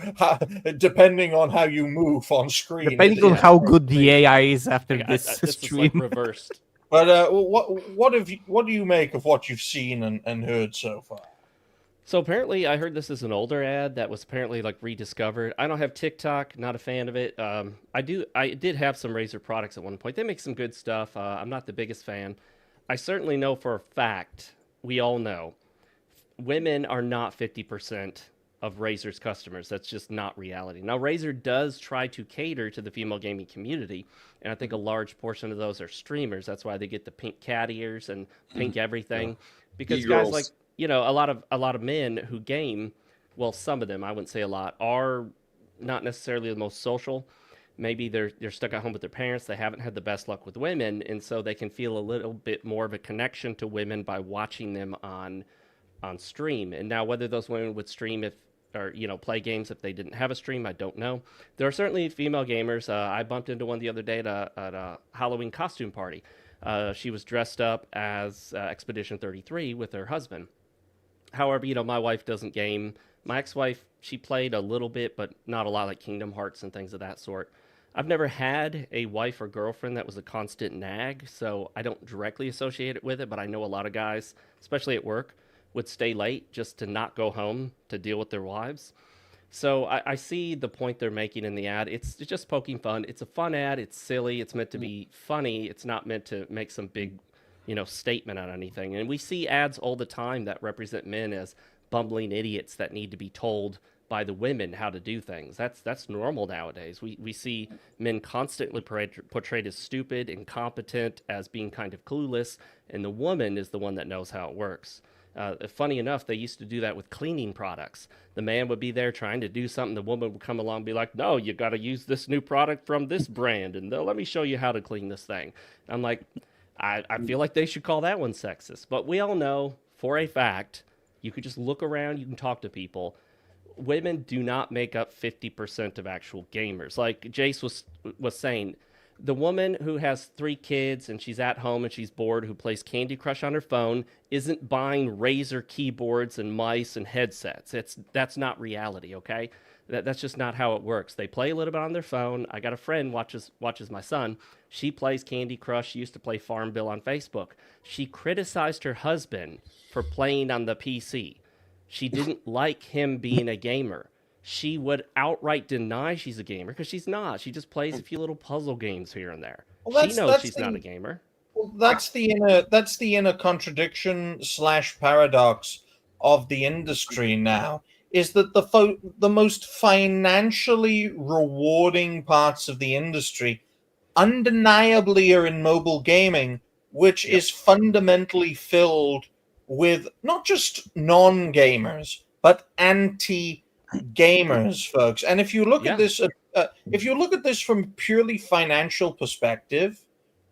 depending on how you move on screen. Depending it on is. how good the AI is after this This is stream. like reversed. But what do you make of what you've seen and heard so far? So apparently, I heard this is an older ad that was apparently like rediscovered. I don't have TikTok, not a fan of it. I did have some Razer products at one point. They make some good stuff. I'm not the biggest fan. I certainly know for a fact, we all know, women are not 50% of Razer's customers. That's just not reality. Now, Razer does try to cater to the female gaming community, and I think a large portion of those are streamers. That's why they get the pink cat ears and pink everything, because guys E-girls. like, you know, a lot of men who game, well, some of them, I wouldn't say a lot, are not necessarily the most social. Maybe they're stuck at home with their parents. They haven't had the best luck with women, and so they can feel a little bit more of a connection to women by watching them on stream. And now, whether those women would stream or play games if they didn't have a stream, I don't know. There are certainly female gamers. I bumped into one the other day at a Halloween costume party. She was dressed up as Expedition 33 with her husband. However, my wife doesn't game. My ex-wife, she played a little bit, but not a lot, like Kingdom Hearts and things of that sort. I've never had a wife or girlfriend that was a constant nag, so I don't directly associate it with it, but I know a lot of guys, especially at work, would stay late just to not go home to deal with their wives. So I see the point they're making in the ad. It's just poking fun. It's a fun ad. It's silly. It's meant to be funny. It's not meant to make some big statement on anything. And we see ads all the time that represent men as bumbling idiots that need to be told by the women how to do things. That's normal nowadays. We see men constantly portrayed as stupid, incompetent, as being kind of clueless, and the woman is the one that knows how it works. Funny enough, they used to do that with cleaning products. The man would be there trying to do something. The woman would come along and be like, no, you got to use this new product from this brand, and let me show you how to clean this thing. I'm like, I feel like they should call that one sexist. But we all know for a fact, you could just look around, you can talk to people. Women do not make up 50% of actual gamers. Like Jace was saying, the woman who has 3 kids and she's at home and she's bored, who plays Candy Crush on her phone, isn't buying Razer keyboards and mice and headsets. That's not reality, okay? That's just not how it works. They play a little bit on their phone. I got a friend watches my son. She plays Candy Crush. She used to play Farmville on Facebook. She criticized her husband for playing on the PC. She didn't like him being a gamer. She would outright deny she's a gamer because she's not. She just plays a few little puzzle games here and there. Well, she knows she's not a gamer. Well, that's the inner contradiction / paradox of the industry now. Is that the most financially rewarding parts of the industry undeniably are in mobile gaming, which is fundamentally filled with not just non-gamers but anti-gamers, folks. And if you look at this, from a purely financial perspective,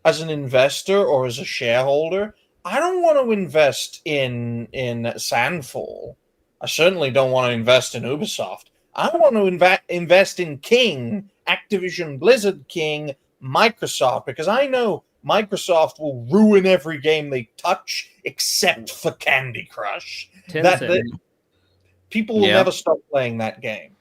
as an investor or as a shareholder, I don't want to invest in Sandfall. I certainly don't want to invest in Ubisoft. I want to invest in King, Activision Blizzard King, Microsoft, because I know Microsoft will ruin every game they touch except for Candy Crush. People will never stop playing that game.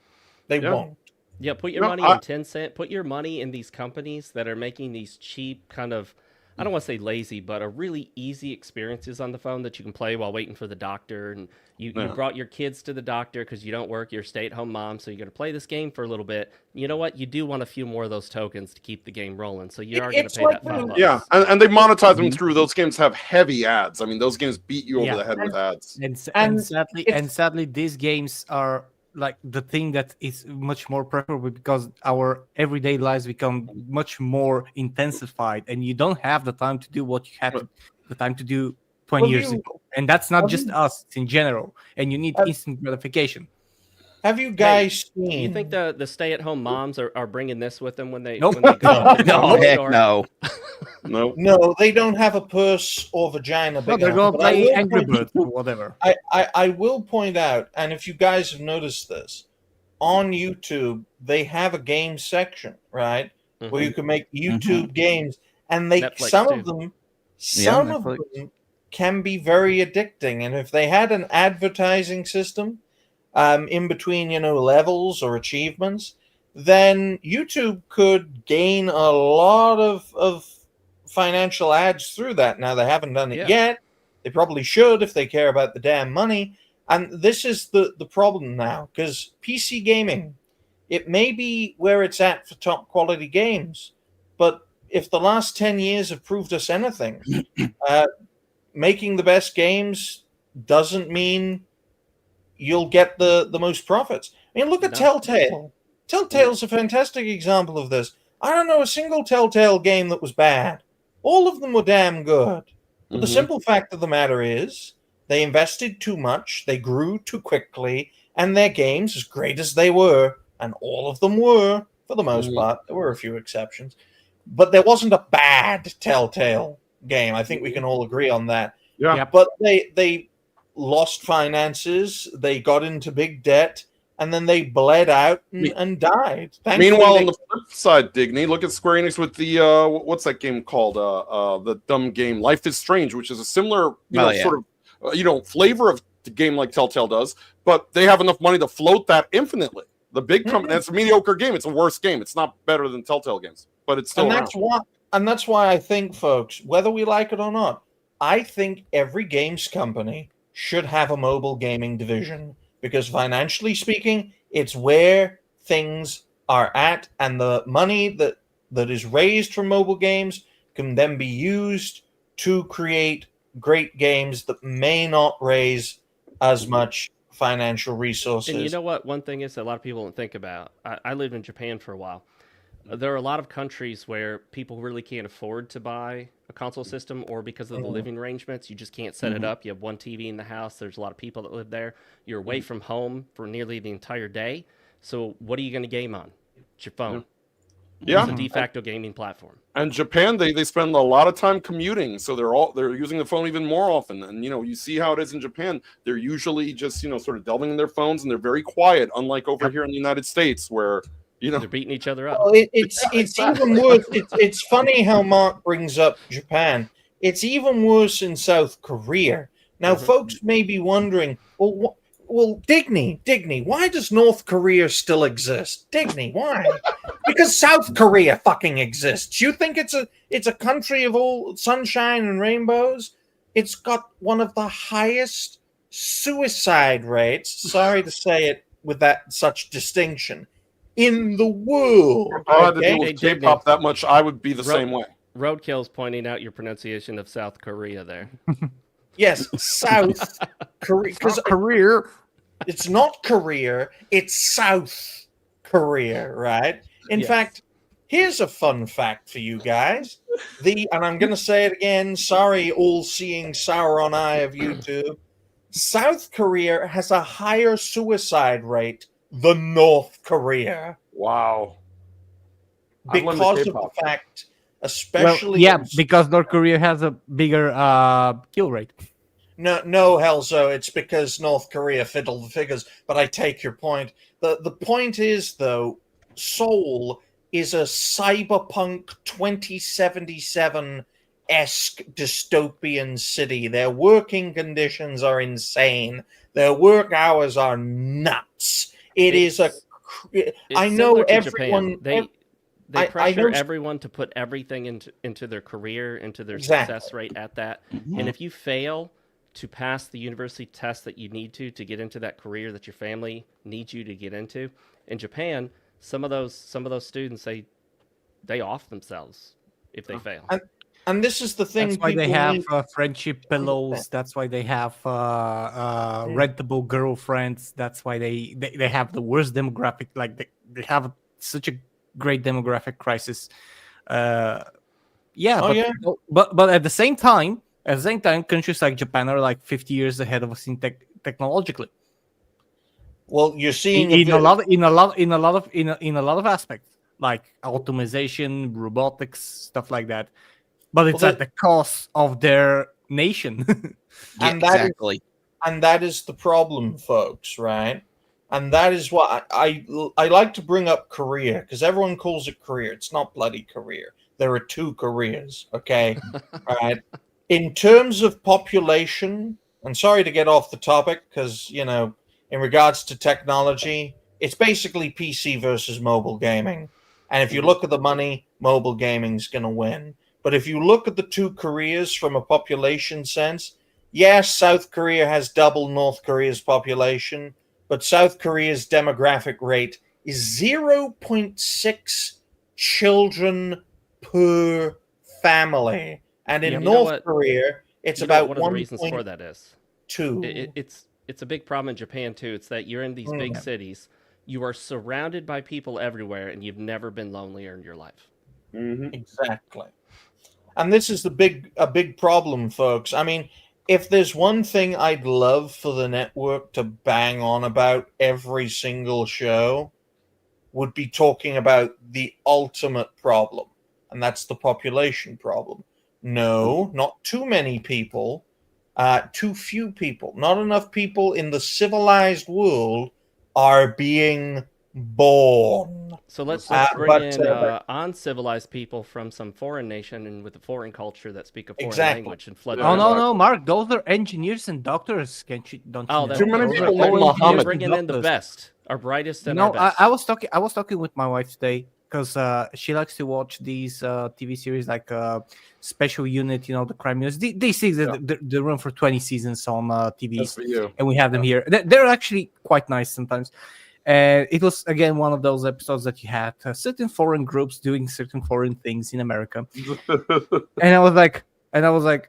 They won't. Yeah, put your money in Tencent. Put your money in these companies that are making these cheap kind of, I don't want to say lazy, but a really easy experiences on the phone that you can play while waiting for the doctor. And you brought your kids to the doctor because you don't work, you're a stay-at-home mom, so you're going to play this game for a little bit. You know what? You do want a few more of those tokens to keep the game rolling, so you are going to pay that $5. Yeah, and they monetize them through. Those games have heavy ads. I mean, those games beat you over the head with ads. And sadly, these games are like the thing that is much more preferable because our everyday lives become much more intensified, and you don't have the time to do what you have the time to do 20 Well, years you- ago, and that's not have just you- us; it's in general. And you need Have- instant gratification. Have you guys Do seen? you think the stay-at-home moms are bringing this with them when they Nope. when they go No. to the No, grocery heck store? no. No. No, they don't have a purse or vagina No, big they're enough. gonna But I play will Angry point- Birds or whatever. I will point out, and if you guys have noticed this, on YouTube they have a game section, right, where you can make YouTube games, and Netflix some too. of them, Yeah, some of Netflix. them can be very addicting. And if they had an advertising system, in between, levels or achievements, then YouTube could gain a lot of financial ads through that. Now they haven't done it Yeah. yet. They probably should if they care about the damn money. And this is the problem now, because PC gaming, it may be where it's at for top quality games, but if the last 10 years have proved us anything, making the best games doesn't mean you'll get the most profits. I mean, look at No. Telltale. Telltale's a fantastic example of this. I don't know a single Telltale game that was bad. All of them were damn good. But the Mhm. simple fact of the matter is, they invested too much, they grew too quickly, and their games, as great as they were, and all of them were, for the most Mhm. part, there were a few exceptions, but there wasn't a bad Telltale game. I think we can all agree on that. Yeah. Yep. But they lost finances, they got into big debt, and then they bled out and died. Thankfully, Meanwhile, they- on the flip side, Digny, look at Square Enix with the what's that game called? The dumb game Life is Strange, which is a similar, sort of, flavor of the game like Telltale does, but they have enough money to float that infinitely. The big company, it's a mediocre game. It's a worse game. It's not better than Telltale games, but it's still and around. that's why I think, folks, whether we like it or not, I think every games company should have a mobile gaming division, because financially speaking, it's where things are at, and the money that is raised from mobile games can then be used to create great games that may not raise as much financial resources. And you know what? One thing is that a lot of people don't think about. I lived in Japan for a while. There are a lot of countries where people really can't afford to buy a console system, or because of the living arrangements, you just can't set it up. You have one TV in the house. There's a lot of people that live there. You're away from home for nearly the entire day. So what are you going to game on? It's your phone. Yeah. It's a de facto gaming platform. And Japan, they spend a lot of time commuting, so they're using the phone even more often. And you see how it is in Japan. They're usually just sort of delving in their phones, and they're very quiet, unlike over here in the United States, where They're beating each other up. Well, it's even worse. It's funny how Mark brings up Japan. It's even worse in South Korea. Now, folks may be wondering, well, Digny, why does North Korea still exist? Digny, why? Because South Korea fucking exists. You think it's a country of all sunshine and rainbows? It's got one of the highest suicide rates. Sorry to say it with such distinction, in the world. if I had to Okay? deal Hey, with K-pop that much, I would be the same way. Roadkill's pointing out your pronunciation of South Korea there. Yes, South Korea. Because Career. it's not Korea, it's South Korea, right? In Yes. fact, here's a fun fact for you guys. And I'm going to say it again. Sorry, all-seeing Sauron eye of YouTube. South Korea has a higher suicide rate than North Korea Wow. I've learned the because of K-pop. the fact, Well, especially yeah, because North Korea has a bigger kill rate. No, Helzo, it's because North Korea fiddled the figures, but I take your point. The point is, though, Seoul is a cyberpunk 2077-esque dystopian city. Their working conditions are insane. Their work hours are nuts. It's I know similar to everyone... Japan. They I pressure know- everyone to put everything into their career, into their Exactly. success rate at that. And if you fail to pass the university test that you need to get into that career that your family needs you to get into, in Japan, some of those students they off themselves if they fail. And this is the thing. That's why they people have need- friendship pillows. That's why they have rentable girlfriends. That's why they have the worst demographic. Like they have such a great demographic crisis. Oh, But, yeah. but at the same time, At the same time, countries like Japan are like 50 years ahead of us in technologically. Well, you're seeing In a lot of aspects, like automation, robotics, stuff like that. But it's Well, at the cost of their nation. Yeah, And that is- exactly. and that is the problem, folks, right? And that is what I like to bring up Korea, because everyone calls it Korea. It's not bloody Korea. There are two Koreas, okay? Right. In terms of population, and sorry to get off the topic, because in regards to technology, it's basically PC versus mobile gaming. And if you look at the money, mobile gaming's gonna win. But if you look at the two Koreas from a population sense, yes, South Korea has double North Korea's population, but South Korea's demographic rate is 0.6 children per family. And in Yeah, you know North what? Korea, it's You know about what one of the reasons for that is? 1.2. It's a big problem in Japan too. It's that you're in these big cities, you are surrounded by people everywhere, and you've never been lonelier in your life. Exactly. And this is a big problem, folks. I mean, if there's one thing I'd love for the network to bang on about every single show, would be talking about the ultimate problem, and that's the population problem. No, not too many people, too few people. Not enough people in the civilized world are being born. So let's Uh, bring but, in but- uncivilized people from some foreign nation and with a foreign culture that speak a foreign Exactly. language and flood. Yeah, Oh their no, exactly. Mark! Those are engineers and doctors. Don't you Oh, know? that's Too many Those people are like all Muhammad. engineers You're and bringing in the doctors. best, our brightest and No, our best. I was talking with my wife today because she likes to watch these TV series like Special Unit, the crime news. They see that they run for 20 seasons on That's TVs, for you. and we have them here. They're actually quite nice sometimes. And it was again one of those episodes that you had certain foreign groups doing certain foreign things in America, and I was like,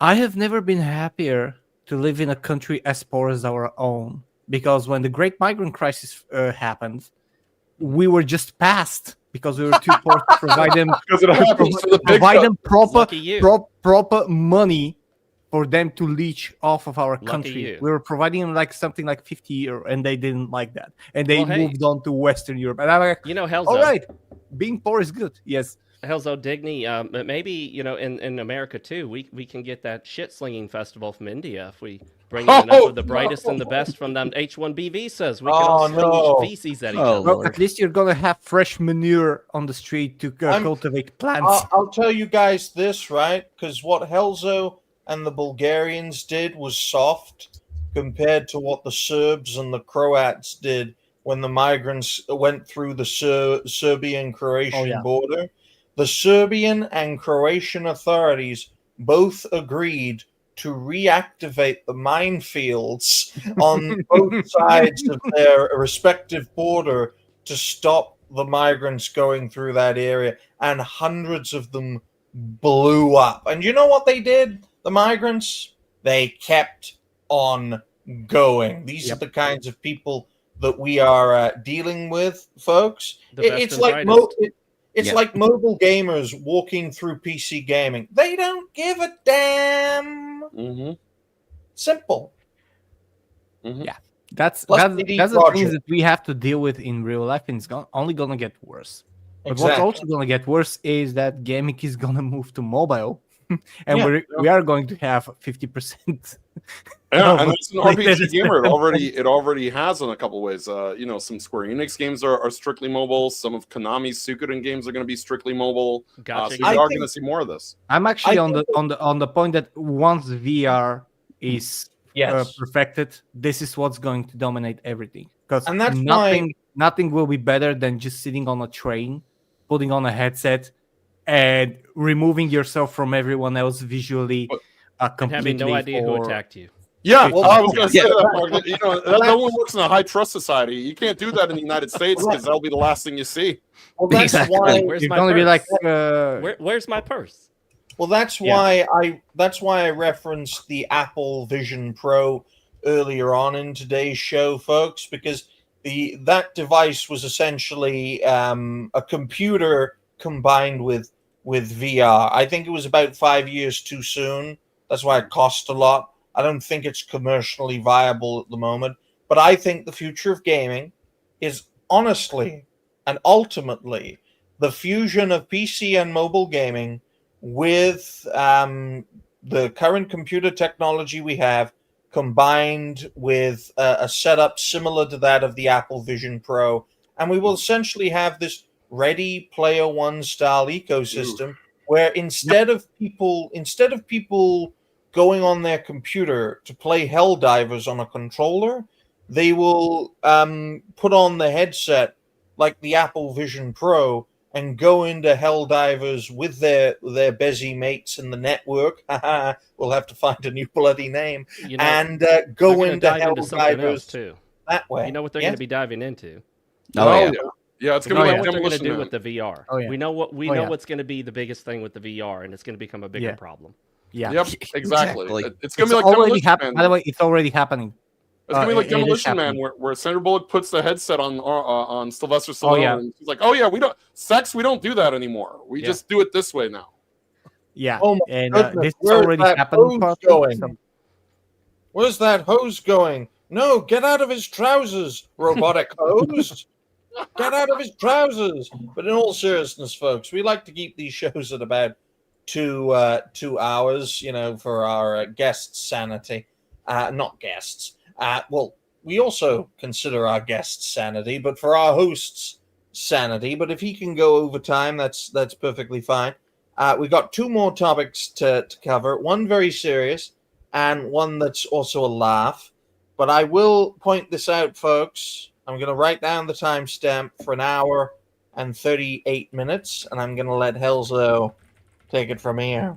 I have never been happier to live in a country as poor as our own, because when the Great Migrant Crisis happened, we were just passed because we were too poor to provide them Because it happens to the big provide them Lucky you. proper money for them to leech off of our Lucky country. you. We were providing them like something like 50 euro, and they didn't like that, and they Well, hey. moved on to Western Europe. And I'm like, You know, Hellzo. all right, being poor is good. Yes. Hellzo Digny, but maybe in America too, we can get that shit slinging festival from India if we bring in enough of the brightest and the best from them H-1B visas. We can all Oh, sling no. feces at each Oh, other. Well, Lord. at least you're gonna have fresh manure on the street to cultivate plants. I'll tell you guys this, right? Because what Helzo and the Bulgarians did was soft compared to what the Serbs and the Croats did when the migrants went through the Serbian-Croatian border. The Serbian and Croatian authorities both agreed to reactivate the minefields on both sides of their respective border to stop the migrants going through that area, and hundreds of them blew up. And you know what they did? The migrants, they kept on going. These are the kinds of people that we are dealing with, folks. The best It's and like brightest. it's like mobile gamers walking through PC gaming. They don't give a damn. Mm-hmm. Simple. That's Plus that's, CD that's the Projekt. things that we have to deal with in real life, and it's only gonna get worse. But what's Exactly. also gonna get worse is that gaming is gonna move to mobile, and Yeah. we are going to have 50%. Yeah, No, and but it's an like RPG that gamer. is- It already has in a couple ways. Some Square Enix games are strictly mobile. Some of Konami's Suikoden games are going to be strictly mobile. Gotcha. So you I are think- going to see more of this. I'm actually I on the point that once VR is Yes. perfected, this is what's going to dominate everything. Because And that's why- nothing will be better than just sitting on a train, putting on a headset, and removing yourself from everyone else visually. And Completely having no idea who for- attacked you. Yeah, Well, I was going to say yeah. that, Mark. That no one works in a high trust society. You can't do that in the United States because that'll be the last thing you see. Well, that's Exactly. why. Where's You're my gonna be purse? like, Where's my purse? Well, that's Yeah. why I referenced the Apple Vision Pro earlier on in today's show, folks, because that device was essentially a computer combined with VR. I think it was about 5 years too soon That's why it costs a lot. I don't think it's commercially viable at the moment. But I think the future of gaming is honestly and ultimately the fusion of PC and mobile gaming with the current computer technology we have, combined with a setup similar to that of the Apple Vision Pro, and we will essentially have this Ready Player One style ecosystem where instead of people going on their computer to play Helldivers on a controller, they will put on the headset like the Apple Vision Pro and go into Helldivers with their Bezzy mates in the network. We'll have to find a new bloody name. You know, And they're go going to into dive into something else Helldivers too. that way. You know what they're Yes? going to be diving into? Oh, yeah. Yeah, it's We gonna be know like what they're going to Demolition do Man. with the VR. Oh, yeah. We know what Oh, know yeah. what's going to be the biggest thing with the VR, and it's going to become a bigger Yeah. problem. Yeah. Yep, exactly. Exactly. It's gonna It's be like already Demolition happening. Man. By the way, it's already happening. It's gonna be like it is Demolition Man, happening. where Sandra Bullock puts the headset on Sylvester Stallone, Oh, yeah. and she's like, "Oh yeah, we don't do that anymore. We Yeah. just do it this way now." Yeah. Oh my And goodness, this is where's already that happening. hose partly, going? so- Where's that hose going? No, get out of his trousers, robotic hose. Get out of his trousers. But in all seriousness, folks, we like to keep these shows at about 2 hours, for our guests' sanity. Not guests. Well, we also consider our guests' sanity, but for our hosts' sanity. But if he can go over time, that's perfectly fine. We got two more topics to cover. One very serious, and one that's also a laugh. But I will point this out, folks. I'm going to write down the timestamp for 1 hour and 38 minutes, and I'm going to let Helzo take it from here.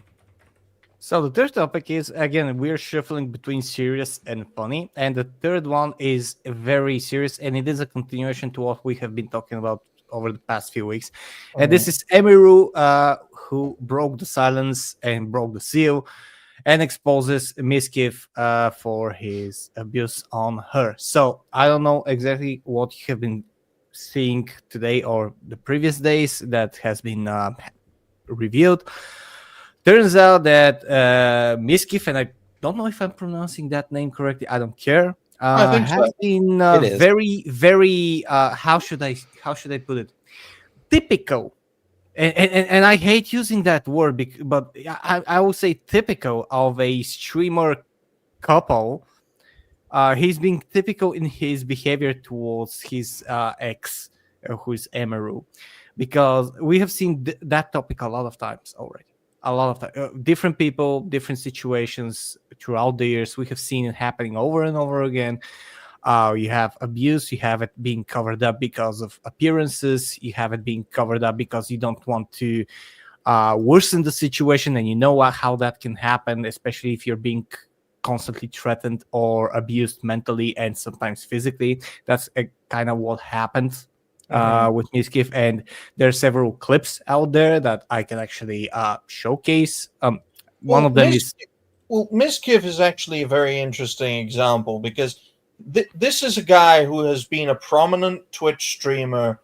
So the third topic is, again, we're shuffling between serious and funny, and the third one is very serious, and it is a continuation to what we have been talking about over the past few weeks. And this is Emiru, who broke the silence and broke the seal and exposes Miskiff for his abuse on her. So I don't know exactly what you have been seeing today or the previous days that has been revealed. Turns out that Miskiff, and I don't know if I'm pronouncing that name correctly, I don't care, I think so. has been It is. very, very, how should I put it? Typical. And I hate using that word, but I would say typical of a streamer couple. He's being typical in his behavior towards his ex, who is Emiru, because we have seen that topic a lot of times already. A lot of time, different people, different situations throughout the years. We have seen it happening over and over again. You have abuse, you have it being covered up because of appearances, you have it being covered up because you don't want to worsen the situation, and you know how that can happen, especially if you're being constantly threatened or abused mentally and sometimes physically. That's kind of what happened with Miskiff, and there are several clips out there that I can actually showcase. One of them is Miskiff is actually a very interesting example because this is a guy who has been a prominent Twitch streamer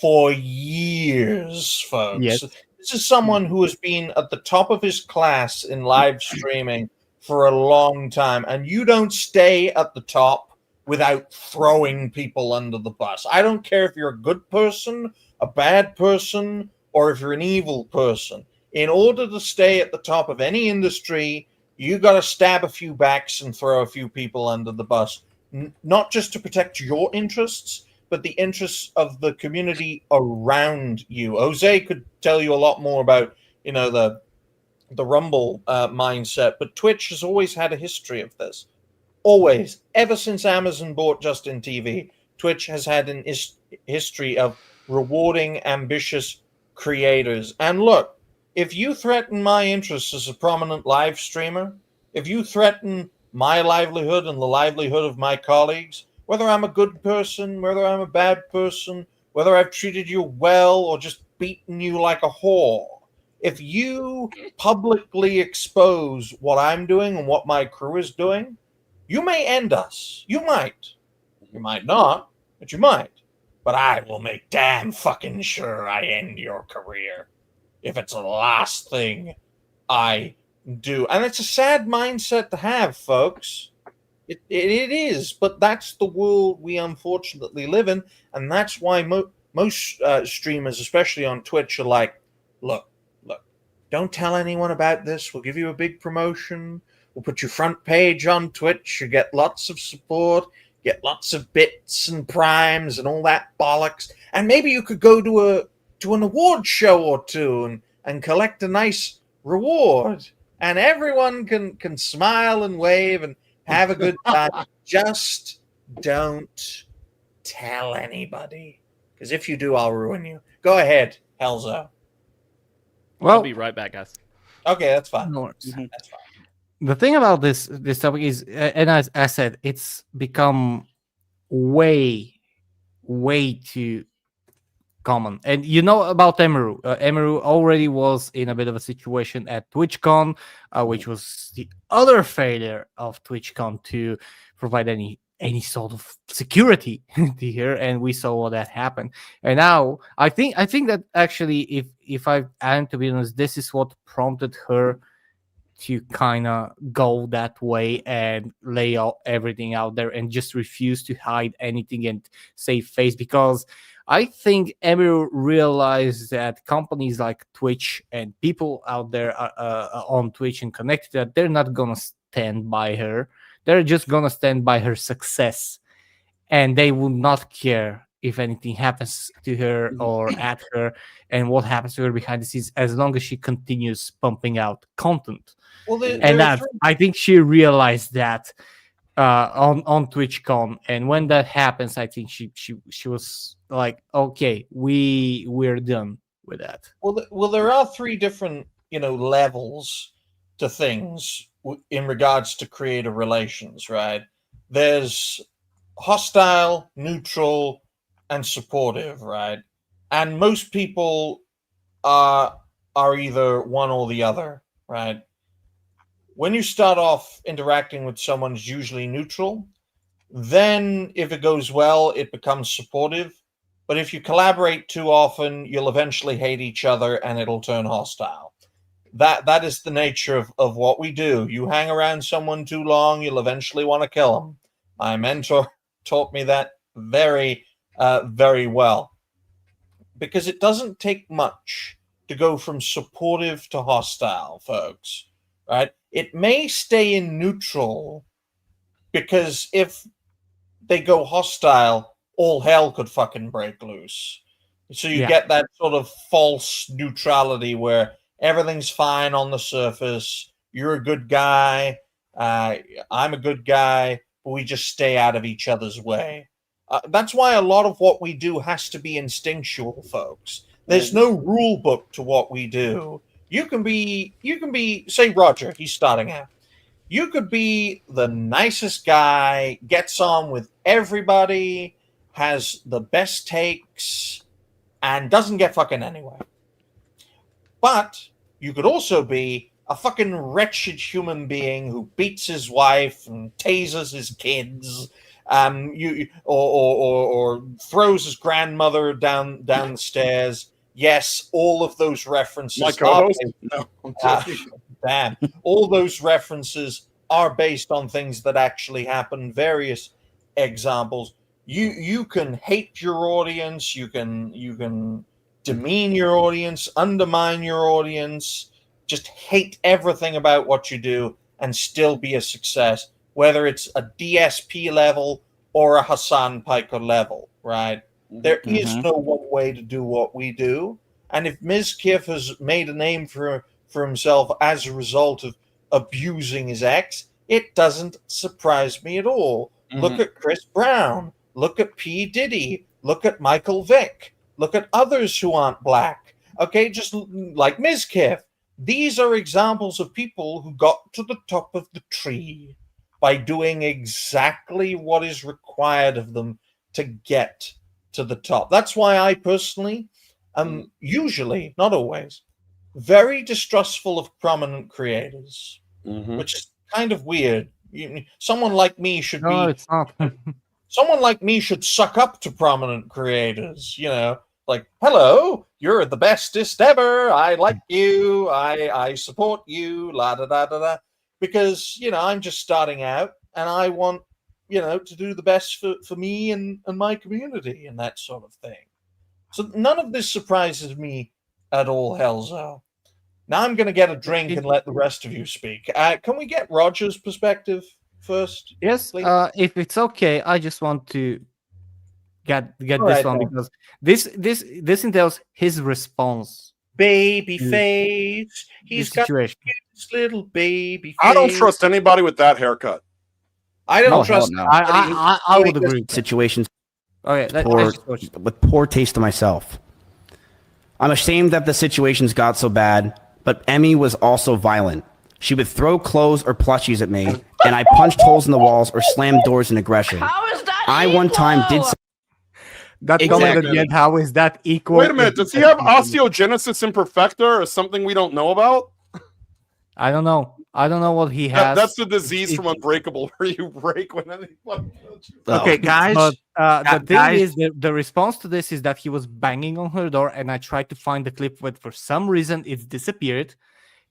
for years, folks. Yes. This is someone who has been at the top of his class in live streaming for a long time, and you don't stay at the top without throwing people under the bus. I don't care if you're a good person, a bad person, or if you're an evil person. In order to stay at the top of any industry, you got to stab a few backs and throw a few people under the bus, not just to protect your interests, but the interests of the community around you. Jose could tell you a lot more about, the Rumble mindset, but Twitch has always had a history of this. Always, ever since Amazon bought Justin TV, Twitch has had an history of rewarding ambitious creators. And look, if you threaten my interests as a prominent live streamer, if you threaten my livelihood and the livelihood of my colleagues, whether I'm a good person, whether I'm a bad person, whether I've treated you well or just beaten you like a whore, if you publicly expose what I'm doing and what my crew is doing, you may end us. You might. You might not, but you might. But I will make damn fucking sure I end your career if it's the last thing I do. And it's a sad mindset to have, folks. It is, but that's the world we unfortunately live in, and that's why most streamers, especially on Twitch, are like, look, don't tell anyone about this. We'll give you a big promotion. We'll put your front page on Twitch. You get lots of support, get lots of bits and primes and all that bollocks. And maybe you could go to an award show or two and collect a nice reward. And everyone can smile and wave and have a good time. Just don't tell anybody. Because if you do, I'll ruin you. Go ahead, Helzo. I'll be right back, guys. Okay, that's fine. No worries. That's fine. The thing about this topic is, and as I said, it's become way too common. And you know about Emeru. Emeru already was in a bit of a situation at TwitchCon, which was the other failure of TwitchCon to provide any sort of security here, and we saw what that happened. And now I think that actually, if I am to be honest, this is what prompted her to kind of go that way and lay out everything out there and just refuse to hide anything and save face, because I think Emir realized that companies like Twitch and people out there on Twitch and connected, that they're not gonna stand by her. They're just gonna stand by her success, and they will not care if anything happens to her or at her and what happens to her behind the scenes, as long as she continues pumping out content. Well, And that, I think she realized that on TwitchCon, and when that happens, I think she was like, okay, we're done with that. Well, there are three different levels to things in regards to creator relations, right? There's hostile, neutral, and supportive, right? And most people are either one or the other, right? When you start off interacting with someone who's usually neutral, then if it goes well, it becomes supportive. But if you collaborate too often, you'll eventually hate each other and it'll turn hostile. That is the nature of what we do. You hang around someone too long, you'll eventually want to kill them. My mentor taught me that very, very well. Because it doesn't take much to go from supportive to hostile, folks, right? It may stay in neutral, because if they go hostile, all hell could fucking break loose. So you get that sort of false neutrality where everything's fine on the surface. You're a good guy. I'm a good guy, but we just stay out of each other's way. That's why a lot of what we do has to be instinctual, folks. There's no rule book to what we do. You can be, say Roger, he's starting out. You could be the nicest guy, gets on with everybody, has the best takes, and doesn't get fucking anywhere. But you could also be a fucking wretched human being who beats his wife and tasers his kids, or throws his grandmother down the stairs. Yes, all of those references. My co-host? No, I'm joking. Damn. All those references are based on things that actually happen. Various examples. You can hate your audience. You can demean your audience, undermine your audience, just hate everything about what you do, and still be a success. Whether it's a DSP level or a Hassan Piker level, right? There is no one way to do what we do. And if Mizkif has made a name for himself as a result of abusing his ex, it doesn't surprise me at all. Look at Chris Brown. Look at P. Diddy. Look at Michael Vick. Look at others who aren't black. Okay, just like Mizkif. These are examples of people who got to the top of the tree by doing exactly what is required of them to get to the top. That's why I personally am usually, not always, very distrustful of prominent creators, which is kind of weird. Someone like me should No, it's not. someone like me should suck up to prominent creators, like, hello, you're the bestest ever. I like you. I support you. La da da da da. Because I'm just starting out, and I want to do the best for me and my community and that sort of thing. So none of this surprises me at all, Helzo. Now I'm going to get a drink and let the rest of you speak. Can we get Roger's perspective first? Yes, please? if it's okay, I just want to get All this right, one then. because this entails his response Baby to face. this He's got situation. this little baby face. I don't trust anybody with that haircut. I don't No, trust hell no. anybody who's I would doing this. agree. With that. Situations Okay, let's poor, just watch. with poor taste to myself. I'm ashamed that the situations got so bad, but Emmy was also violent. She would throw clothes or plushies at me, and I punched holes in the walls or slammed doors in aggression. How is that I one time did That comment at Exactly. the end, how is that equal? Wait a minute. Does he have osteogenesis imperfecta or something we don't know about? I don't know. I don't know what he has. That's the disease from Unbreakable where you break when anyone. Okay, guys. But the thing guys- is, the response to this is that he was banging on her door, and I tried to find the clip, but for some reason it's disappeared.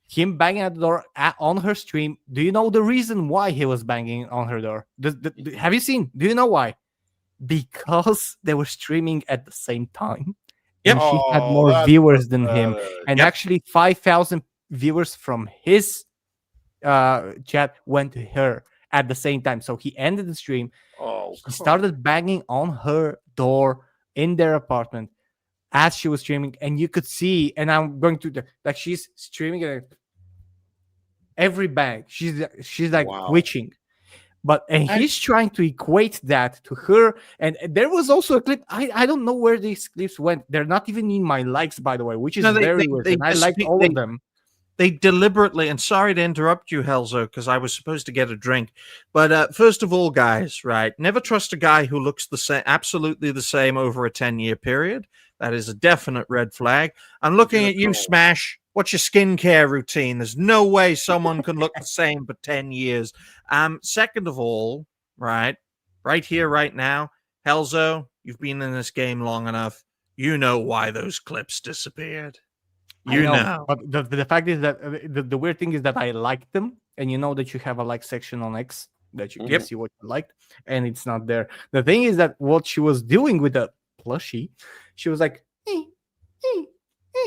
Him banging at the door on her stream. Do you know the reason why he was banging on her door? Have you seen? Do you know why? Because they were streaming at the same time. Yep. And she had Oh, more that's viewers than him. pathetic. And Yep. actually 5,000 viewers from his chat went to her at the same time. So he ended the stream. Oh, He come started banging on her door in their apartment as she was streaming, and you could see. And I'm going to like she's streaming and every bang, she's like Wow. twitching. But he's trying to equate that to her. And there was also a clip. I don't know where these clips went. They're not even in my likes, by the way, which is No, very weird. And I liked all of them. They deliberately, and sorry to interrupt you, Helzo, because I was supposed to get a drink. But first of all, guys, right, never trust a guy who looks the same, absolutely the same over a 10-year period. That is a definite red flag. I'm looking at you, Smash. What's your skincare routine? There's no way someone can look the same for 10 years. Second of all, right here, right now, Helzo, you've been in this game long enough. You know why those clips disappeared. I know. But the fact is that the weird thing is that I liked them, and you know that you have a like section on X that you can see what you liked, and it's not there. The thing is that what she was doing with the plushie, she was like, hey,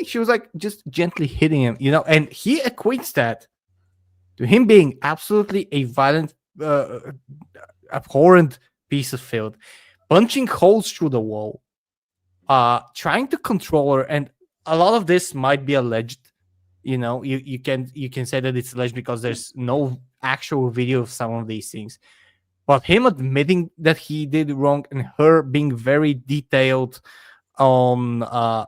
she was like just gently hitting him, and he equates that to him being absolutely a violent, abhorrent piece of filth, punching holes through the wall, trying to control her. And a lot of this might be alleged. You can say that it's alleged because there's no actual video of some of these things. But him admitting that he did wrong and her being very detailed on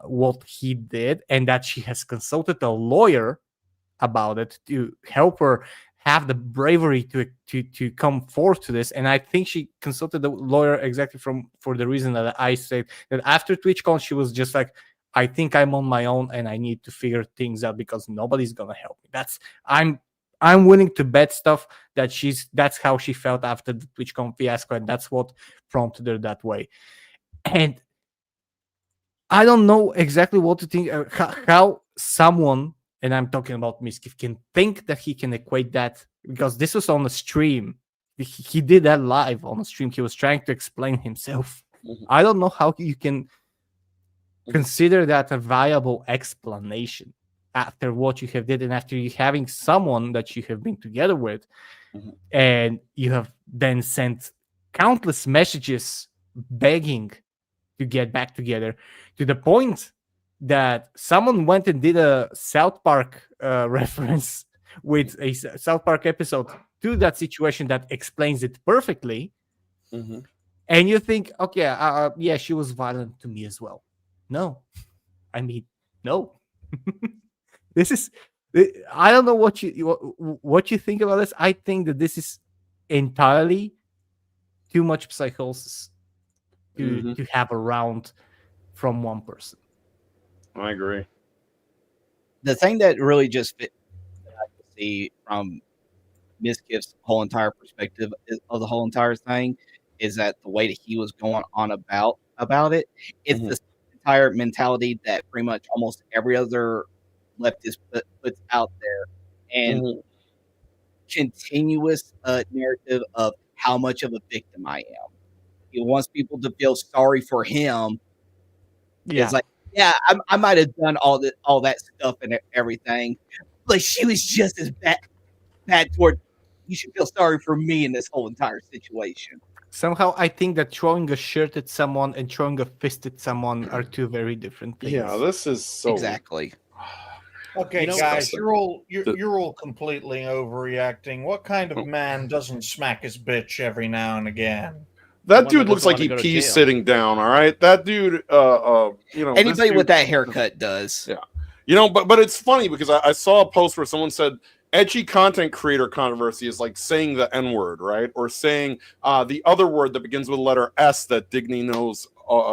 what he did, and that she has consulted a lawyer about it to help her have the bravery to come forth to this. And I think she consulted the lawyer exactly for the reason that I said, that after TwitchCon she was just like, I think I'm on my own and I need to figure things out because nobody's gonna help me. I'm willing to bet stuff that that's how she felt after the TwitchCon fiasco, and that's what prompted her that way. And I don't know exactly what to think, how someone, and I'm talking about Miskiff, can think that he can equate that, because this was on the stream. He did that live on the stream. He was trying to explain himself. I don't know how you can consider that a viable explanation after what you have did, and after you having someone that you have been together with, and you have then sent countless messages begging to get back together, to the point that someone went and did a South Park reference with a South Park episode to that situation that explains it perfectly. And you think, okay, yeah, she was violent to me as well. No, I mean, no. This is, I don't know what you think about this. I think that this is entirely too much psychosis to have around from one person. I agree. The thing that really just fit that I can see from Miskiff's whole entire perspective of the whole entire thing is that the way that he was going on about it, it's entire mentality that pretty much almost every other leftist puts out there, and continuous narrative of how much of a victim I am. He wants people to feel sorry for him. Yeah. It's like, yeah, I might have done all that stuff and everything, but she was just as bad toward. You should feel sorry for me in this whole entire situation. Somehow, I think that throwing a shirt at someone and throwing a fist at someone are two very different things. Yeah, this is so Exactly. Okay, You know- guys, Disgusting. you're all completely overreacting. What kind of man doesn't smack his bitch every now and again? That One dude that looks doesn't like he wanna go to pees jail. sitting down. All right, that dude. You know, this Anybody dude- with that haircut does. Yeah. You know, but it's funny because I saw a post where someone said edgy content creator controversy is like saying the N word, right? Or saying the other word that begins with the letter S that Digny knows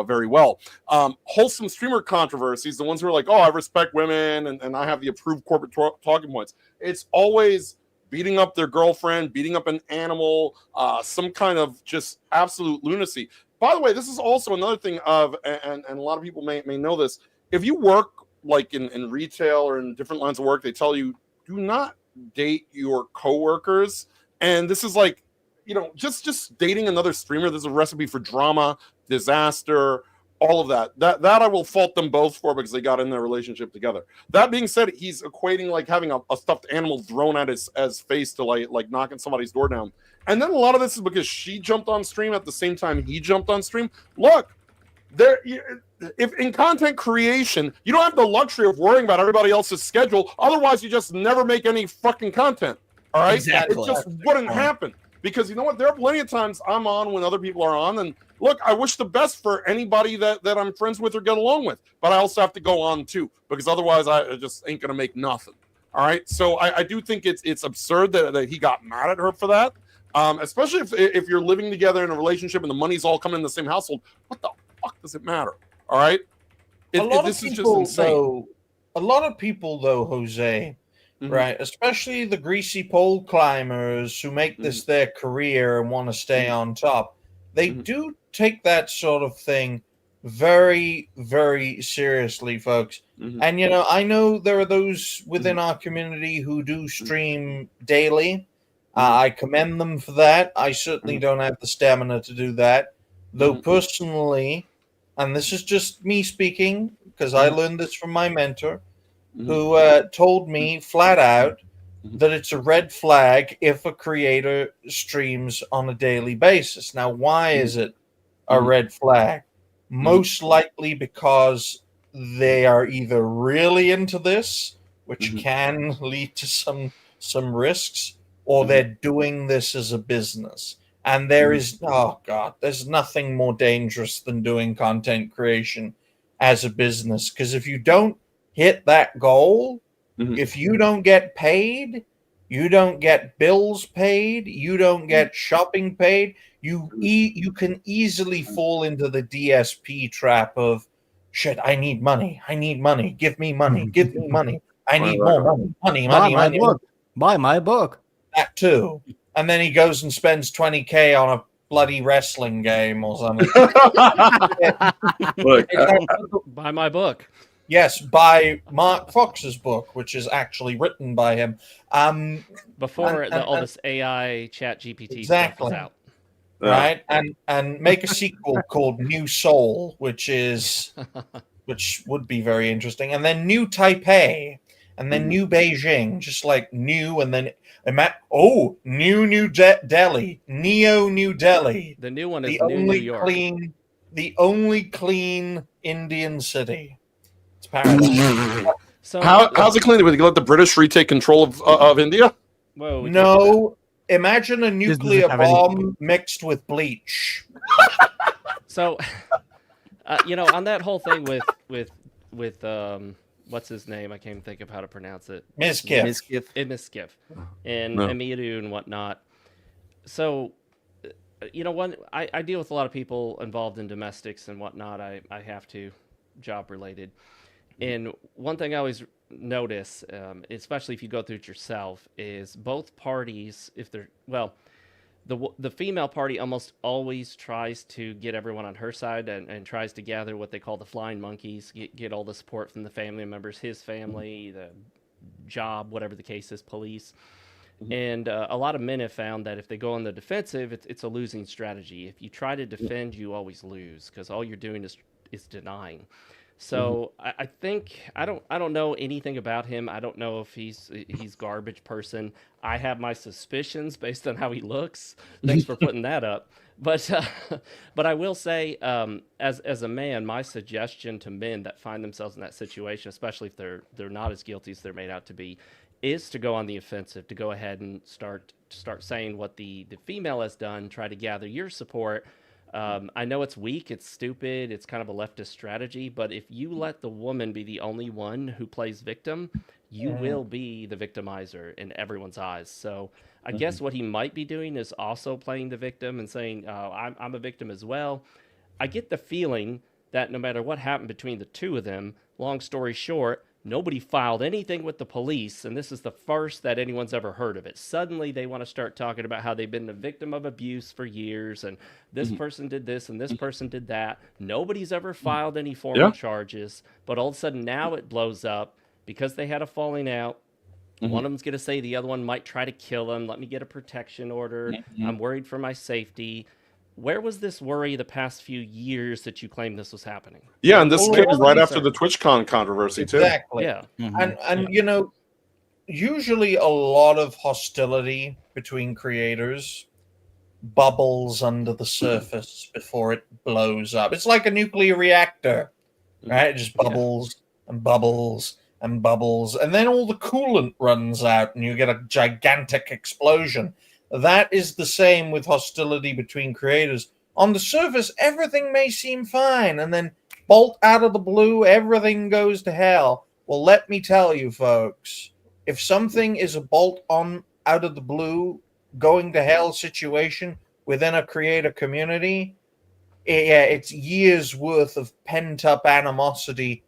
very well. Wholesome streamer controversies, the ones who are like, oh, I respect women and I have the approved corporate talking points. It's always beating up their girlfriend, beating up an animal, some kind of just absolute lunacy. By the way, this is also another thing of, and a lot of people may know this. If you work like in retail or in different lines of work, they tell you do not date your coworkers. And this is like, you know, just dating another streamer. There's a recipe for drama, disaster, all of that. That I will fault them both for because they got in their relationship together. That being said, he's equating like having a stuffed animal thrown at his face to like knocking somebody's door down. And then a lot of this is because she jumped on stream at the same time he jumped on stream. Look, if in content creation, you don't have the luxury of worrying about everybody else's schedule. Otherwise, you just never make any fucking content. All right, Exactly. It just wouldn't happen because you know what? There are plenty of times I'm on when other people are on, and look, I wish the best for anybody that I'm friends with or get along with, but I also have to go on too because otherwise I just ain't gonna make nothing. All right, so I do think it's absurd that he got mad at her for that. Especially if you're living together in a relationship and the money's all coming in the same household. What the fuck does it matter? All right, this is just insane. A lot of people, though, Jose, right, especially the greasy pole climbers who make this their career and want to stay on top, they do take that sort of thing very, very seriously, folks. And, you know, I know there are those within our community who do stream daily. I commend them for that. I certainly don't have the stamina to do that. Though personally, and this is just me speaking, because I learned this from my mentor, who told me flat out that it's a red flag if a creator streams on a daily basis. Now, why is it a red flag? Most likely because they are either really into this, which can lead to some risks, or they're doing this as a business. And there is, oh God, there's nothing more dangerous than doing content creation as a business. Because if you don't hit that goal, if you don't get paid, you don't get bills paid, you don't get shopping paid, you can easily fall into the DSP trap of, shit, I need money, give me money, I need more money, money. Buy my book. That too. And then he goes and spends 20K on a bloody wrestling game or something. Look, Buy my book. Yes, by Mark Fox's book, which is actually written by him. Before all this AI chat GPT stuff Exactly. was out. Right? And make a sequel called New Soul, which would be very interesting. And then New Taipei, and then New Beijing, just like new, and then New Delhi, Neo New Delhi. The new one is New York. The only clean Indian city. It's paradise. So how's it clean? Would you let the British retake control of India? Whoa, we can't do No, imagine a nuclear have any- bomb mixed with bleach. that. So, you know, on that whole thing with what's his name? I can't even think of how to pronounce it. Mizkif. Miskiff and No. Amiru and whatnot. So, you know, I deal with a lot of people involved in domestics and whatnot. I have to, job related. And one thing I always notice, especially if you go through it yourself, is both parties, if they're, well, the female party almost always tries to get everyone on her side and tries to gather what they call the flying monkeys, get all the support from the family members, his family, the job, whatever the case is, police. And a lot of men have found that if they go on the defensive, it's a losing strategy. If you try to defend, you always lose because all you're doing is denying. So I think I don't know anything about him. I don't know if he's garbage person. I have my suspicions based on how he looks. Thanks for putting that up. But I will say, as a man, my suggestion to men that find themselves in that situation, especially if they're not as guilty as they're made out to be, is to go on the offensive, to go ahead and start saying what the female has done, try to gather your support. I know it's weak, it's stupid, it's kind of a leftist strategy, but if you let the woman be the only one who plays victim, you will be the victimizer in everyone's eyes. So I guess what he might be doing is also playing the victim and saying, I'm a victim as well. I get the feeling that no matter what happened between the two of them, long story short, nobody filed anything with the police, and this is the first that anyone's ever heard of it. Suddenly, they want to start talking about how they've been a victim of abuse for years, and this person did this, and this person did that. Nobody's ever filed any formal charges, but all of a sudden now it blows up because they had a falling out. One of them's going to say the other one might try to kill him. Let me get a protection order. I'm worried for my safety. Where was this worry the past few years that you claimed this was happening? Yeah, and this came right after concern? the TwitchCon controversy too. Exactly. Yeah. And you know, usually a lot of hostility between creators bubbles under the surface before it blows up. It's like a nuclear reactor, right? It just bubbles and bubbles and bubbles, and then all the coolant runs out and you get a gigantic explosion. That is the same with hostility between creators. On the surface, everything may seem fine, and then bolt out of the blue, everything goes to hell. Well, let me tell you, folks, if something is a bolt on out of the blue, going to hell situation within a creator community, it's years worth of pent up animosity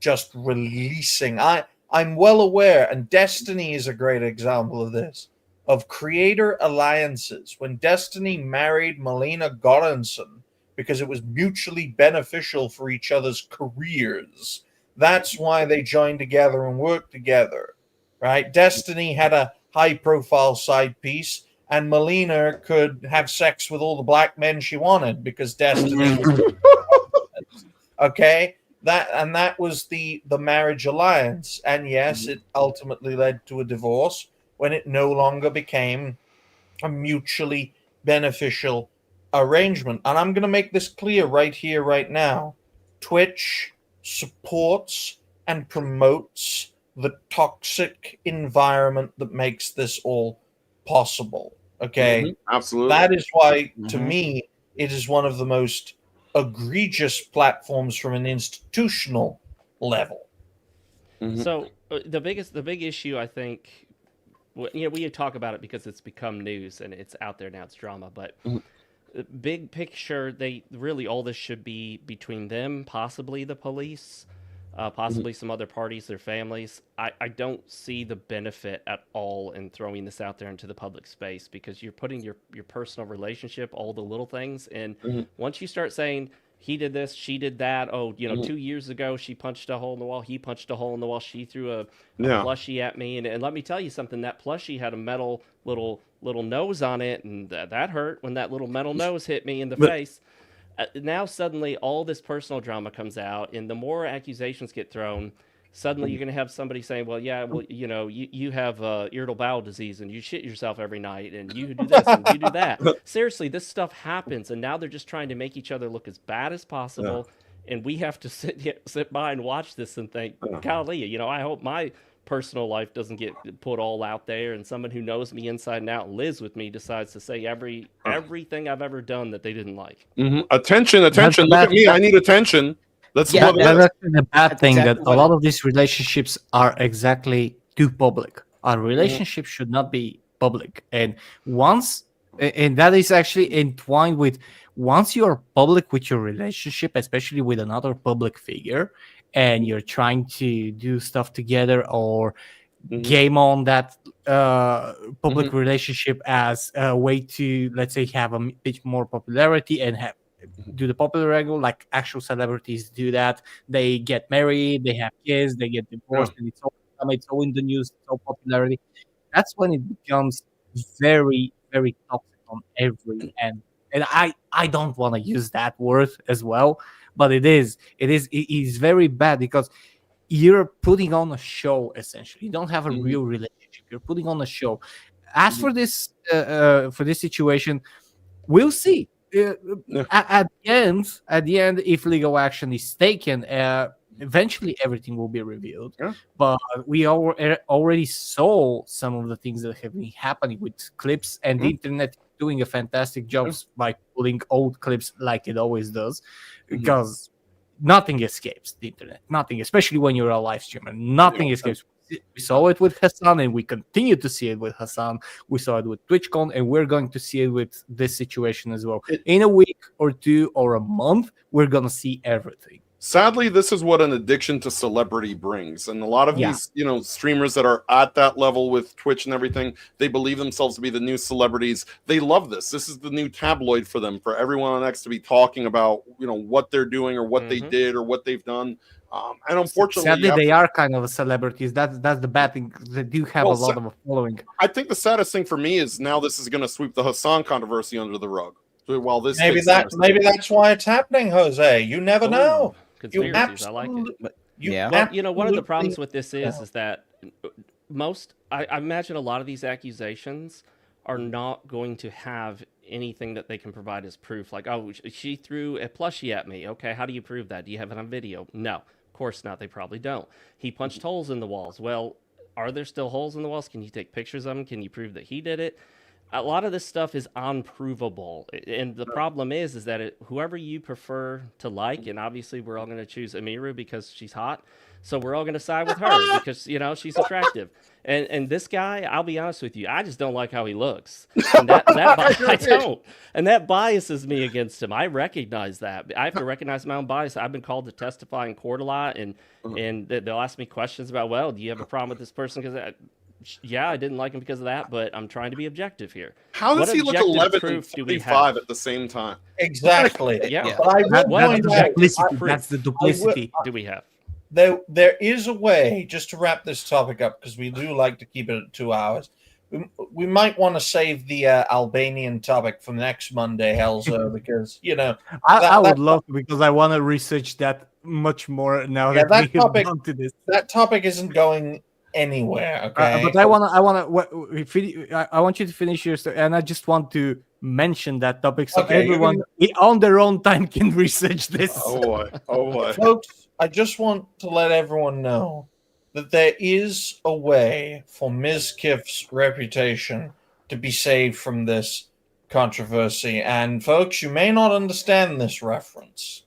just releasing. I'm well aware, and Destiny is a great example of this, of creator alliances. When Destiny married Melina Goranson because it was mutually beneficial for each other's careers, that's why they joined together and worked together, right? Destiny had a high-profile side piece, and Melina could have sex with all the black men she wanted because Destiny was okay. That was the marriage alliance, and yes, it ultimately led to a divorce when it no longer became a mutually beneficial arrangement. And I'm going to make this clear right here, right now. Twitch supports and promotes the toxic environment that makes this all possible. Okay? Absolutely. That is why, to me, it is one of the most egregious platforms from an institutional level. So the big issue, I think, we talk about it because it's become news and it's out there now, it's drama, but big picture, all this should be between them, possibly the police, possibly some other parties, their families. I don't see the benefit at all in throwing this out there into the public space because you're putting your personal relationship, all the little things, and once you start saying, he did this, she did that. 2 years ago, she punched a hole in the wall. He punched a hole in the wall. She threw a plushie at me. And let me tell you something, that plushie had a metal little nose on it. And that hurt when that little metal nose hit me in the face. Now suddenly all this personal drama comes out. And the more accusations get thrown, suddenly you're going to have somebody saying, well, you have irritable bowel disease and you shit yourself every night and you do this and you do that. Seriously, this stuff happens. And now they're just trying to make each other look as bad as possible. And we have to sit by and watch this and think, golly, I hope my personal life doesn't get put all out there and someone who knows me inside and out and lives with me decides to say everything I've ever done that they didn't like. Attention. Look at me. I need attention. That's actually the bad thing, that a lot of these relationships are exactly too public. Our relationship should not be public. And that is actually entwined with, once you are public with your relationship, especially with another public figure, and you're trying to do stuff together or game on that public relationship as a way to, let's say, have a bit more popularity and do the popular angle like actual celebrities do that. They get married, they have kids, they get divorced, and it's all in the news, it's all popularity. That's when it becomes very, very toxic on every end. And I don't want to use that word as well, but it is very bad because you're putting on a show. Essentially, you don't have a real relationship, you're putting on a show. As for this situation, we'll see at the end if legal action is taken. Eventually everything will be revealed, but we already saw some of the things that have been happening with clips, and the internet is doing a fantastic job by pulling old clips like it always does, because nothing escapes the internet. Nothing, especially when you're a live streamer. Nothing escapes. We saw it with Hassan, and we continue to see it with Hassan. We saw it with TwitchCon, and we're going to see it with this situation as well. In a week or two or a month, we're going to see everything. Sadly, this is what an addiction to celebrity brings. And a lot of these, streamers that are at that level with Twitch and everything, they believe themselves to be the new celebrities. They love this. This is the new tabloid for them, for everyone on X to be talking about, what they're doing or what they did or what they've done. And unfortunately, sadly, they are kind of celebrities. That's the bad thing. They do have a lot of a following. I think the saddest thing for me is now this is going to sweep the Hassan controversy under the rug. While this maybe that's why it's happening, Jose. You never know. Conspiracies, I like it. Well, one of the problems with this is that I imagine a lot of these accusations are not going to have anything that they can provide as proof. Like, oh, she threw a plushie at me. Okay, how do you prove that? Do you have it on video? No, of course not. They probably don't. He punched holes in the walls. Well, are there still holes in the walls? Can you take pictures of them? Can you prove that he did it? A lot of this stuff is unprovable, and the problem is that whoever you prefer to like, and obviously we're all going to choose Amiru because she's hot, so we're all going to side with her because she's attractive. And this guy, I'll be honest with you, I just don't like how he looks, and I don't, and that biases me against him. I recognize that. I have to recognize my own bias. I've been called to testify in court a lot, and they'll ask me questions about, well, do you have a problem with this person because yeah, I didn't like him because of that, but I'm trying to be objective here. How does he look 11 and 45 at the same time? Exactly. Yeah. That's the duplicity. Do we have? There is a way, just to wrap this topic up, because we do like to keep it at 2 hours. We might want to save the Albanian topic for next Monday, Helzo, because, I would love to, because I want to research that much more now that we have gone to this. That topic isn't going anywhere, okay? But I want you to finish your story, and I just want to mention that topic so everyone on their own time can research this. Oh boy. Folks, I just want to let everyone know that there is a way for Ms. Kiff's reputation to be saved from this controversy. And folks, you may not understand this reference.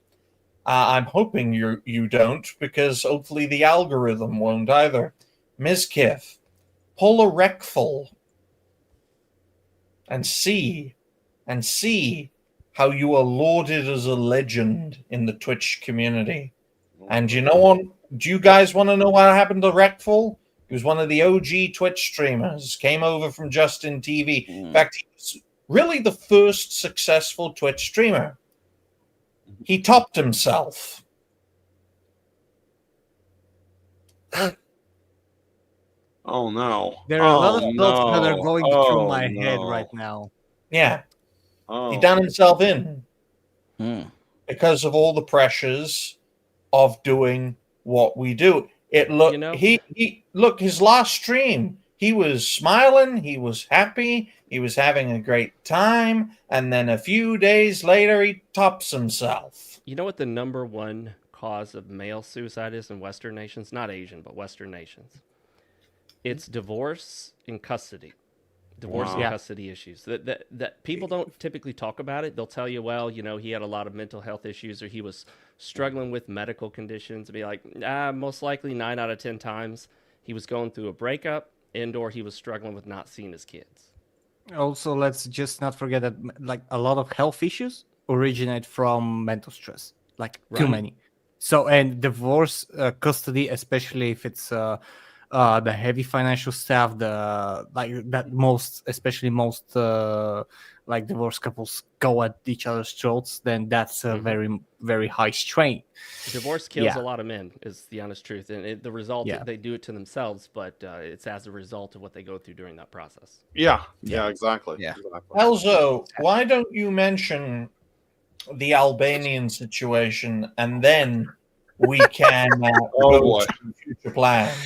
I'm hoping you don't, because hopefully the algorithm won't either. Ms. Kiff, pull a recful and see how you are lauded as a legend in the Twitch community. And you know what? Do you guys want to know what happened to Recful? He was one of the OG Twitch streamers, came over from Justin TV. In fact, he was really the first successful Twitch streamer. He topped himself. Oh no. There are a lot of thoughts that are going through my head right now. Yeah. He done himself in because of all the pressures of doing what we do. He look, his last stream, he was smiling, he was happy, he was having a great time, and then a few days later he tops himself. You know what the number one cause of male suicide is in Western nations? Not Asian, but Western nations. It's divorce and custody. Divorce and custody issues. That people don't typically talk about it. They'll tell you, well, he had a lot of mental health issues, or he was struggling with medical conditions. Be like, most likely 9 out of 10 times he was going through a breakup, and/or he was struggling with not seeing his kids. Also, let's just not forget that like a lot of health issues originate from mental stress, like too many. So, and divorce, custody, especially if it's the heavy financial stuff, the like that most, especially most like divorced couples go at each other's throats, then that's a very, very high strain. Divorce kills Yeah. a lot of men, is the honest truth, and the result Yeah. they do it to themselves, but it's as a result of what they go through during that process. Yeah, exactly. Yeah. Exactly. Elzo, why don't you mention the Albanian situation, and then we can Oh, go boy. to future plans.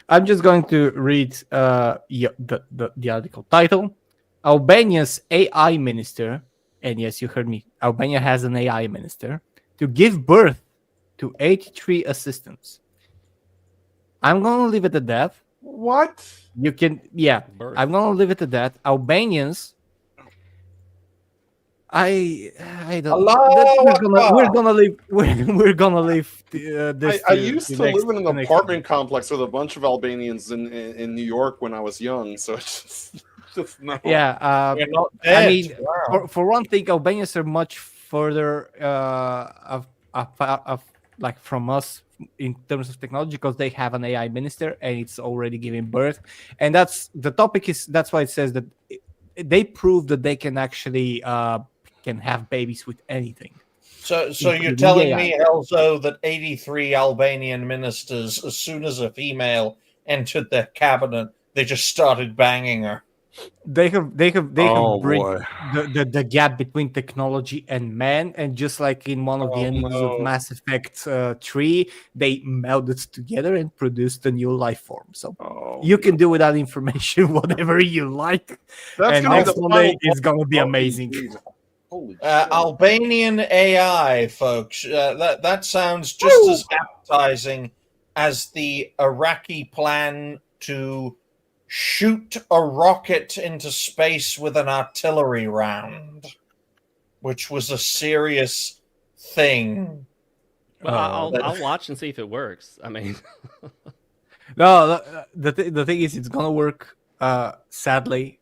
I'm just going to read the article title. Albania's AI minister, and yes, you heard me, Albania has an AI minister, to give birth to 83 assistants. I'm going to leave it at that. What? You can, yeah, Birth. I'm going to leave it at that. Albanians, I don't. Allah We're gonna leave. We're gonna leave this. I to- used to next- live in to an next apartment complex with a bunch of Albanians in New York when I was young, so it's just no. Yeah. We're not dead. I mean, Wow. for one thing, Albanians are much further of like from us in terms of technology because they have an AI minister and it's already giving birth. And that's the topic is that's why it says that they prove that they can actually can have babies with anything. So you're including telling AI. me, Elzo, that 83 Albanian ministers, as soon as a female entered their cabinet, they just started banging her. They have Oh, bridged boy. the gap between technology and man, and just like in one of the Oh, endings no. of Mass Effect 3, they melded together and produced a new life form. So Oh, you can do with that information whatever you like. That's And gonna be next the Monday final is gonna be boss. amazing. Holy shit. Albanian AI, folks. That sounds just as appetizing as the Iraqi plan to shoot a rocket into space with an artillery round, which was a serious thing. Well, Oh. I'll watch and see if it works. I mean, No, the thing is, it's gonna work. Sadly,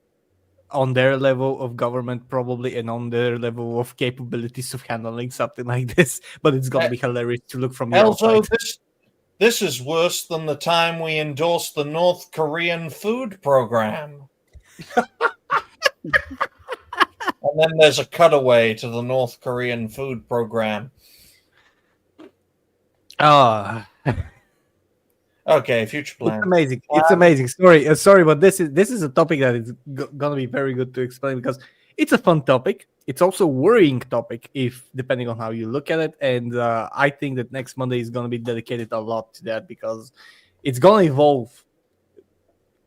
on their level of government, probably, and on their level of capabilities of handling something like this. But it's gonna be hilarious to look from the Also, outside. this is worse than the time we endorsed the North Korean food program. And then there's a cutaway to the North Korean food program. Oh, Okay, future it's plan. amazing. It's amazing. Sorry, but this is a topic that is gonna be very good to explain because it's a fun topic. It's also a worrying topic, if depending on how you look at it. And I think that next Monday is gonna be dedicated a lot to that because it's gonna evolve.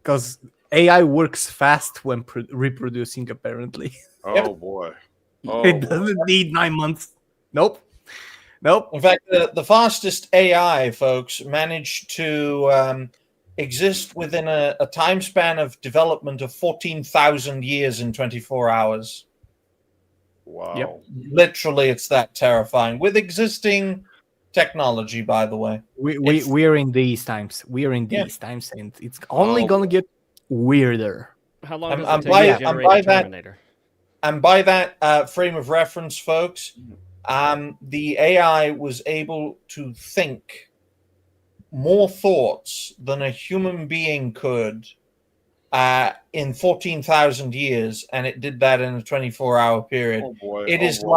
Because AI works fast when reproducing, apparently. Oh boy. Oh, It boy. doesn't need 9 months. Nope. In fact, the fastest AI, folks, managed to exist within a time span of development of 14,000 years in 24 hours. Wow. Yep. Literally, it's that terrifying. With existing technology, by the way. We're in these times. We're in Yeah. these times, and it's only Oh, gonna get weirder. how long I'm- does I'm it take by- to I'm generate by a that- Terminator? And by that frame of reference, folks, the AI was able to think more thoughts than a human being could in 14,000 years, and it did that in a 24-hour period. Oh boy. It oh, is boy.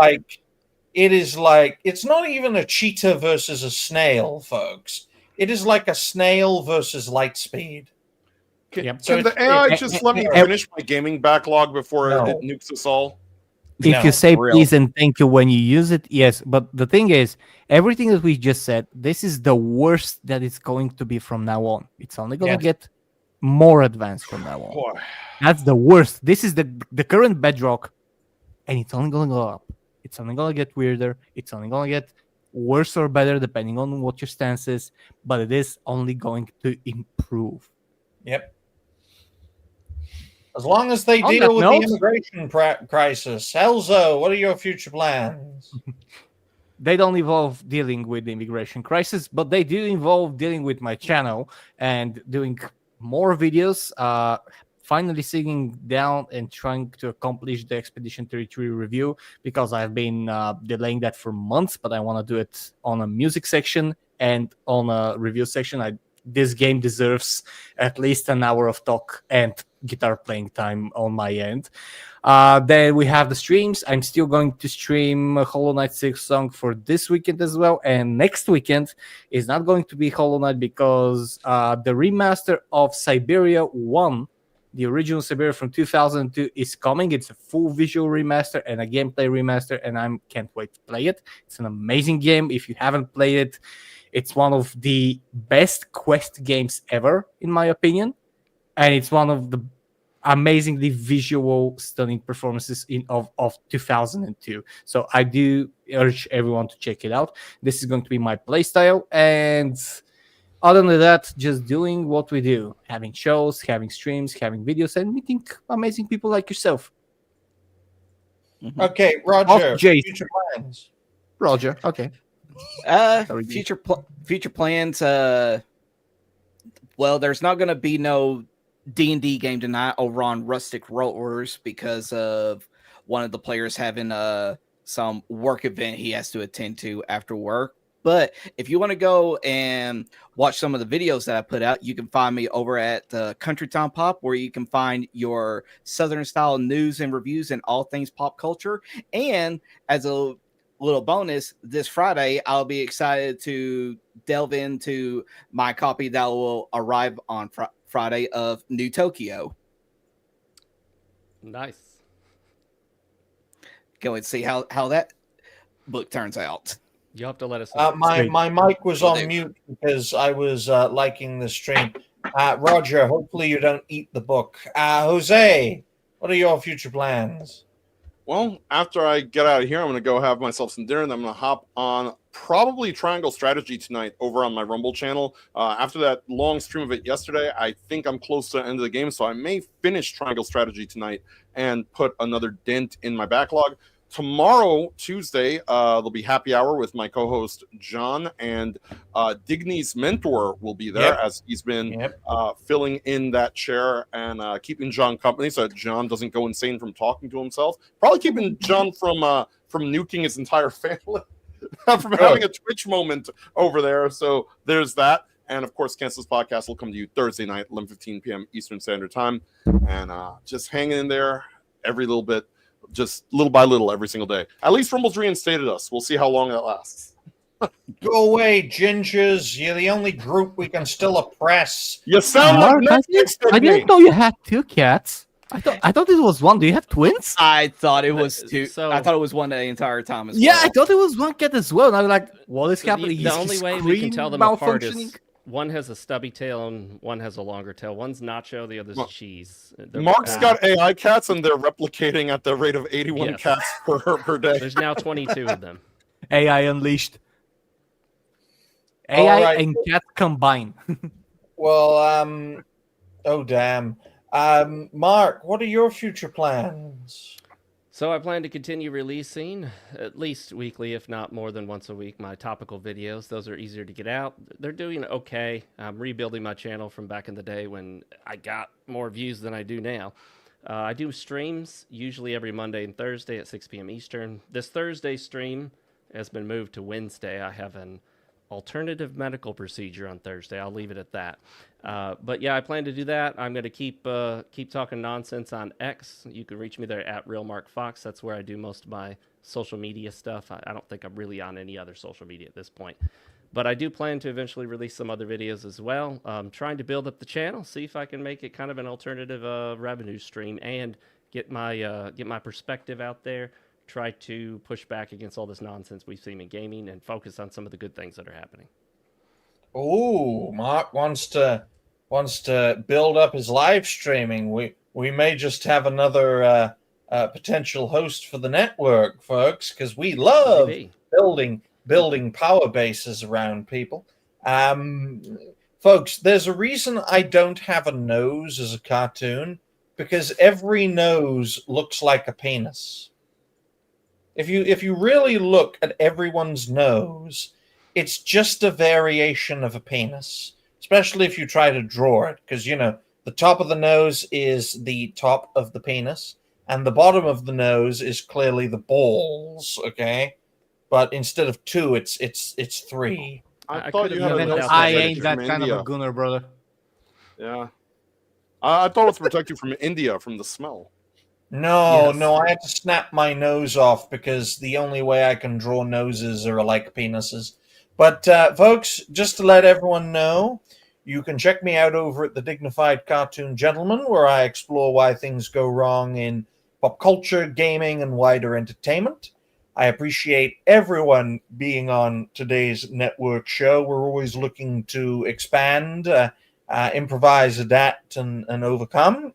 like it's not even a cheetah versus a snail, folks. It is like a snail versus light speed. Can, Yep. So can the it's- AI it- just it- let me it- finish my gaming backlog before No. it nukes us all? If No, you say real. please and thank you when you use it, yes. But the thing is, everything that we just said, this is the worst that it's going to be from now on. It's only going to Yeah. get more advanced from now on. Boy. That's the worst. This is the current bedrock, and it's only going to go up. It's only going to get weirder. It's only going to get worse or better depending on what your stance is. But it is only going to improve. Yep. As long as they On deal that with note- the immigration crisis. Elzo, what are your future plans? They don't involve dealing with the immigration crisis, but they do involve dealing with my channel and doing more videos. Finally sitting down and trying to accomplish the Expedition 33 review because I've been delaying that for months, but I want to do it on a music section and on a review section. I this game deserves at least an hour of talk and guitar playing time on my end. Then we have the streams. I'm still going to stream Hollow Knight 6 song for this weekend as well. And next weekend is not going to be Hollow Knight because the remaster of Siberia 1, the original Siberia from 2002, is coming. It's a full visual remaster and a gameplay remaster, and I can't wait to play it. It's an amazing game. If you haven't played it, it's one of the best quest games ever, in my opinion. And it's one of the amazingly visual, stunning performances of 2002. So I do urge everyone to check it out. This is going to be my playstyle, and other than that, just doing what we do, having shows, having streams, having videos, and meeting amazing people like yourself. Okay, Roger. Jason. Future plans. Roger, okay. Future plans. Well, there's not going to be no D&D game tonight over on Rustic Rollers because of one of the players having some work event he has to attend to after work. But if you want to go and watch some of the videos that I put out, you can find me over at Country Town Pop, where you can find your Southern style news and reviews and all things pop culture. And as a little bonus, this Friday, I'll be excited to delve into my copy that will arrive on Friday of New Tokyo. Nice. Go and see how that book turns out. You'll have to let us know. My mic was Will on do. mute because I was liking the stream. Roger, hopefully you don't eat the book. Jose, what are your future plans? Well, after I get out of here, I'm going to go have myself some dinner, and I'm going to hop on probably Triangle Strategy tonight over on my Rumble channel. After that long stream of it yesterday, I think I'm close to the end of the game, so I may finish Triangle Strategy tonight and put another dent in my backlog. Tomorrow, Tuesday, there'll be happy hour with my co-host John, and Digny's mentor will be there as he's been filling in that chair and keeping John company so that John doesn't go insane from talking to himself. Probably keeping John from nuking his entire family, from having a Twitch moment over there. So there's that. And of course, Cancel's podcast will come to you Thursday night, 11:15 p.m. Eastern Standard Time, and just hanging in there every little bit. Just little by little every single day. At least Rumble's reinstated us. We'll see how long that lasts. Go away, gingers. You're the only group we can still oppress. You sound Mark, like Netflix to I me. didn't know you had two cats. I thought it was one. Do you have twins? I thought it was two. So- I thought it was one the entire time as Yeah, well. I thought it was one cat as well. And I was like, what is happening? The Is only his way we can screen tell them apart malfunctioning? is one has a stubby tail and one has a longer tail. One's nacho, the other's Mark- cheese. Mark's got AI cats, and they're replicating at the rate of 81 Yes. cats per day. There's now 22 of them. AI unleashed. All AI right. and cat combined. Well, oh damn. Mark, what are your future plans? So I plan to continue releasing at least weekly, if not more than once a week, my topical videos. Those are easier to get out. They're doing okay. I'm rebuilding my channel from back in the day when I got more views than I do now. I do streams usually every Monday and Thursday at 6 p.m. Eastern. This Thursday stream has been moved to Wednesday. I have an alternative medical procedure on Thursday. I'll leave it at that. But yeah, I plan to do that. I'm going to keep talking nonsense on X. You can reach me there at RealMarcFoxx. That's where I do most of my social media stuff. I don't think I'm really on any other social media at this point. But I do plan to eventually release some other videos as well. Trying to build up the channel, see if I can make it kind of an alternative revenue stream and get my perspective out there. Try to push back against all this nonsense we've seen in gaming and focus on some of the good things that are happening. Oh, Mark wants to build up his live streaming. We may just have another potential host for the network, folks, because we love Maybe. building power bases around people. Folks, there's a reason I don't have a nose as a cartoon, because every nose looks like a penis. If you really look at everyone's nose, it's just a variation of a penis, especially if you try to draw it, because, you know, the top of the nose is the top of the penis, and the bottom of the nose is clearly the balls, okay? But instead of two, it's three. I I thought could've you had done a it nose without I that. ain't that from kind India. of a gunner, brother. Yeah. I thought it was protect you from India from the smell. No, Yes. no, I had to snap my nose off because the only way I can draw noses are like penises. But, folks, just to let everyone know, you can check me out over at the Dignified Cartoon Gentleman, where I explore why things go wrong in pop culture, gaming, and wider entertainment. I appreciate everyone being on today's network show. We're always looking to expand, improvise, adapt, and overcome.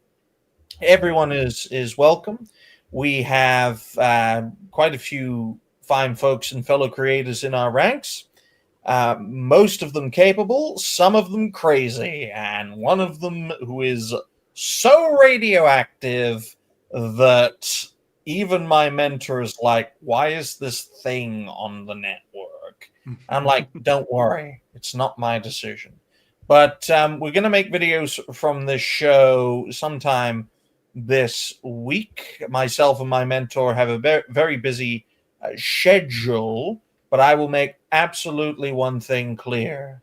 Everyone is welcome. We have quite a few fine folks and fellow creators in our ranks. Most of them capable, some of them crazy, and one of them who is so radioactive that even my mentor is like, "Why is this thing on the network?" I'm like, "Don't worry, it's not my decision." But we're going to make videos from this show sometime this week. Myself and my mentor have a very busy schedule, but I will make absolutely one thing clear,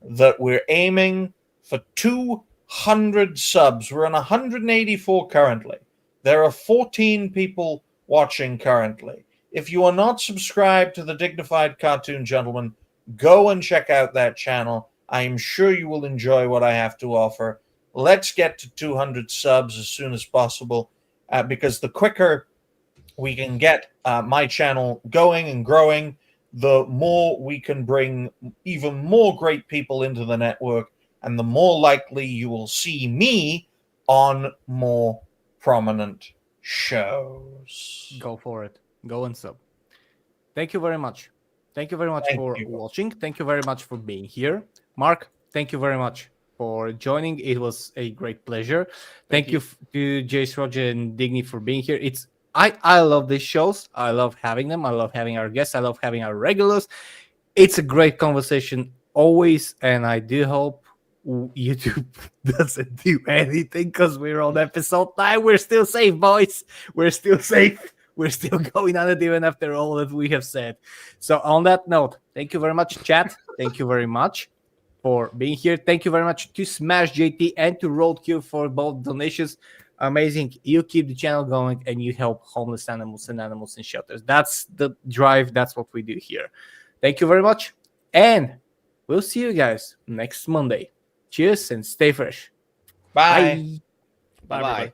that we're aiming for 200 subs. We're on 184 currently. There are 14 people watching currently. If you are not subscribed to the Dignified Cartoon Gentleman, go and check out that channel. I am sure you will enjoy what I have to offer. Let's get to 200 subs as soon as possible, because the quicker we can get my channel going and growing, the more we can bring even more great people into the network, and the more likely you will see me on more prominent shows. Go for it. Go and sub. Thank you very much. Thank you very much Thank for you. watching. Thank you very much for being here. Mark, thank you very much for joining. It was a great pleasure. Thank you to Jace, Roger, and Digny for being here. I love these shows. I love having them. I love having our guests. I love having our regulars. It's a great conversation always, and I do hope YouTube doesn't do anything because we're on episode 9. We're still safe, boys. We're still safe. We're still going on it even after all that we have said. So on that note, thank you very much, chat. Thank you very much for being here. Thank you very much to Smash JT and to Roadkill for both donations. Amazing. You keep the channel going and you help homeless animals and animals in shelters. That's the drive. That's what we do here. Thank you very much. And we'll see you guys next Monday. Cheers and stay fresh. Bye. Bye, Bye-bye. everybody.